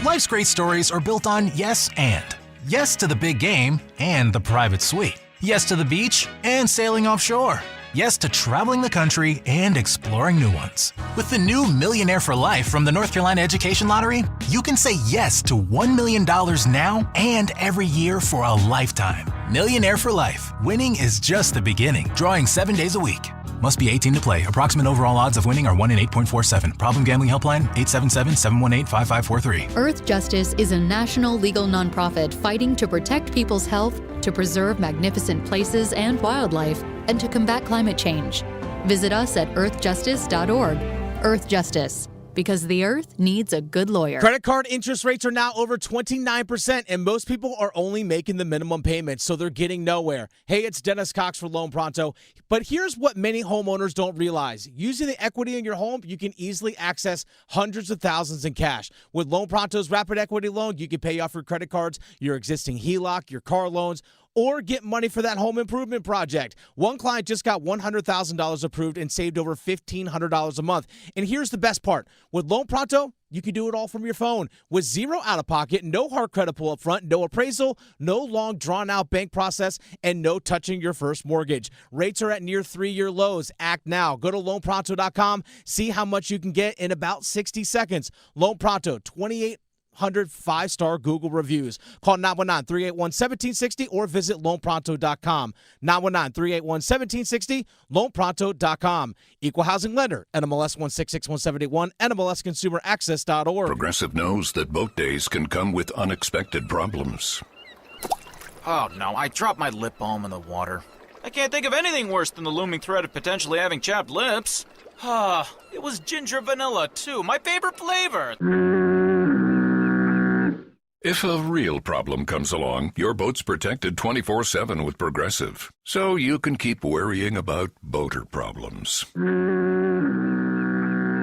Life's great stories are built on yes and. Yes to the big game and the private suite. Yes to the beach and sailing offshore. Yes to traveling the country and exploring new ones. With the new Millionaire for Life from the North Carolina Education Lottery, you can say yes to $1 million now and every year for a lifetime. Millionaire for Life. Winning is just the beginning. Drawing 7 days a week. Must be 18 to play. Approximate overall odds of winning are 1 in 8.47. Problem gambling helpline 877-718-5543. Earth Justice is a national legal nonprofit fighting to protect people's health, to preserve magnificent places and wildlife, and to combat climate change. Visit us at earthjustice.org. Earth Justice, because the earth needs a good lawyer. Credit card interest rates are now over 29%, and most people are only making the minimum payment, so they're getting nowhere. Hey, it's Dennis Cox for Loan Pronto. But here's what many homeowners don't realize. Using the equity in your home, you can easily access hundreds of thousands in cash. With Loan Pronto's Rapid Equity Loan, you can pay off your credit cards, your existing HELOC, your car loans, or get money for that home improvement project. One client just got $100,000 approved and saved over $1,500 a month. And here's the best part. With Loan Pronto, you can do it all from your phone. With zero out-of-pocket, no hard credit pull up front, no appraisal, no long drawn-out bank process, and no touching your first mortgage. Rates are at near 3-year lows. Act now. Go to loanpronto.com. See how much you can get in about 60 seconds. Loan Pronto, 2,800 5-star Google reviews. Call 919-381-1760 or visit loanpronto.com. 919-381-1760, loanpronto.com. Equal housing lender, NMLS 1661781, NMLSconsumeraccess.org. Progressive knows that boat days can come with unexpected problems. Oh no, I dropped my lip balm in the water. I can't think of anything worse than the looming threat of potentially having chapped lips. It was ginger vanilla, too, my favorite flavor. If a real problem comes along, your boat's protected 24/7 with Progressive, so you can keep worrying about boater problems.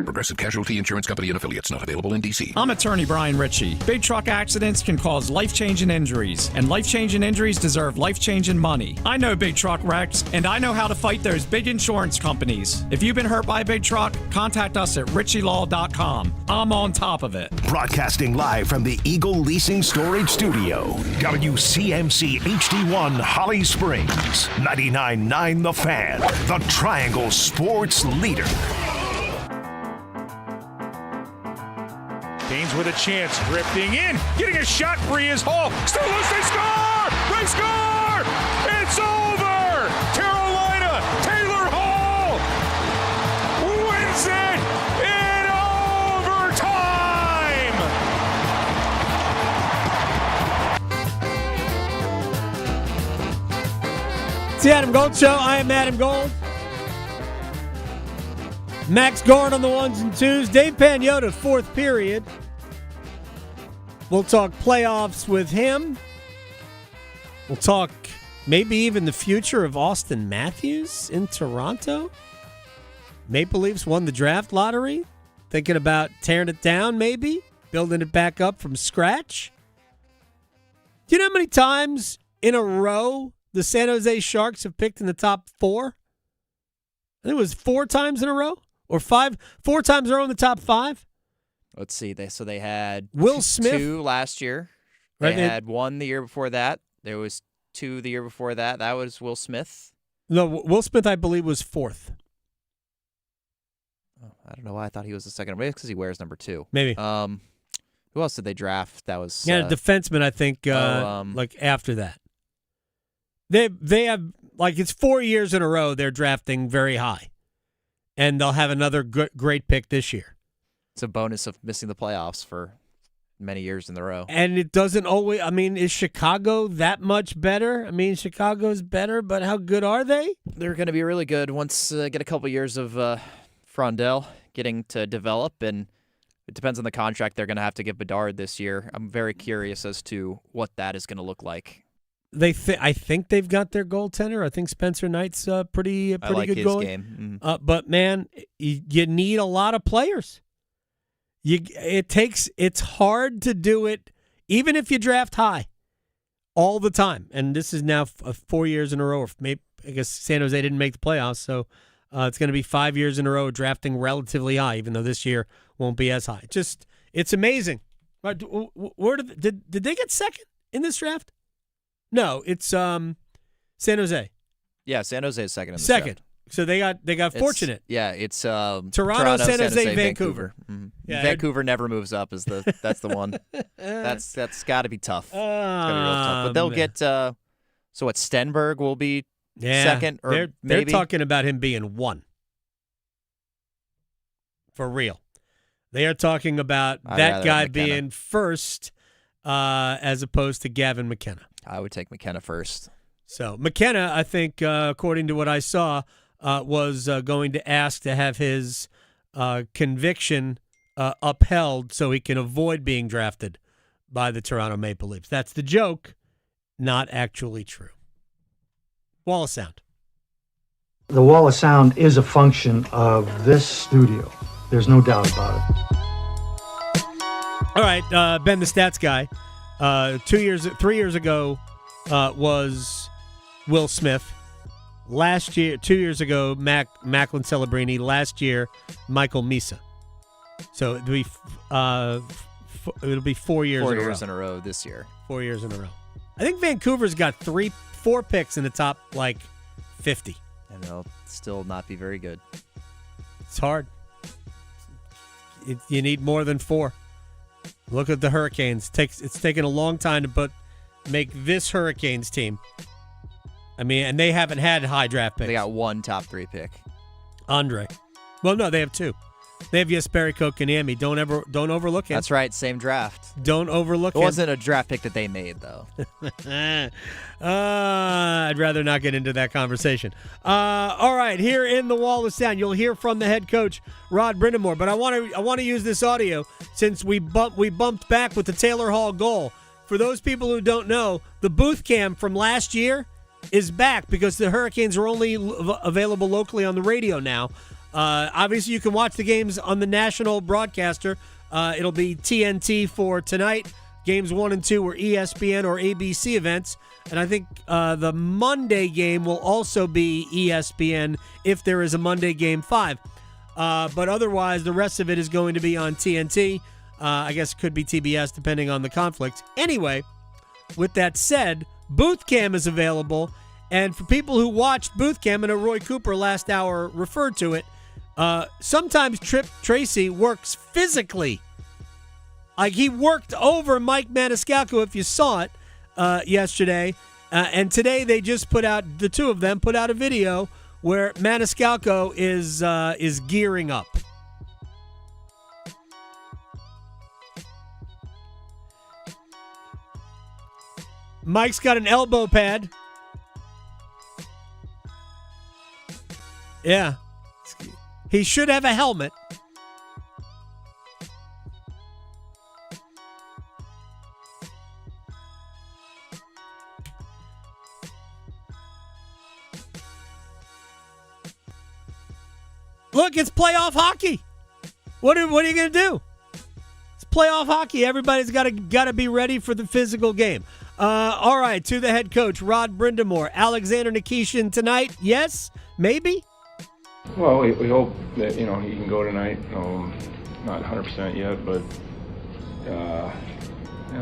Progressive Casualty Insurance Company and Affiliates, not available in D.C. I'm attorney Brian Ritchie. Big truck accidents can cause life-changing injuries, and life-changing injuries deserve life-changing money. I know big truck wrecks, and I know how to fight those big insurance companies. If you've been hurt by a big truck, contact us at ritchielaw.com. I'm on top of it. Broadcasting live from the Eagle Leasing Storage Studio. WCMC HD1 Holly Springs. 99.9 The Fan. The Triangle Sports Leader. Canes with a chance, drifting in, getting a shot free is Hall. Still loose, they score! They score! It's over! Carolina the Adam Gold Show. I am Adam Gold. Max Gorn on the ones and twos. Dave Pagnotta, fourth period. We'll talk playoffs with him. We'll talk maybe even the future of Austin Matthews in Toronto. Maple Leafs won the draft lottery. Thinking about tearing it down maybe. Building it back up from scratch. Do you know how many times in a row the San Jose Sharks have picked in the top 4? I think it was 4 times in a row. Or 4 times in a row in the top 5? Let's see. They had Will Smith 2 last year. They had 1 the year before that. There was 2 the year before that. That was Will Smith. No, Will Smith, I believe, was 4th. Oh, I don't know why I thought he was the second. Maybe it's because he wears number 2. Maybe. Who else did they draft? That was a defenseman, I think, like after that. They have, like, it's 4 years in a row they're drafting very high. And they'll have another great pick this year. It's a bonus of missing the playoffs for many years in a row. And it doesn't always, I mean, is Chicago that much better? I mean, Chicago's better, but how good are they? They're going to be really good once get a couple years of Frondell getting to develop, and it depends on the contract they're going to have to give Bedard this year. I'm very curious as to what that is going to look like. I think they've got their goaltender. I think Spencer Knight's pretty I like good his goalie. game. But man, you need a lot of players. It's hard to do it, even if you draft high, all the time. And this is now 4 years in a row. Or maybe, I guess San Jose didn't make the playoffs, so it's going to be 5 years in a row drafting relatively high, even though this year won't be as high. It's amazing. Where did they get second in this draft? No, it's San Jose. Yeah, San Jose is second in the second. draft. So they got fortunate. It's Toronto, San Jose, Vancouver. Mm-hmm. Yeah, Vancouver never moves up. That's the one. That's got to be tough. It's gotta be real tough. But they'll get. So what? Stenberg will be second, or they're maybe talking about him being 1. For real, they are talking about that guy being first, as opposed to Gavin McKenna. I would take McKenna first. So McKenna, I think, according to what I saw, was going to ask to have his conviction upheld so he can avoid being drafted by the Toronto Maple Leafs. That's the joke, not actually true. Wall of sound. The wall of sound is a function of this studio. There's no doubt about it. All right, Ben, the stats guy. 3 years ago was Will Smith. Last year, 2 years ago, Macklin Celebrini. Last year, Michael Misa. So it'll be 4 years. 4 years in a row this year. 4 years in a row. I think Vancouver's got 4 picks in the top 50. And they'll still not be very good. It's hard. You need more than 4. Look at the Hurricanes. It's taken a long time to make this Hurricanes team. I mean, and they haven't had high draft picks. They got 1 top 3 pick. Andre. Well, no, they have 2. They have Jesperi Kotkaniemi. Don't overlook him. That's right, same draft. Don't overlook it. It wasn't a draft pick that they made, though. I'd rather not get into that conversation. All right, here in the Wall of Sound, you'll hear from the head coach, Rod Brindamore. But I want to use this audio since we bumped back with the Taylor Hall goal. For those people who don't know, the booth cam from last year is back because the Hurricanes are only available locally on the radio now. Obviously, you can watch the games on the national broadcaster. It'll be TNT for tonight. Games 1 and 2 were ESPN or ABC events. And I think the Monday game will also be ESPN if there is a Monday game 5. But otherwise, the rest of it is going to be on TNT. I guess it could be TBS depending on the conflict. Anyway, with that said, Booth Cam is available. And for people who watched Booth Cam, and Roy Cooper last hour referred to it, sometimes Trip Tracy works physically. Like he worked over Mike Maniscalco, if you saw it yesterday. And today they just the two of them put out a video where Maniscalco is gearing up. Mike's got an elbow pad. Yeah. He should have a helmet. Look, it's playoff hockey. What are you going to do? It's playoff hockey. Everybody's got to be ready for the physical game. All right, to the head coach, Rod Brindamore. Alexander Nikishin tonight? Yes? Maybe? Well, we hope that, he can go tonight. Not 100% yet, but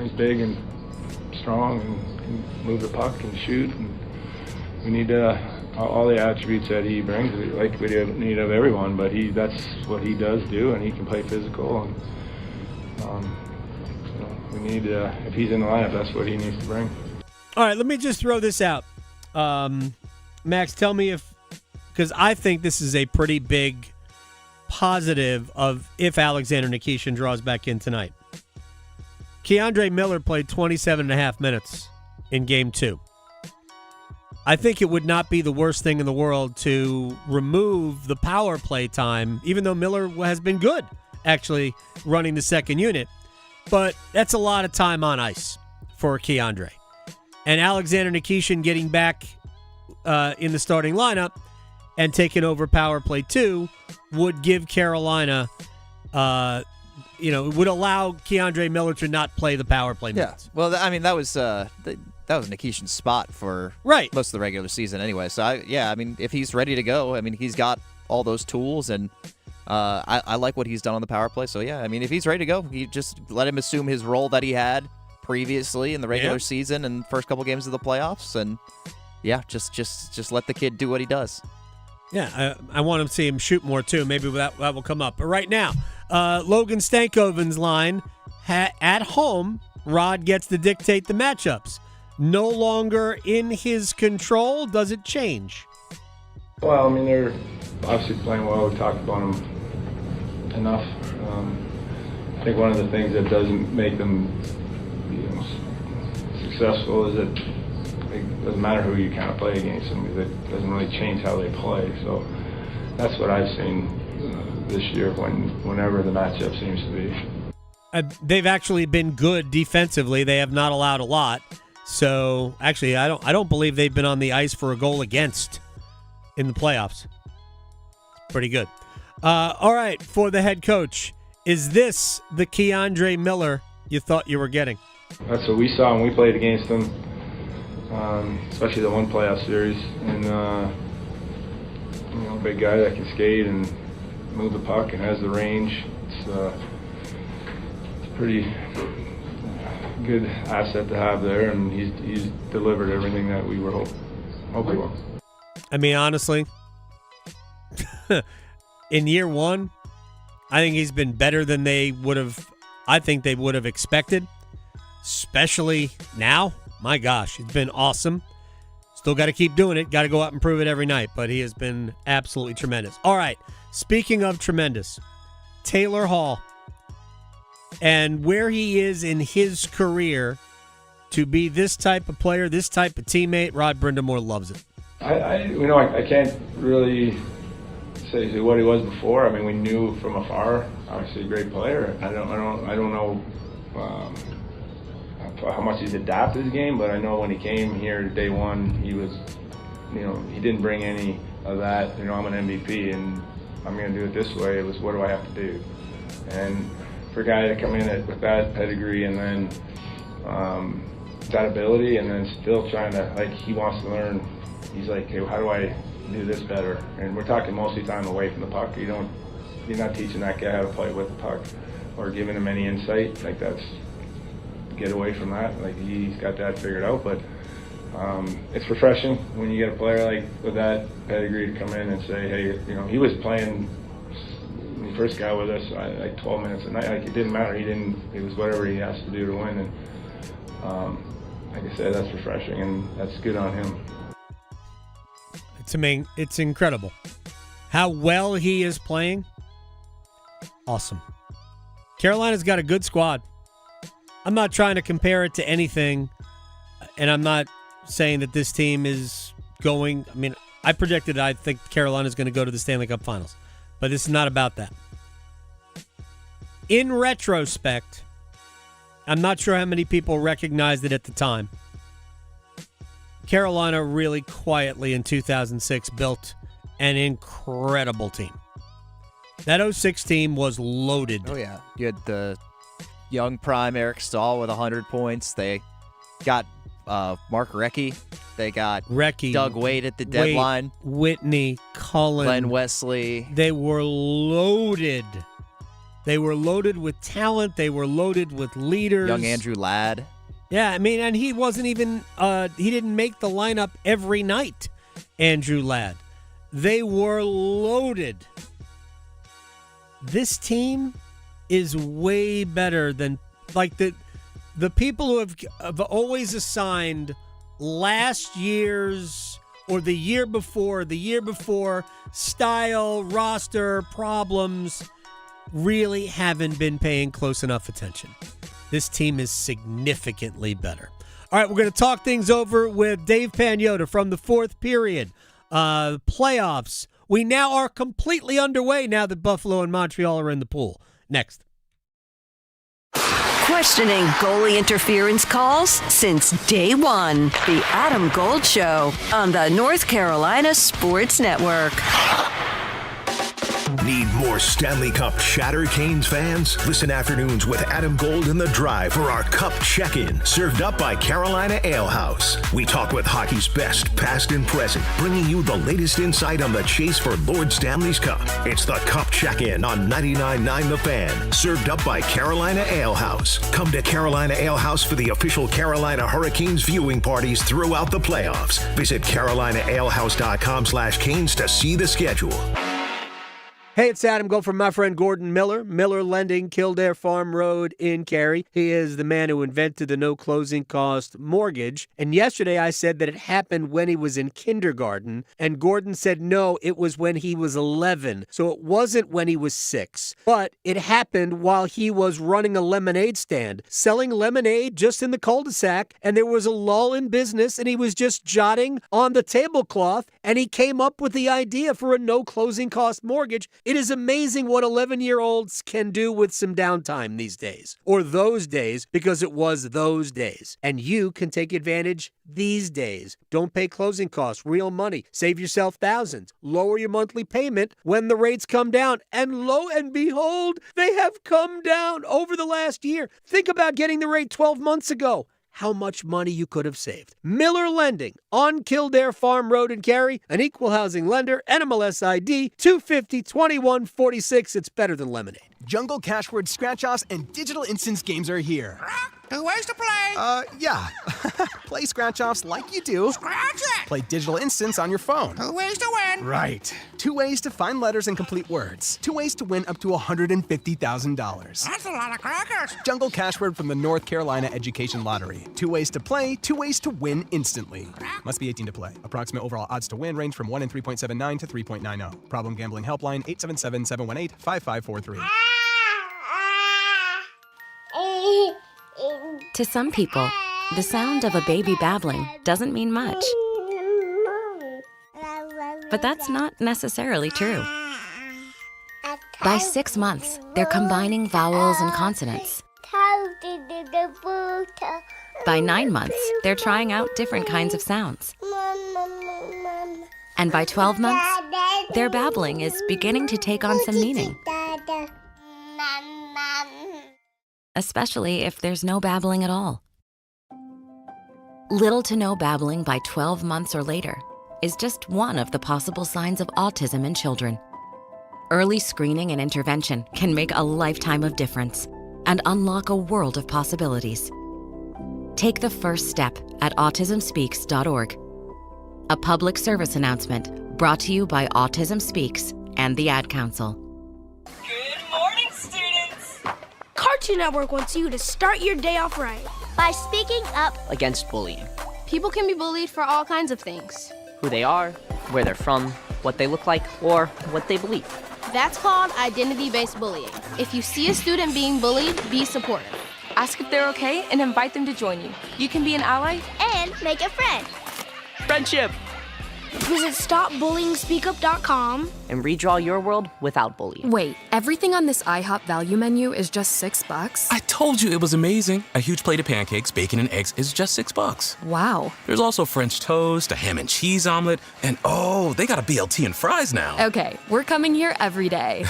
he's big and strong and can move the puck and shoot. And we need all the attributes that he brings, like we need of everyone, but that's what he does do, and he can play physical. And we need, if he's in the lineup, that's what he needs to bring. All right, let me just throw this out. Max, tell me because I think this is a pretty big positive of if Alexander Nikishin draws back in tonight. Keandre Miller played 27.5 minutes in Game 2. I think it would not be the worst thing in the world to remove the power play time, even though Miller has been good, actually, running the second unit. But that's a lot of time on ice for Keandre. And Alexander Nikishin getting back in the starting lineup and taking over power play 2 would give Carolina, it would allow Keandre Miller to not play the power play minutes. Yeah. Well, that was Nikishin's spot for most of the regular season anyway. So, if he's ready to go, he's got all those tools, and I like what he's done on the power play. So, if he's ready to go, you just let him assume his role that he had previously in the regular season and first couple games of the playoffs. And, just let the kid do what he does. Yeah, I want to see him shoot more, too. Maybe that will come up. But right now, Logan Stankoven's line, at home, Rod gets to dictate the matchups. No longer in his control. Does it change? Well, they're obviously playing well. We talked about them enough. I think one of the things that doesn't make them successful is that it doesn't matter who you kind of play against them. It doesn't really change how they play. So that's what I've seen this year whenever the matchup seems to be. They've actually been good defensively. They have not allowed a lot. So actually, I don't believe they've been on the ice for a goal against in the playoffs. Pretty good. All right, for the head coach, is this the Keandre Miller you thought you were getting? That's what we saw when we played against them, especially the one playoff series. And big guy that can skate and move the puck and has the range. It's pretty good asset to have there, and he's delivered everything that we were hoping for. Honestly, in year one, I think he's been better than they would have expected, especially now. My gosh, it's been awesome. Still got to keep doing it. Got to go out and prove it every night, but he has been absolutely tremendous. All right, speaking of tremendous, Taylor Hall. And where he is in his career to be this type of player, this type of teammate, Rod Brindamore loves it. I can't really say what he was before. We knew from afar. Obviously, a great player. I don't know how much he's adapted his game, but I know when he came here day one, he was, he didn't bring any of that. I'm an MVP and I'm going to do it this way. It was, what do I have to do? And for a guy to come in with that pedigree and then that ability, and then still trying to, he wants to learn. He's like, hey, how do I do this better? And we're talking mostly time away from the puck. You're not teaching that guy how to play with the puck or giving him any insight. That's get away from that. He's got that figured out. But it's refreshing when you get a player with that pedigree to come in and say, hey, he was playing. The first guy with us, 12 minutes a night. It didn't matter. It was whatever he has to do to win. And like I said, that's refreshing, and that's good on him. It's incredible how well he is playing. Awesome. Carolina's got a good squad. I'm not trying to compare it to anything, and I'm not saying that this team is going. I predicted I think Carolina's going to go to the Stanley Cup Finals. But this is not about that. In retrospect, I'm not sure how many people recognized it at the time. Carolina really quietly in 2006 built an incredible team. That 06 team was loaded. Oh, yeah. You had the young prime Eric Stahl with 100 points. They got Mark Recchi. They got Doug Wade at the deadline. Whitney, Cullen. Glenn Wesley. They were loaded. They were loaded with talent. They were loaded with leaders. Young Andrew Ladd. Yeah, I mean, and he wasn't even, he didn't make the lineup every night, Andrew Ladd. They were loaded. This team is way better than, like, the people who have always assigned last year's or the year before style, roster, problems, really haven't been paying close enough attention. This team is significantly better. All right, we're going to talk things over with Dave Pagnotta from the fourth period. Playoffs. We now are completely underway now that Buffalo and Montreal are in the pool. Next. Questioning goalie interference calls since day one. The Adam Gold Show on the North Carolina Sports Network. Need more Stanley Cup chatter, Canes fans? Listen afternoons with Adam Gold in the Drive for our Cup Check-In, served up by Carolina Ale House. We talk with hockey's best, past and present, bringing you the latest insight on the chase for Lord Stanley's Cup. It's the Cup Check-In on 99.9 The Fan, served up by Carolina Ale House. Come to Carolina Ale House for the official Carolina Hurricanes viewing parties throughout the playoffs. Visit CarolinaAleHouse.com/Canes to see the schedule. Hey, it's Adam Gold from my friend Gordon Miller. Miller Lending, Kildare Farm Road in Cary. He is the man who invented the no closing cost mortgage. And yesterday I said that it happened when he was in kindergarten. And Gordon said, no, it was when he was 11. So it wasn't when he was 6. But it happened while he was running a lemonade stand, selling lemonade just in the cul-de-sac. And there was a lull in business and he was just jotting on the tablecloth. And he came up with the idea for a no closing cost mortgage. It is amazing what 11-year-olds can do with some downtime these days, or those days, because it was those days. And you can take advantage these days. Don't pay closing costs, real money. Save yourself thousands. Lower your monthly payment when the rates come down. And lo and behold, they have come down over the last year. Think about getting the rate 12 months ago. How much money you could have saved. Miller Lending on Kildare Farm Road in Cary, an equal housing lender, NMLS ID 250-2146. It's better than lemonade. Jungle Cashword Scratch-Offs and Digital Instance games are here. 2 ways to play. Yeah. Play Scratch-Offs like you do. Scratch it. Play Digital Instance on your phone. 2 ways to win. Right. 2 ways to find letters and complete words. 2 ways to win up to $150,000. That's a lot of crackers. Jungle Cashword from the North Carolina Education Lottery. 2 ways to play, 2 ways to win instantly. Must be 18 to play. Approximate overall odds to win range from 1 in 3.79 to 3.90. Problem gambling helpline 877-718-5543. To some people, the sound of a baby babbling doesn't mean much. But that's not necessarily true. By 6 months, they're combining vowels and consonants. By 9 months, they're trying out different kinds of sounds. And by 12 months, their babbling is beginning to take on some meaning. Especially if there's no babbling at all. Little to no babbling by 12 months or later is just one of the possible signs of autism in children. Early screening and intervention can make a lifetime of difference and unlock a world of possibilities. Take the first step at autismspeaks.org. A public service announcement brought to you by Autism Speaks and the Ad Council. Cartoon Network wants you to start your day off right by speaking up against bullying. People can be bullied for all kinds of things. Who they are, where they're from, what they look like, or what they believe. That's called identity-based bullying. If you see a student being bullied, be supportive. Ask if they're okay and invite them to join you. You can be an ally and make a friend. Friendship. Visit StopBullyingSpeakUp.com and redraw your world without bullying. Wait, everything on this IHOP value menu is just $6? I told you it was amazing. A huge plate of pancakes, bacon, and eggs is just $6. Wow. There's also French toast, a ham and cheese omelet, and oh, they got a BLT and fries now. Okay, we're coming here every day.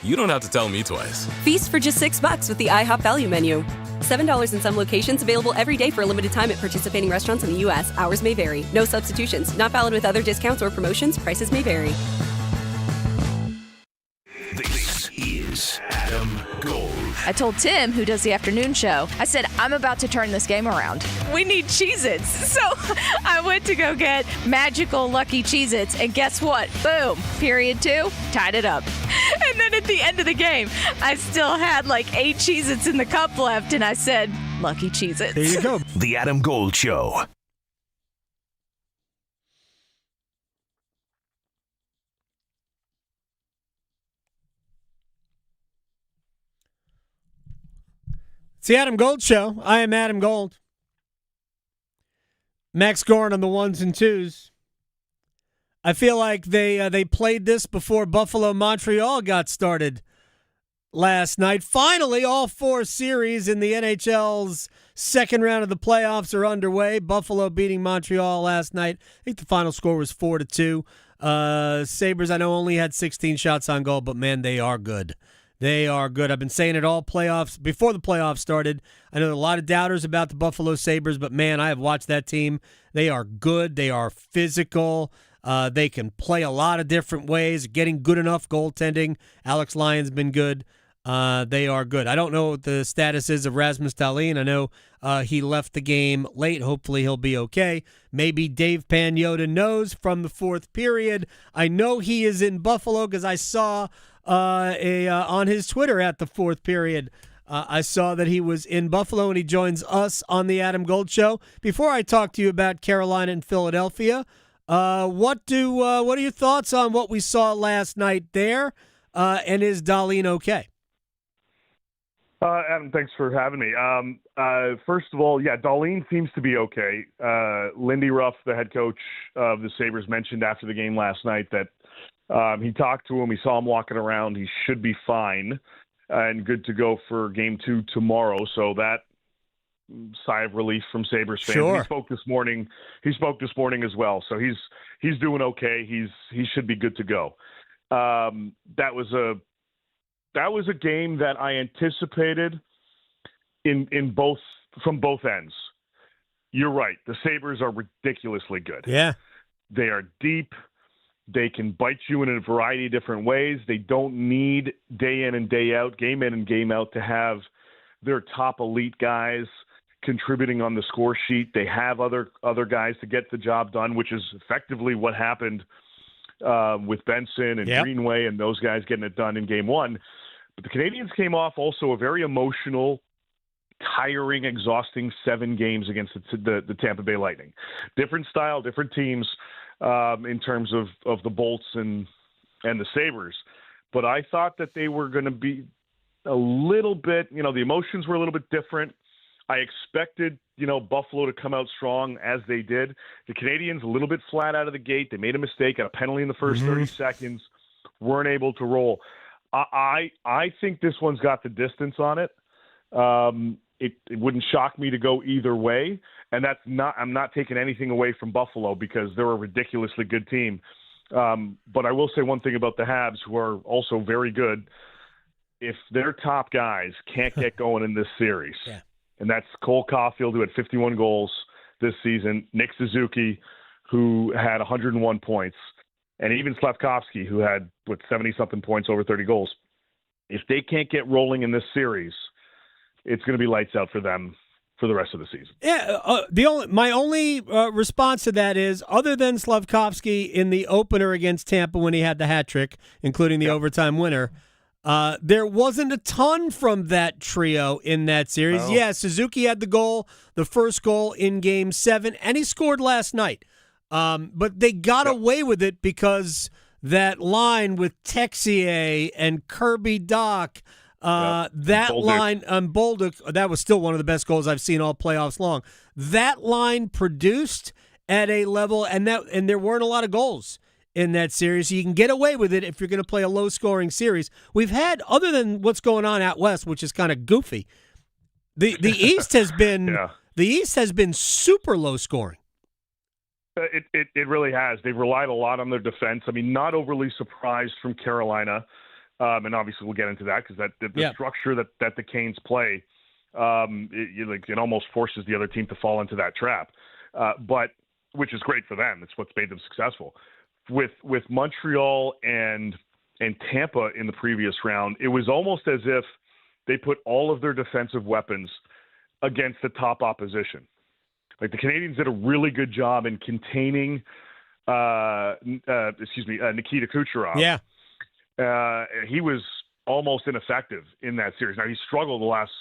You don't have to tell me twice. Feast for just $6 with the IHOP value menu. $7 in some locations, available every day for a limited time at participating restaurants in the U.S. Hours may vary. No substitutions. Not valid with other discounts or promotions. Prices may vary. This is Adam Gold. I told Tim, who does the afternoon show, I said, I'm about to turn this game around. We need Cheez-Its. So I went to go get magical lucky Cheez-Its, and guess what? Boom. Period 2, tied it up. And then at the end of the game, I still had like 8 Cheez-Its in the cup left, and I said, lucky Cheez-Its. There you go. The Adam Gold Show. It's the Adam Gold Show. I am Adam Gold. Max Gorin on the ones and twos. I feel like they played this before Buffalo-Montreal got started last night. Finally, all 4 series in the NHL's second round of the playoffs are underway. Buffalo beating Montreal last night. I think the final score was 4-2. Sabres, I know, only had 16 shots on goal, but, man, they are good. They are good. I've been saying it all playoffs before the playoffs started. I know there are a lot of doubters about the Buffalo Sabres, but, man, I have watched that team. They are good. They are physical. They can play a lot of different ways, getting good enough goaltending. Alex Lyon's been good. They are good. I don't know what the status is of Rasmus Dahlin. I know he left the game late. Hopefully he'll be okay. Maybe Dave Pagnotta knows from the fourth period. I know he is in Buffalo because I saw on his Twitter at the fourth period. I saw that he was in Buffalo, and he joins us on the Adam Gold Show. Before I talk to you about Carolina and Philadelphia, what are your thoughts on what we saw last night there? And is Dahlin okay? Adam, thanks for having me. First of all, yeah, Dahlin seems to be okay. Lindy Ruff, the head coach of the Sabres, mentioned after the game last night that he talked to him. He saw him walking around. He should be fine and good to go for Game 2 tomorrow. So that sigh of relief from Sabres fans. Sure. He spoke this morning as well. So he's doing okay. He should be good to go. That was a game that I anticipated from both ends. You're right. The Sabres are ridiculously good. Yeah. They are deep. They can bite you in a variety of different ways. They don't need day in and day out, game in and game out, to have their top elite guys contributing on the score sheet. They have other guys to get the job done, which is effectively what happened with Benson and Greenway and those guys getting it done in Game 1. But the Canadians came off also a very emotional, tiring, exhausting 7 games against the Tampa Bay Lightning. Different style, different teams in terms of the Bolts and the Sabres. But I thought that they were going to be a little bit, the emotions were a little bit different. I expected, Buffalo to come out strong as they did. The Canadians a little bit flat out of the gate. They made a mistake, got a penalty in the first 30 seconds, weren't able to roll. I think this one's got the distance on it. It wouldn't shock me to go either way. And I'm not taking anything away from Buffalo because they're a ridiculously good team. But I will say one thing about the Habs, who are also very good. If their top guys can't get going in this series, and that's Cole Caulfield, who had 51 goals this season, Nick Suzuki, who had 101 points, and even Slavkovsky, who had 70-something points over 30 goals. If they can't get rolling in this series, it's going to be lights out for them for the rest of the season. Yeah, my only response to that is, other than Slavkovsky in the opener against Tampa when he had the hat trick, including the overtime winner, there wasn't a ton from that trio in that series. Oh. Yeah, Suzuki had the first goal in Game 7, and he scored last night. But they got away with it because that line with Texier and Kirby Doc, that Bolduc. Line, Bolduc, that was still one of the best goals I've seen all playoffs long. That line produced, at a level, and there weren't a lot of goals in that series. You can get away with it if you're going to play a low-scoring series. We've had, other than what's going on out west, which is kind of goofy, the East has been the East has been super low-scoring. It really has. They've relied a lot on their defense. I mean, not overly surprised from Carolina, and obviously we'll get into that because the structure that the Canes play, it almost forces the other team to fall into that trap. But which is great for them. It's what's made them successful. With Montreal and Tampa in the previous round, it was almost as if they put all of their defensive weapons against the top opposition. Like the Canadians did a really good job in containing, Nikita Kucherov. Yeah. He was almost ineffective in that series. Now he struggled the last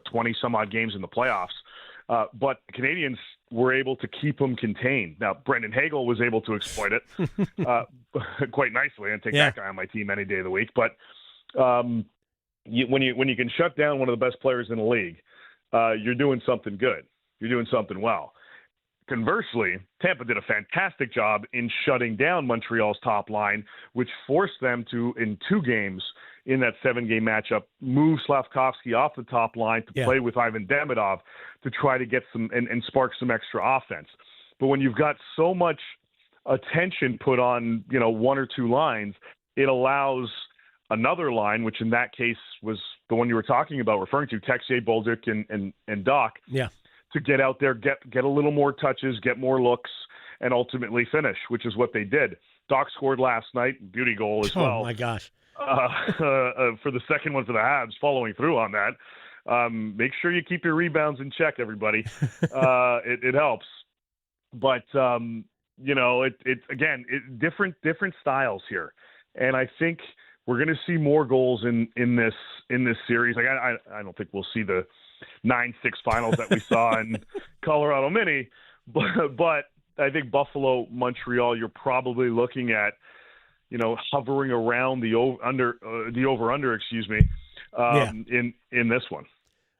20 some odd games in the playoffs, but the Canadians were able to keep him contained. Now Brendan Hagel was able to exploit it quite nicely, and take that guy on my team any day of the week. But when you can shut down one of the best players in the league, you're doing something good. You're doing something well. Conversely, Tampa did a fantastic job in shutting down Montreal's top line, which forced them to, in 2 games in that 7-game matchup, move Slavkovsky off the top line to play with Ivan Demidov to try to get some and spark some extra offense. But when you've got so much attention put on, 1 or 2 lines, it allows another line, which in that case was the one you were talking about, referring to, Texier, Bolduc, and Doc. Yeah. To get out there, get a little more touches, get more looks, and ultimately finish, which is what they did. Doc scored last night, beauty goal as well. Oh, my gosh. For the second one for the Habs, following through on that. Make sure you keep your rebounds in check, everybody. It helps. But, different styles here. And I think we're going to see more goals in this series. Like I don't think we'll see the 9-6 finals that we saw in Colorado Mini, but I think Buffalo, Montreal, you're probably looking at, hovering around the over-under, in this one.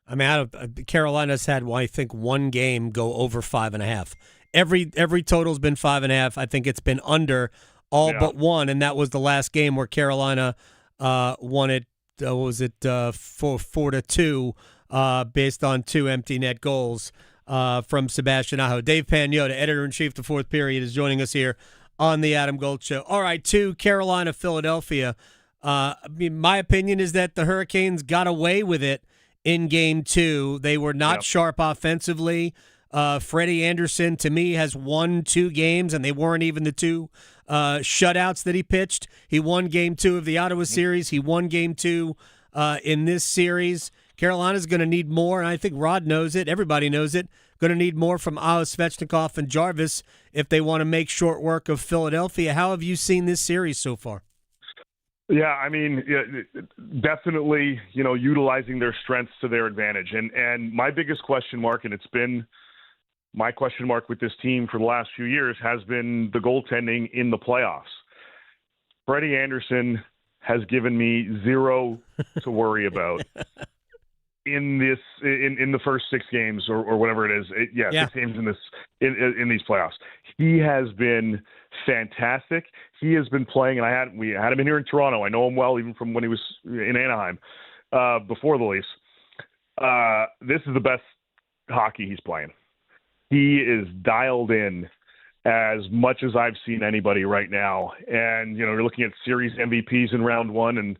I mean, Carolina's had, I think, 1 game go over 5.5. Every total's been 5.5. I think it's been under all but one, and that was the last game where Carolina won it. What was it, 4-2? Based on 2 empty net goals from Sebastian Aho. Dave Pagnotta, editor-in-chief, The Fourth Period, is joining us here on the Adam Gold Show. All right, to Carolina, Philadelphia. My opinion is that the Hurricanes got away with it in Game 2. They were not sharp offensively. Freddie Anderson, to me, has won 2 games, and they weren't even the 2 shutouts that he pitched. He won Game 2 of the Ottawa series. He won Game 2 in this series. Carolina's going to need more, and I think Rod knows it. Everybody knows it. Going to need more from Aho, Svechnikov, and Jarvis if they want to make short work of Philadelphia. How have you seen this series so far? Yeah, I mean, definitely, utilizing their strengths to their advantage. And my biggest question mark, and it's been my question mark with this team for the last few years, has been the goaltending in the playoffs. Freddie Anderson has given me 0 to worry about. In the first 6 games or whatever it is, 6 games in these playoffs, he has been fantastic. He has been playing, and we had him in here in Toronto. I know him well, even from when he was in Anaheim before the Leafs. This is the best hockey he's playing. He is dialed in as much as I've seen anybody right now. And you're looking at series MVPs in round 1, and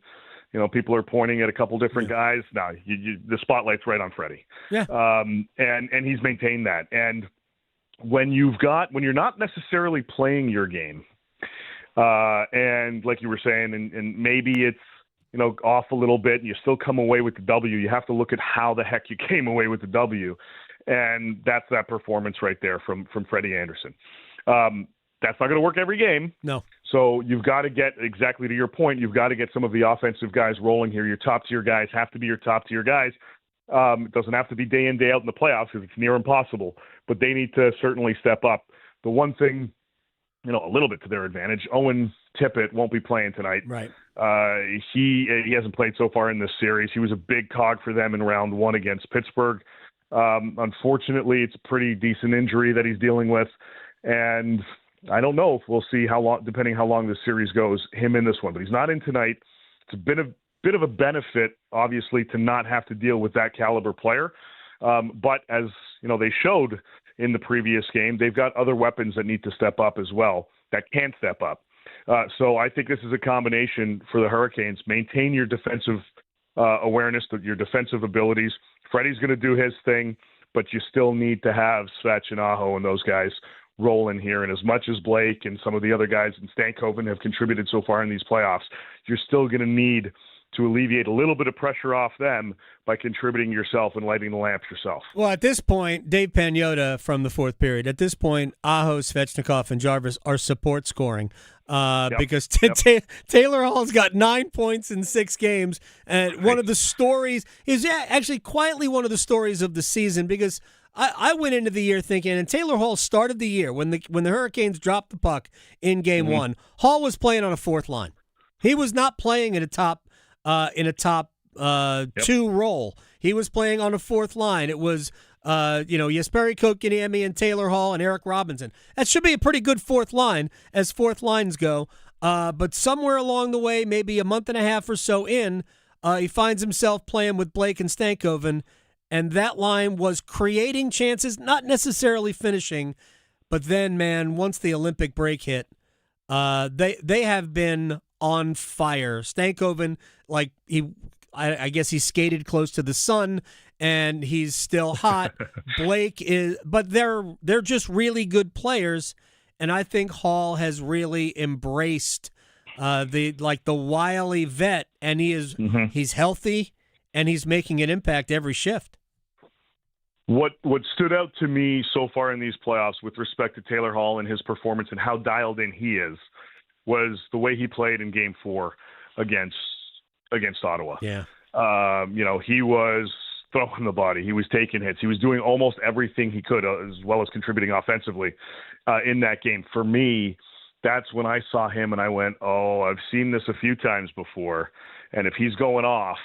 people are pointing at a couple different guys. No, the spotlight's right on Freddie. Yeah. And he's maintained that. And when you're not necessarily playing your game, and like you were saying, and maybe it's, off a little bit and you still come away with the W, you have to look at how the heck you came away with the W. And that's that performance right there from Freddie Anderson. That's not going to work every game. No. So you've got to get, exactly to your point, you've got to get some of the offensive guys rolling here. Your top-tier guys have to be your top-tier guys. It doesn't have to be day in, day out in the playoffs because it's near impossible. But they need to certainly step up. The one thing, a little bit to their advantage, Owen Tippett won't be playing tonight. Right. He hasn't played so far in this series. He was a big cog for them in round 1 against Pittsburgh. Unfortunately, it's a pretty decent injury that he's dealing with, and I don't know if we'll see how long, depending how long this series goes, him in this one. But he's not in tonight. It's a bit of a benefit, obviously, to not have to deal with that caliber player. But as they showed in the previous game, they've got other weapons that need to step up as well, that can step up. So I think this is a combination for the Hurricanes. Maintain your defensive awareness, your defensive abilities. Freddie's going to do his thing, but you still need to have Svech and Aho and those guys roll in here. And as much as Blake and some of the other guys in Stankoven have contributed so far in these playoffs, you're still going to need to alleviate a little bit of pressure off them by contributing yourself and lighting the lamps yourself. Well, at this point, Dave Pagnotta from the fourth period, at this point, Aho, Svechnikov, and Jarvis are support scoring because Taylor Hall's got 9 points in 6 games. And one of the stories is actually quietly one of the stories of the season, because I went into the year thinking, and Taylor Hall started the year when the Hurricanes dropped the puck in game one, Hall was playing on a fourth line. He was not playing in a top two role. He was playing on a fourth line. It was Jesperi Kotkaniemi and Taylor Hall and Eric Robinson. That should be a pretty good fourth line as fourth lines go. But somewhere along the way, maybe a month and a half or so in, he finds himself playing with Blake and Stankoven, and that line was creating chances, not necessarily finishing. But then, man, once the Olympic break hit, they have been on fire. Stankoven, I guess he skated close to the sun and he's still hot. Blake is, but they're just really good players, and I think Hall has really embraced the wily vet, and he's healthy and he's making an impact every shift. What stood out to me so far in these playoffs with respect to Taylor Hall and his performance and how dialed in he is was the way he played in Game 4 against Ottawa. Yeah. He was throwing the body. He was taking hits. He was doing almost everything he could, as well as contributing offensively in that game. For me, that's when I saw him and I went, oh, I've seen this a few times before. And if he's going off,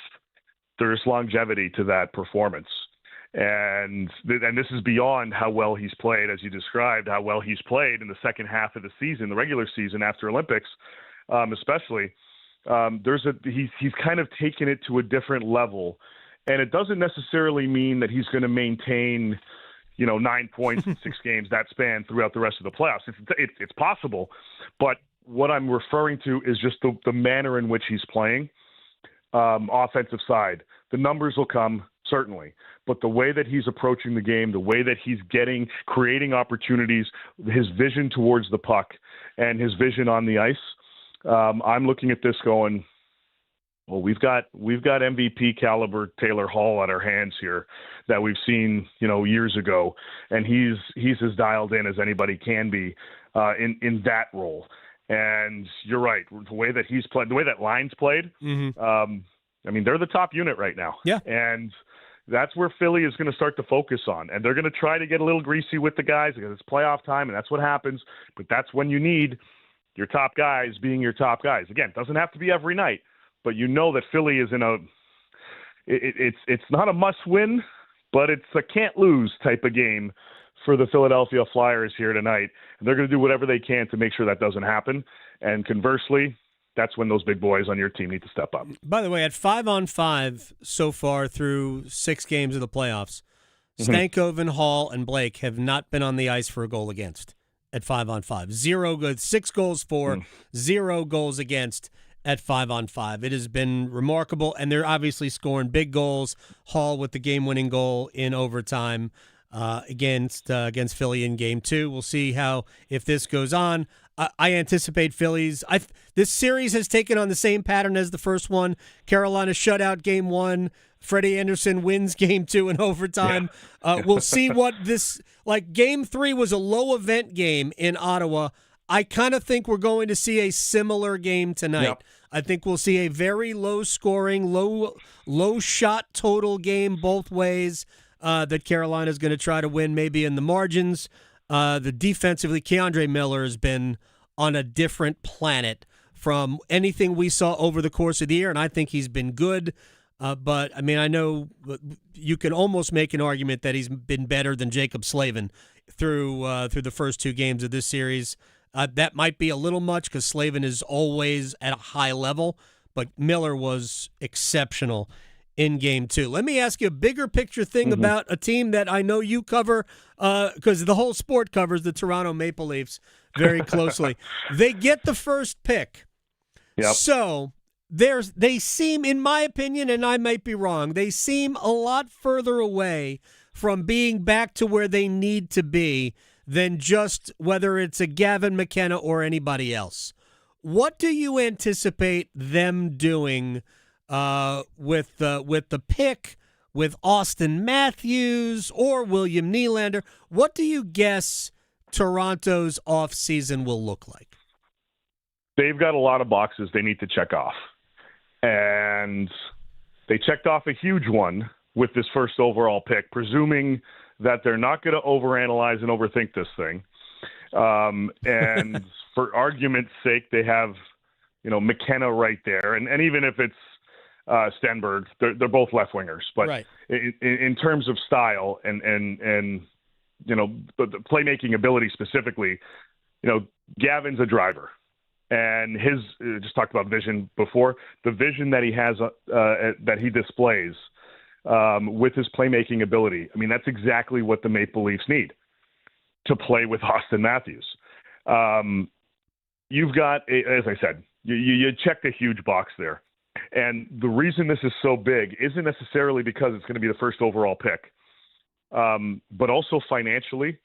there's longevity to that performance. And this is beyond how well he's played, as you described, how well he's played in the second half of the season, the regular season after Olympics, especially. He's kind of taken it to a different level, and it doesn't necessarily mean that he's going to maintain, 9 points in 6 games, that span throughout the rest of the playoffs. It's possible, but what I'm referring to is just the manner in which he's playing, offensive side. The numbers will come, certainly, but the way that he's approaching the game, the way that he's creating opportunities, his vision towards the puck and his vision on the ice, I'm looking at this going, well, we've got MVP caliber Taylor Hall at our hands here that we've seen, years ago, and he's as dialed in as anybody can be in that role. And you're right, the way that he's played, the way that line's played. They're the top unit right now. Yeah, and that's where Philly is going to start to focus on, and they're going to try to get a little greasy with the guys because it's playoff time, and that's what happens. But that's when you need your top guys being your top guys. Again, it doesn't have to be every night, but that Philly is in it's not a must-win, but it's a can't-lose type of game for the Philadelphia Flyers here tonight. And they're going to do whatever they can to make sure that doesn't happen. And conversely, that's when those big boys on your team need to step up. By the way, at 5-on-5 so far through 6 games of the playoffs, Stankoven, Hall, and Blake have not been on the ice for a goal against at 5-on-5. 0 good, 6 goals for, 0 goals against at 5-on-5. It has been remarkable, and they're obviously scoring big goals. Hall with the game-winning goal in overtime against Philly in Game 2. We'll see if this goes on. I anticipate Phillies. This series has taken on the same pattern as the first one. Carolina shut out Game 1. Freddie Anderson wins Game 2 in overtime. Yeah. We'll see what this Game 3 was a low event game in Ottawa. I kind of think we're going to see a similar game tonight. Yep. I think we'll see a very low scoring, low shot total game both ways that Carolina is going to try to win, maybe in the margins. The defensively, Keandre Miller has been on a different planet from anything we saw over the course of the year, and I think he's been good. But, I mean, I know you can almost make an argument that he's been better than Jacob Slavin through the first 2 games of this series. That might be a little much because Slavin is always at a high level, but Miller was exceptional in Game 2. Let me ask you a bigger picture thing about a team that I know you cover because the whole sport covers the Toronto Maple Leafs very closely. They get the first pick. Yep. So they seem, in my opinion, and I might be wrong, they seem a lot further away from being back to where they need to be than just whether it's a Gavin McKenna or anybody else. What do you anticipate them doing with the pick, with Austin Matthews or William Nylander? What do you guess Toronto's offseason will look like? They've got a lot of boxes they need to check off. And they checked off a huge one with this first overall pick, presuming that they're not going to overanalyze and overthink this thing. And for argument's sake, they have, McKenna right there. And even if it's Stenberg, they're both left wingers. But right. in terms of style and the playmaking ability specifically, Gavin's a driver. And his just talked about vision before. The vision that he has, that he displays with his playmaking ability. I mean, that's exactly what the Maple Leafs need to play with Austin Matthews. You've got, as I said, you checked a huge box there. And the reason this is so big isn't necessarily because it's going to be the first overall pick, but also financially.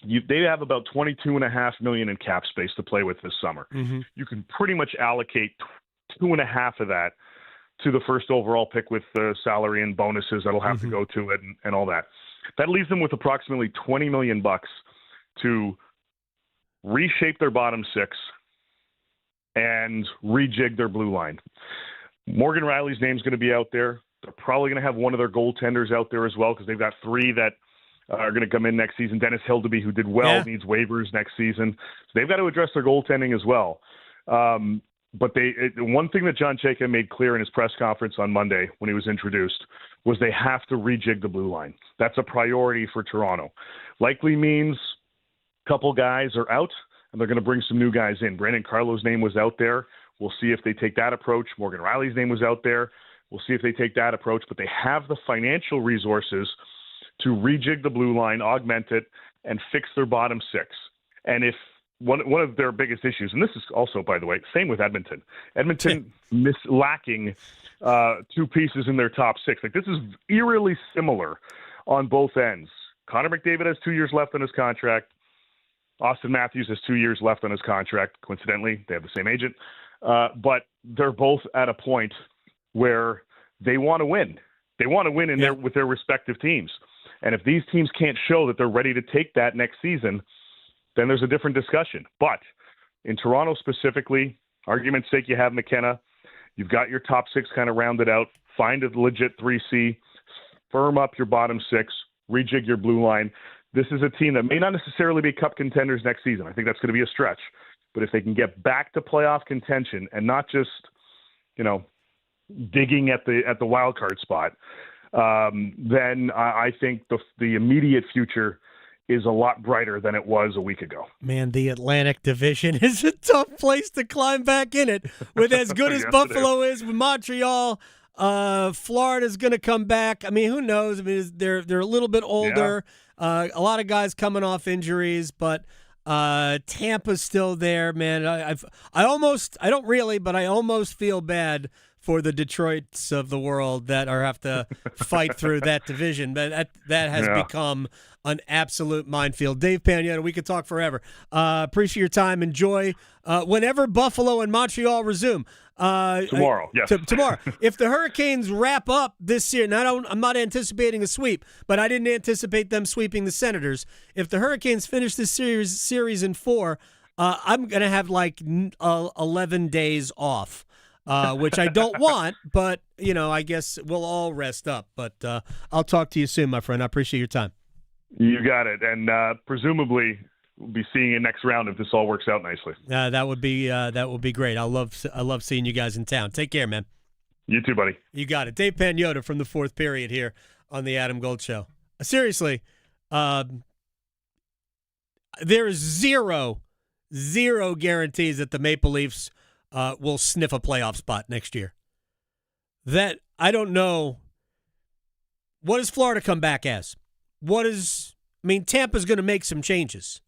They have about $22.5 million in cap space to play with this summer. Mm-hmm. You can pretty much allocate 2.5 of that to the first overall pick with the salary and bonuses that'll have to go to it and all that. That leaves them with approximately $20 million to reshape their bottom 6 and rejig their blue line. Morgan Riley's name's going to be out there. They're probably going to have one of their goaltenders out there as well because they've got 3 that are going to come in next season. Dennis Hildeby, who did well, needs waivers next season. So they've got to address their goaltending as well. But one thing that John Chayka made clear in his press conference on Monday when he was introduced was they have to rejig the blue line. That's a priority for Toronto. Likely means a couple guys are out, and they're going to bring some new guys in. Brandon Carlo's name was out there. We'll see if they take that approach. Morgan Riley's name was out there. We'll see if they take that approach. But they have the financial resources to rejig the blue line, augment it, and fix their bottom 6. And if one of their biggest issues, and this is also, by the way, same with Edmonton. Edmonton lacking 2 pieces in their top 6. Like, this is eerily similar on both ends. Connor McDavid has 2 years left on his contract. Austin Matthews has 2 years left on his contract. Coincidentally, they have the same agent. But they're both at a point where they want to win. They want to win with their respective teams. And if these teams can't show that they're ready to take that next season, then there's a different discussion. But in Toronto specifically, argument's sake, you have McKenna. You've got your top 6 kind of rounded out. Find a legit 3C. Firm up your bottom 6. Rejig your blue line. This is a team that may not necessarily be cup contenders next season. I think that's going to be a stretch. But if they can get back to playoff contention and not just, digging at the wild card spot, then I think the immediate future is a lot brighter than it was a week ago. Man, the Atlantic Division is a tough place to climb back in it. With as good as Yes, Buffalo is with Montreal, Florida's going to come back. I mean, who knows? I mean, they're a little bit older. Yeah. A lot of guys coming off injuries, but Tampa's still there, man. I don't really, but I almost feel bad for the Detroits of the world that have to fight through that division. But that has become an absolute minefield. Dave Pagnotta, we could talk forever. Appreciate your time. Enjoy whenever Buffalo and Montreal resume. Tomorrow, yes. Tomorrow. If the Hurricanes wrap up this year, and I'm not anticipating a sweep, but I didn't anticipate them sweeping the Senators. If the Hurricanes finish this series in 4, I'm going to have 11 days off. Which I don't want, but, I guess we'll all rest up. But I'll talk to you soon, my friend. I appreciate your time. You got it. And presumably we'll be seeing you next round if this all works out nicely. That would be great. I love seeing you guys in town. Take care, man. You too, buddy. You got it. Dave Pagnotta from the fourth period here on the Adam Gold Show. Seriously, there is zero guarantees that the Maple Leafs will sniff a playoff spot next year. That, I don't know. What does Florida come back as? Tampa's going to make some changes.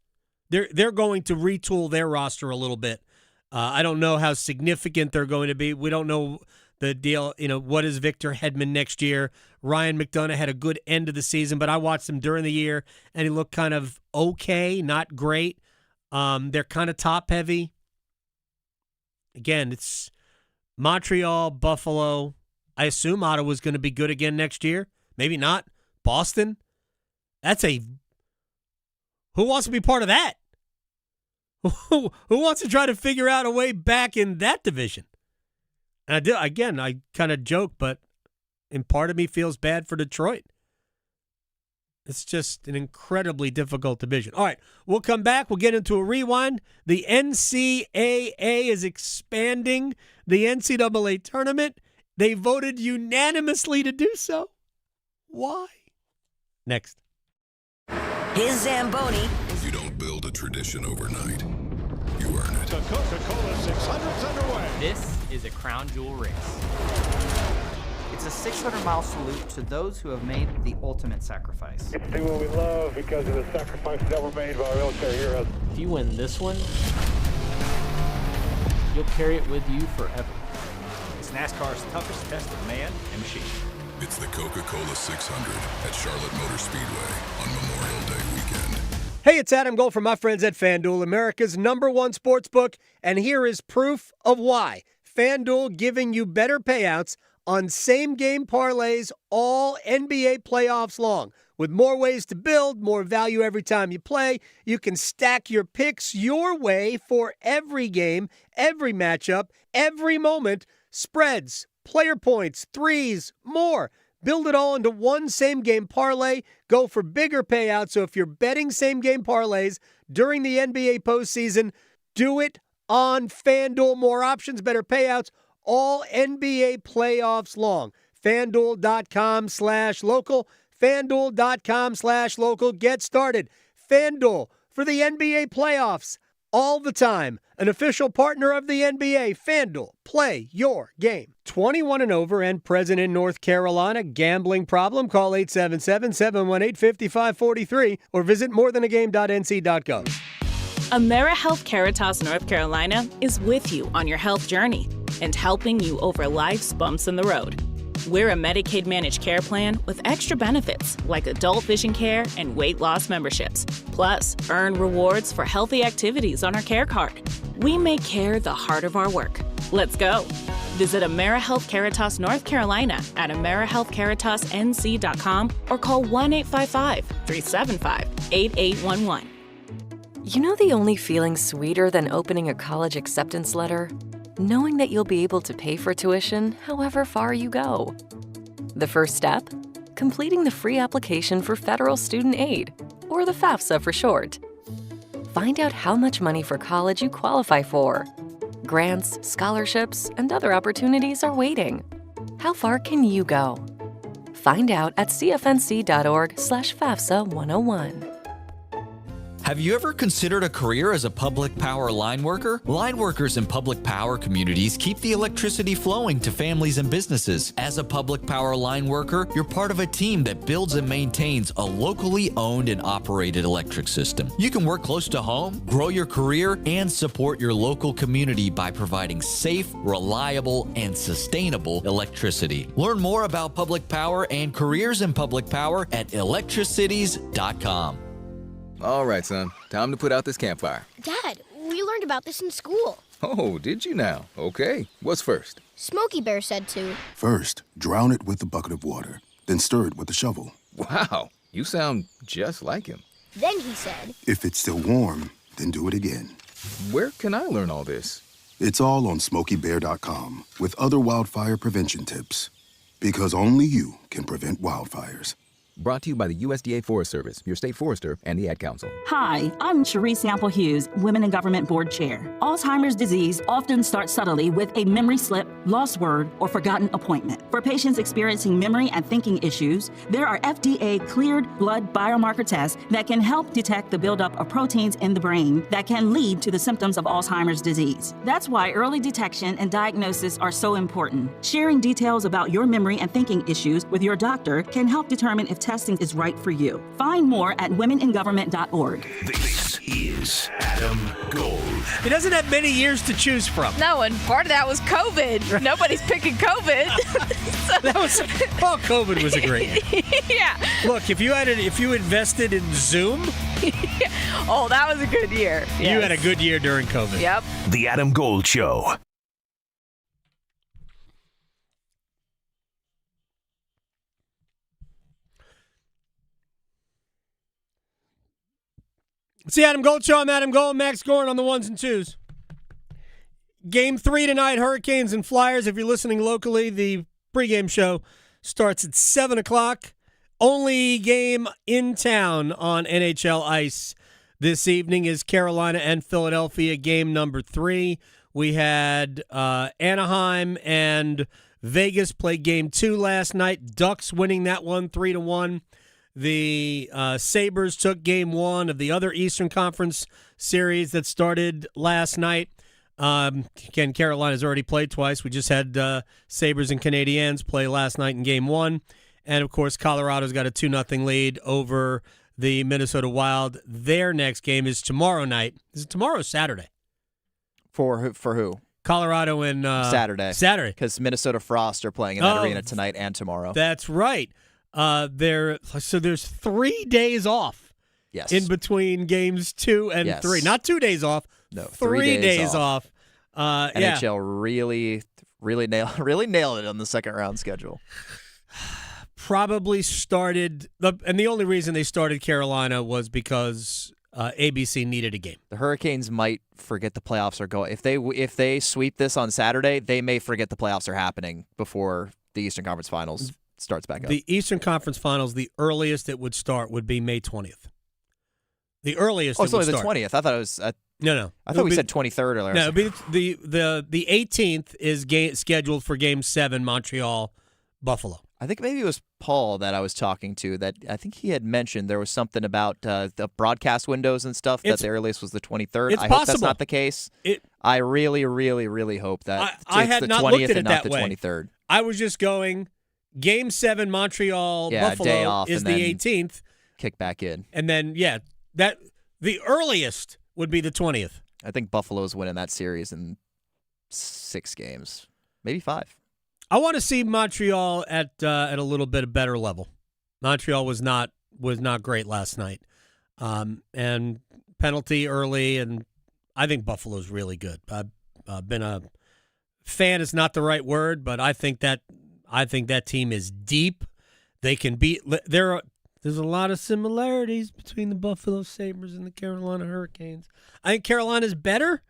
They're going to retool their roster a little bit. I don't know how significant they're going to be. We don't know the deal. What is Victor Hedman next year? Ryan McDonough had a good end of the season, but I watched him during the year, and he looked kind of okay, not great. They're kind of top-heavy. Again, it's Montreal, Buffalo. I assume Ottawa's going to be good again next year. Maybe not. Boston. Who wants to be part of that? Who wants to try to figure out a way back in that division? And I kind of joke, but in part of me feels bad for Detroit. It's just an incredibly difficult division. All right, we'll come back. We'll get into a rewind. The NCAA is expanding the NCAA tournament. They voted unanimously to do so. Why? Next. His Zamboni. You don't build a tradition overnight. You earn it. The Coca-Cola 600's underway. This is a crown jewel race. It's a 600-mile salute to those who have made the ultimate sacrifice. It's do what we love because of the sacrifices that were made by our military heroes. If you win this one, you'll carry it with you forever. It's NASCAR's toughest test of man and machine. It's the Coca-Cola 600 at Charlotte Motor Speedway on Memorial Day weekend. Hey, it's Adam Gold from my friends at FanDuel, America's #1 sportsbook, and here is proof of why. FanDuel giving you better payouts on same-game parlays all NBA playoffs long. With more ways to build, more value every time you play, you can stack your picks your way for every game, every matchup, every moment, spreads, player points, threes, more. Build it all into one same-game parlay. Go for bigger payouts. So if you're betting same-game parlays during the NBA postseason, do it on FanDuel. More options, better payouts, all NBA playoffs long. FanDuel.com/local. FanDuel.com/local. Get started. FanDuel for the NBA playoffs all the time. An official partner of the NBA. FanDuel. Play your game. 21 and over and present in North Carolina. Gambling problem? Call 877-718-5543 or visit morethanagame.nc.gov. AmeriHealth Caritas North Carolina is with you on your health journey and helping you over life's bumps in the road. We're a Medicaid managed care plan with extra benefits like adult vision care and weight loss memberships. Plus, earn rewards for healthy activities on our care card. We make care the heart of our work. Let's go. Visit AmeriHealth Caritas North Carolina at AmeriHealthCaritasNC.com or call 1-855-375-8811. You know the only feeling sweeter than opening a college acceptance letter? Knowing that you'll be able to pay for tuition however far you go. The first step? Completing the free application for federal student aid, or the FAFSA for short. Find out how much money for college you qualify for. Grants, scholarships, and other opportunities are waiting. How far can you go? Find out at cfnc.org/FAFSA 101. Have you ever considered a career as a public power line worker? Line workers in public power communities keep the electricity flowing to families and businesses. As a public power line worker, you're part of a team that builds and maintains a locally owned and operated electric system. You can work close to home, grow your career, and support your local community by providing safe, reliable, and sustainable electricity. Learn more about public power and careers in public power at electricities.com. All right, son. Time to put out this campfire. Dad, we learned about this in school. Oh, did you now? Okay. What's first? Smokey Bear said to. First, drown it with a bucket of water, then stir it with a shovel. Wow, you sound just like him. Then he said. If it's still warm, then do it again. Where can I learn all this? It's all on SmokeyBear.com with other wildfire prevention tips. Because only you can prevent wildfires. Brought to you by the USDA Forest Service, your state forester, and the Ad Council. Hi, I'm Cherise Sample Hughes, Women in Government Board Chair. Alzheimer's disease often starts subtly with a memory slip, lost word, or forgotten appointment. For patients experiencing memory and thinking issues, there are FDA-cleared blood biomarker tests that can help detect the buildup of proteins in the brain that can lead to the symptoms of Alzheimer's disease. That's why early detection and diagnosis are so important. Sharing details about your memory and thinking issues with your doctor can help determine if testing is right for you. Find more at womeningovernment.org. This is Adam Gold. He doesn't have many years to choose from. No, and part of that was COVID. Nobody's picking COVID. COVID was a great year. Yeah. Look, if you invested in Zoom, oh, that was a good year. You had a good year during COVID. Yep. The Adam Gold Show. It's the Adam Gold Show. I'm Adam Gold. Max Gorin on the ones and twos. Game 3 tonight, Hurricanes and Flyers. If you're listening locally, the pregame show starts at 7 o'clock. Only game in town on NHL ice this evening is Carolina and Philadelphia, game number 3. We had Anaheim and Vegas play game 2 last night. Ducks winning that one 3-1. The Sabres took game 1 of the other Eastern Conference series that started last night. Again, Carolina's already played twice. We just had Sabres and Canadiens play last night in game 1. And, of course, Colorado's got a 2-0 lead over the Minnesota Wild. Their next game is tomorrow night. Is it tomorrow or Saturday? For who? Colorado and Saturday. Saturday. Because Minnesota Frost are playing in that arena tonight and tomorrow. That's right. So there's 3 days off. Yes. In between games 2 and 3. Not 2 days off. No, 3 days off. NHL really nailed it on the second round schedule. Probably started, and the only reason they started Carolina was because ABC needed a game. The Hurricanes might forget the playoffs are going. If they sweep this on Saturday, they may forget the playoffs are happening before the Eastern Conference Finals starts back up. The Eastern Conference Finals, the earliest it would start would be May 20th. The earliest. Oh, it's only the 20th. I thought it was. No. I thought we said 23rd earlier. No, the 18th is scheduled for Game 7, Montreal, Buffalo. I think maybe it was Paul that I was talking to that I think he had mentioned there was something about the broadcast windows and stuff that the earliest was the 23rd. I hope that's not the case. I really, really, really hope that I it's had the not 20th looked at it and that not the way. 23rd. I was just going Game 7, Montreal, Buffalo day off is and the then 18th. Kick back in. And then, that the earliest would be the 20th. I think Buffalo's winning that series in 6 games, maybe 5. I want to see Montreal at a little bit of better level. Montreal was not great last night, and penalty early, and I think Buffalo's really good. I've been a fan is not the right word, but I think that team is deep. They can beat. There's a lot of similarities between the Buffalo Sabres and the Carolina Hurricanes. I think Carolina's better,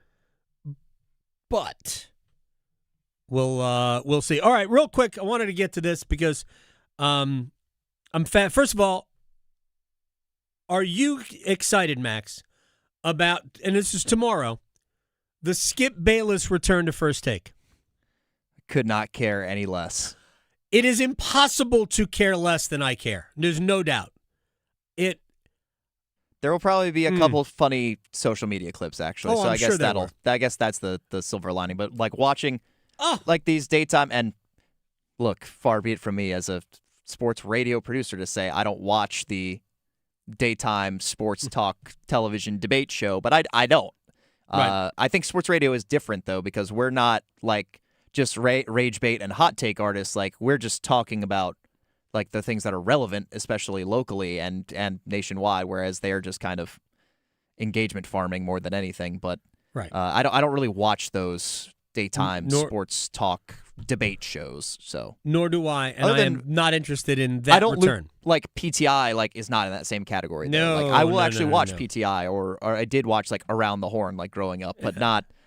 but we'll see. All right, real quick, I wanted to get to this because I'm First of all, are you excited, Max, about, and this is tomorrow, the Skip Bayless return to First Take? Could not care any less. It is impossible to care less than I care. There's no doubt. There will probably be a couple funny social media clips, actually. Oh, so I'm sure there were. I guess that's the silver lining. But like watching like these daytime, and look, far be it from me as a sports radio producer to say I don't watch the daytime sports talk television debate show, but I don't. Right. I think sports radio is different though, because we're not like just rage bait and hot take artists. Like we're just talking about like the things that are relevant, especially locally and nationwide, whereas they are just kind of engagement farming more than anything. But right. I don't really watch those daytime sports talk debate shows. So nor do I, and I am not interested in that I don't return. Like PTI, like is not in that same category. No, though. Like I will no, actually no, watch no. PTI, or I did watch like Around the Horn, like growing up, but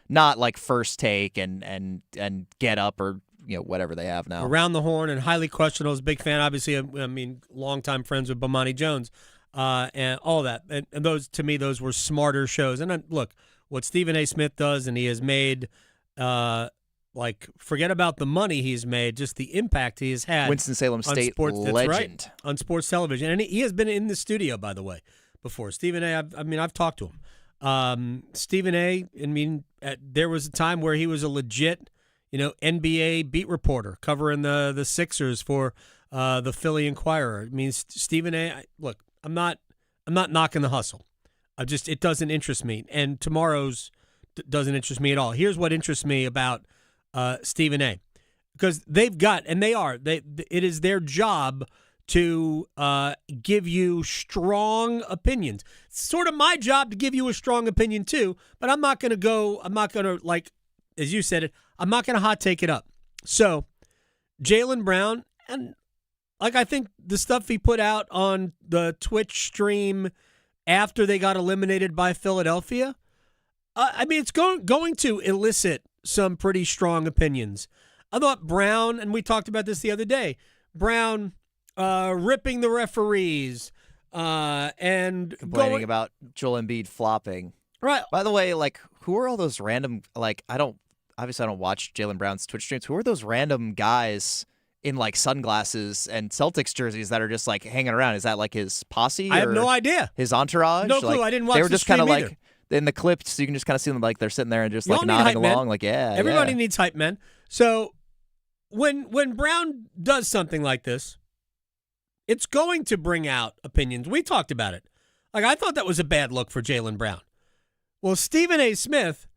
not like First Take and Get Up or whatever they have now. Around the horn and highly questionable. Is a big fan, obviously. I mean, longtime friends with Bomani Jones and all that. And those, to me, those were smarter shows. And look, what Stephen A. Smith does, and he has made, forget about the money he's made, just the impact he has had. Winston-Salem State sports, legend. Right, on sports television. And he has been in the studio, by the way, before. Stephen A., I've talked to him. Stephen A., there was a time where he was a legit, NBA beat reporter covering the Sixers for the Philly Inquirer. Stephen A., look, I'm not knocking the hustle. It doesn't interest me, and tomorrow's doesn't interest me at all. Here's what interests me about Stephen A., because they've got, and it is their job to give you strong opinions. It's sort of my job to give you a strong opinion too, but I'm not going to, as you said it, I'm not going to hot take it up. So Jaylen Brown, and I think the stuff he put out on the Twitch stream after they got eliminated by Philadelphia, it's going to elicit some pretty strong opinions. I thought Brown, and we talked about this the other day, Brown ripping the referees and complaining about Joel Embiid flopping. Right. By the way, who are all those random, I don't watch Jaylen Brown's Twitch streams. Who are those random guys in sunglasses and Celtics jerseys that are just hanging around? Is that his posse? I have no idea. His entourage? No clue. I didn't watch. They were just kind of either. In the clips, you can just kind of see them they're sitting there and just nodding along, Everybody needs hype men. So when Brown does something like this, it's going to bring out opinions. We talked about it. I thought that was a bad look for Jaylen Brown. Well, Stephen A. Smith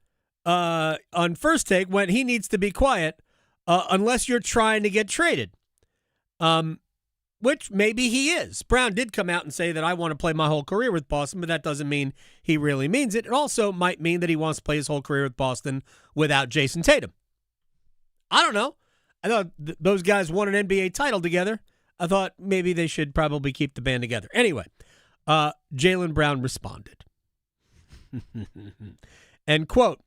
on First Take went, he needs to be quiet unless you're trying to get traded, which maybe he is. Brown did come out and say that I want to play my whole career with Boston, but that doesn't mean he really means it. It also might mean that he wants to play his whole career with Boston without Jason Tatum. I don't know. I thought those guys won an NBA title together. I thought maybe they should probably keep the band together. Anyway, Jaylen Brown responded. And, quote,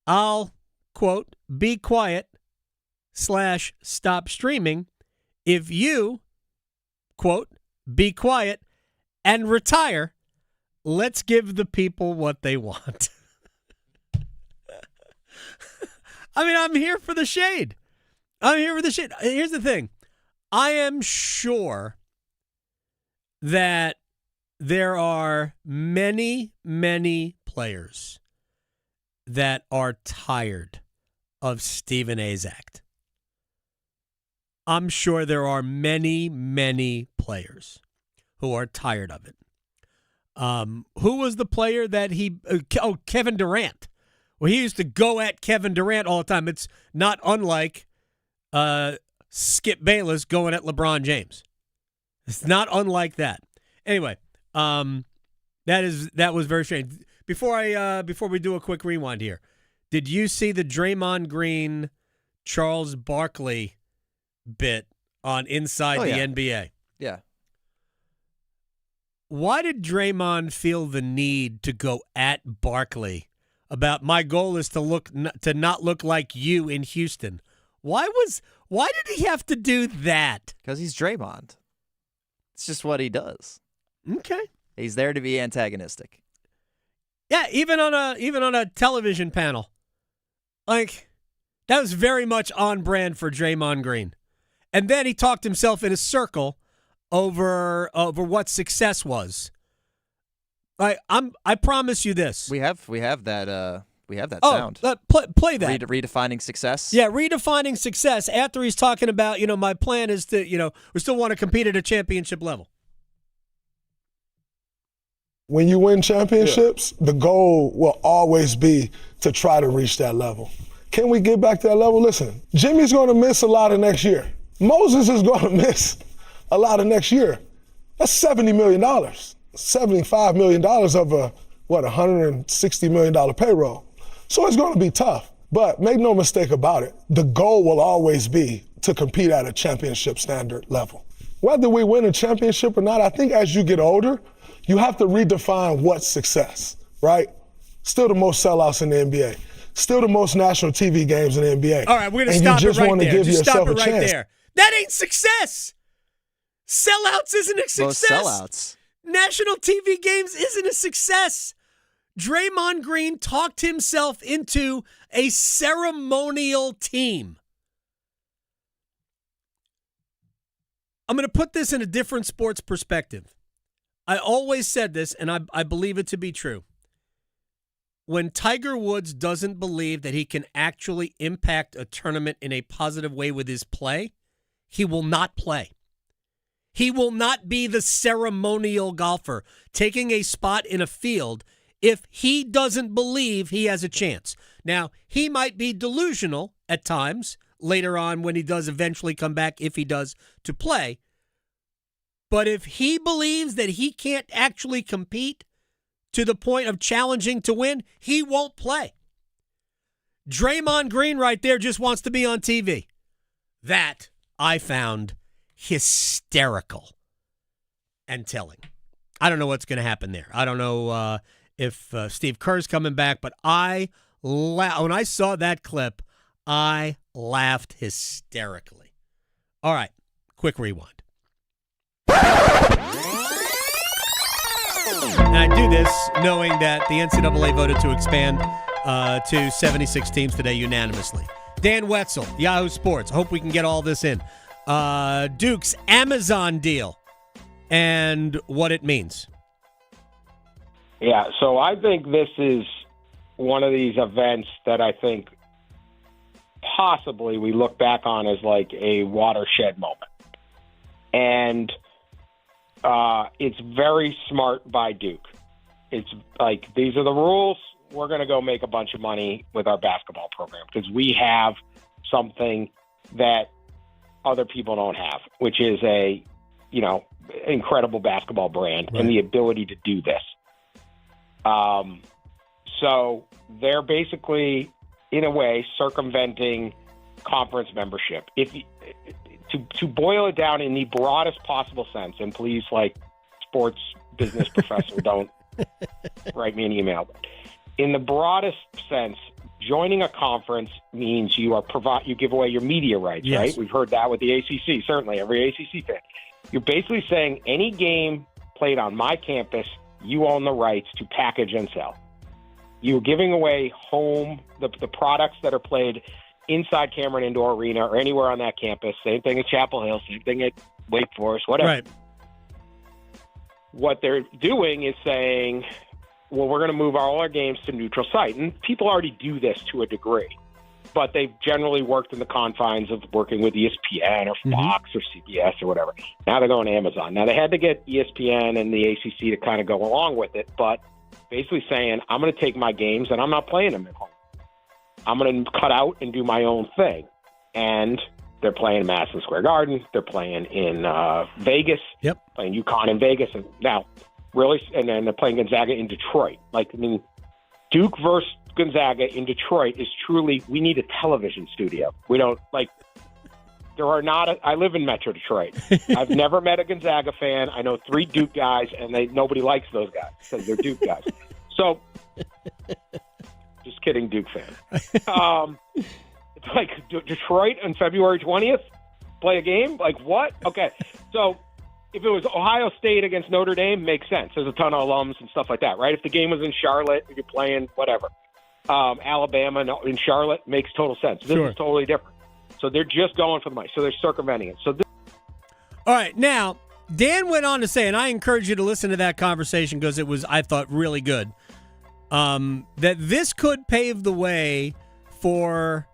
I'll, quote, be quiet / stop streaming if you, quote, be quiet and retire. Let's give the people what they want. I'm here for the shade. Here's the thing. I am sure that there are many, many players that are tired of Stephen A's act. I'm sure there are many, many players who are tired of it. Who was the player that Kevin Durant. Well, he used to go at Kevin Durant all the time. It's not unlike Skip Bayless going at LeBron James. It's not unlike that. Anyway, that was very strange. Before we do a quick rewind here, did you see the Draymond Green, Charles Barkley bit on Inside the NBA? Yeah. Why did Draymond feel the need to go at Barkley about my goal is to not look like you in Houston? Why did he have to do that? Because he's Draymond. It's just what he does. Okay. He's there to be antagonistic. Yeah, even on a television panel. That was very much on brand for Draymond Green. And then he talked himself in a circle over what success was. I promise you this. We have that sound. Play that. Redefining success. Yeah, redefining success after he's talking about, my plan is to, we still want to compete at a championship level. When you win championships, the goal will always be to try to reach that level. Can we get back to that level? Listen, Jimmy's going to miss a lot of next year. Moses is going to miss a lot of next year. That's $70 million. $75 million of a $160 million payroll. So it's going to be tough. But make no mistake about it, the goal will always be to compete at a championship standard level. Whether we win a championship or not, I think as you get older, you have to redefine what's success, right? Still the most sellouts in the NBA. Still the most national TV games in the NBA. All right, we're going to stop it right there. Just stop it right there. That ain't success. Sellouts isn't a success. Sellouts. National TV games isn't a success. Draymond Green talked himself into a ceremonial team. I'm going to put this in a different sports perspective. I always said this, and I believe it to be true. When Tiger Woods doesn't believe that he can actually impact a tournament in a positive way with his play, he will not play. He will not be the ceremonial golfer taking a spot in a field if he doesn't believe he has a chance. Now, he might be delusional at times later on when he does eventually come back, if he does, to play. But if he believes that he can't actually compete to the point of challenging to win, he won't play. Draymond Green right there just wants to be on TV. That I found hysterical and telling. I don't know what's going to happen there. I don't know if Steve Kerr's coming back, but when I saw that clip, I laughed hysterically. All right, quick rewind. And I do this knowing that the NCAA voted to expand to 76 teams today unanimously. Dan Wetzel, Yahoo Sports. I hope we can get all this in. Duke's Amazon deal and what it means. Yeah, so I think this is one of these events that I think possibly we look back on as like a watershed moment. And it's very smart by Duke. It's like, these are the rules. We're going to go make a bunch of money with our basketball program because we have something that other people don't have, which is a, incredible basketball brand and the ability to do this. So they're basically, in a way, circumventing conference membership. To boil it down in the broadest possible sense, and please, sports business professor, don't write me an email. In the broadest sense, joining a conference means you give away your media rights, yes. Right? We've heard that with the ACC, certainly, every ACC fan. You're basically saying any game played on my campus, you own the rights to package and sell. You're giving away the products that are played inside Cameron Indoor Arena or anywhere on that campus. Same thing at Chapel Hill, same thing at Wake Forest, whatever. Right. What they're doing is saying, well, we're going to move all our games to neutral site. And people already do this to a degree. But they've generally worked in the confines of working with ESPN or Fox or CBS or whatever. Now they're going to Amazon. Now they had to get ESPN and the ACC to kind of go along with it, but basically saying, I'm going to take my games and I'm not playing them at home. I'm going to cut out and do my own thing. And they're playing Madison Square Garden. They're playing in Vegas. Yep. Playing UConn in Vegas. And now, really, and then they're playing Gonzaga in Detroit. Duke versus Gonzaga in Detroit is truly, we need a television studio. We don't, I live in Metro Detroit. I've never met a Gonzaga fan. I know 3 Duke guys, and nobody likes those guys because they're Duke guys. So, just kidding, Duke fan. Detroit on February 20th, play a game? What? Okay. So, if it was Ohio State against Notre Dame, makes sense. There's a ton of alums and stuff like that, right? If the game was in Charlotte, if you're playing whatever, Alabama in Charlotte, makes total sense. This is totally different. So they're just going for the money. So they're circumventing it. All right. Now, Dan went on to say, and I encourage you to listen to that conversation because it was, I thought, really good, that this could pave the way for,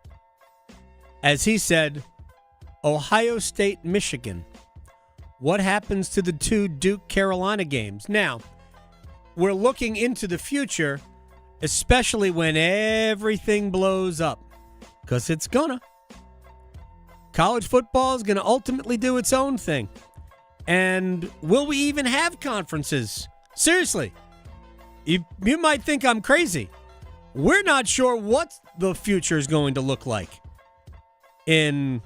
as he said, Ohio State, Michigan. What happens to the 2 Duke-Carolina games? Now, we're looking into the future, especially when everything blows up, because it's gonna. College football is going to ultimately do its own thing. And will we even have conferences? Seriously, you might think I'm crazy. We're not sure what the future is going to look like in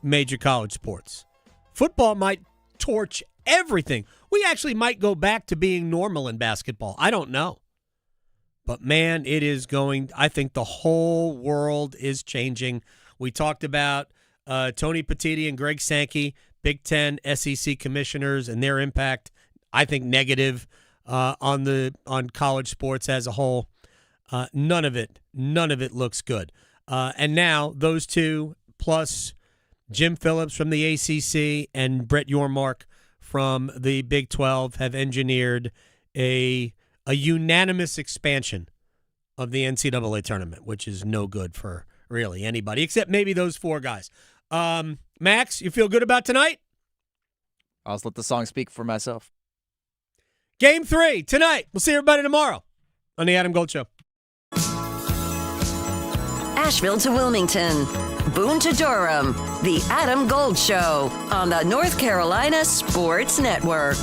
major college sports. Football might torch everything. We actually might go back to being normal in basketball. I don't know. But, man, I think the whole world is changing. We talked about Tony Petitti and Greg Sankey, Big Ten SEC commissioners, and their impact, I think, negative on college sports as a whole. None of it looks good. And now those two, plus Jim Phillips from the ACC and Brett Yormark from the Big 12, have engineered a unanimous expansion of the NCAA tournament, which is no good for really anybody, except maybe those four guys. Max, you feel good about tonight? I'll just let the song speak for myself. Game 3 tonight. We'll see everybody tomorrow on the Adam Gold Show. Asheville to Wilmington, Boone to Durham, the Adam Gold Show on the North Carolina Sports Network.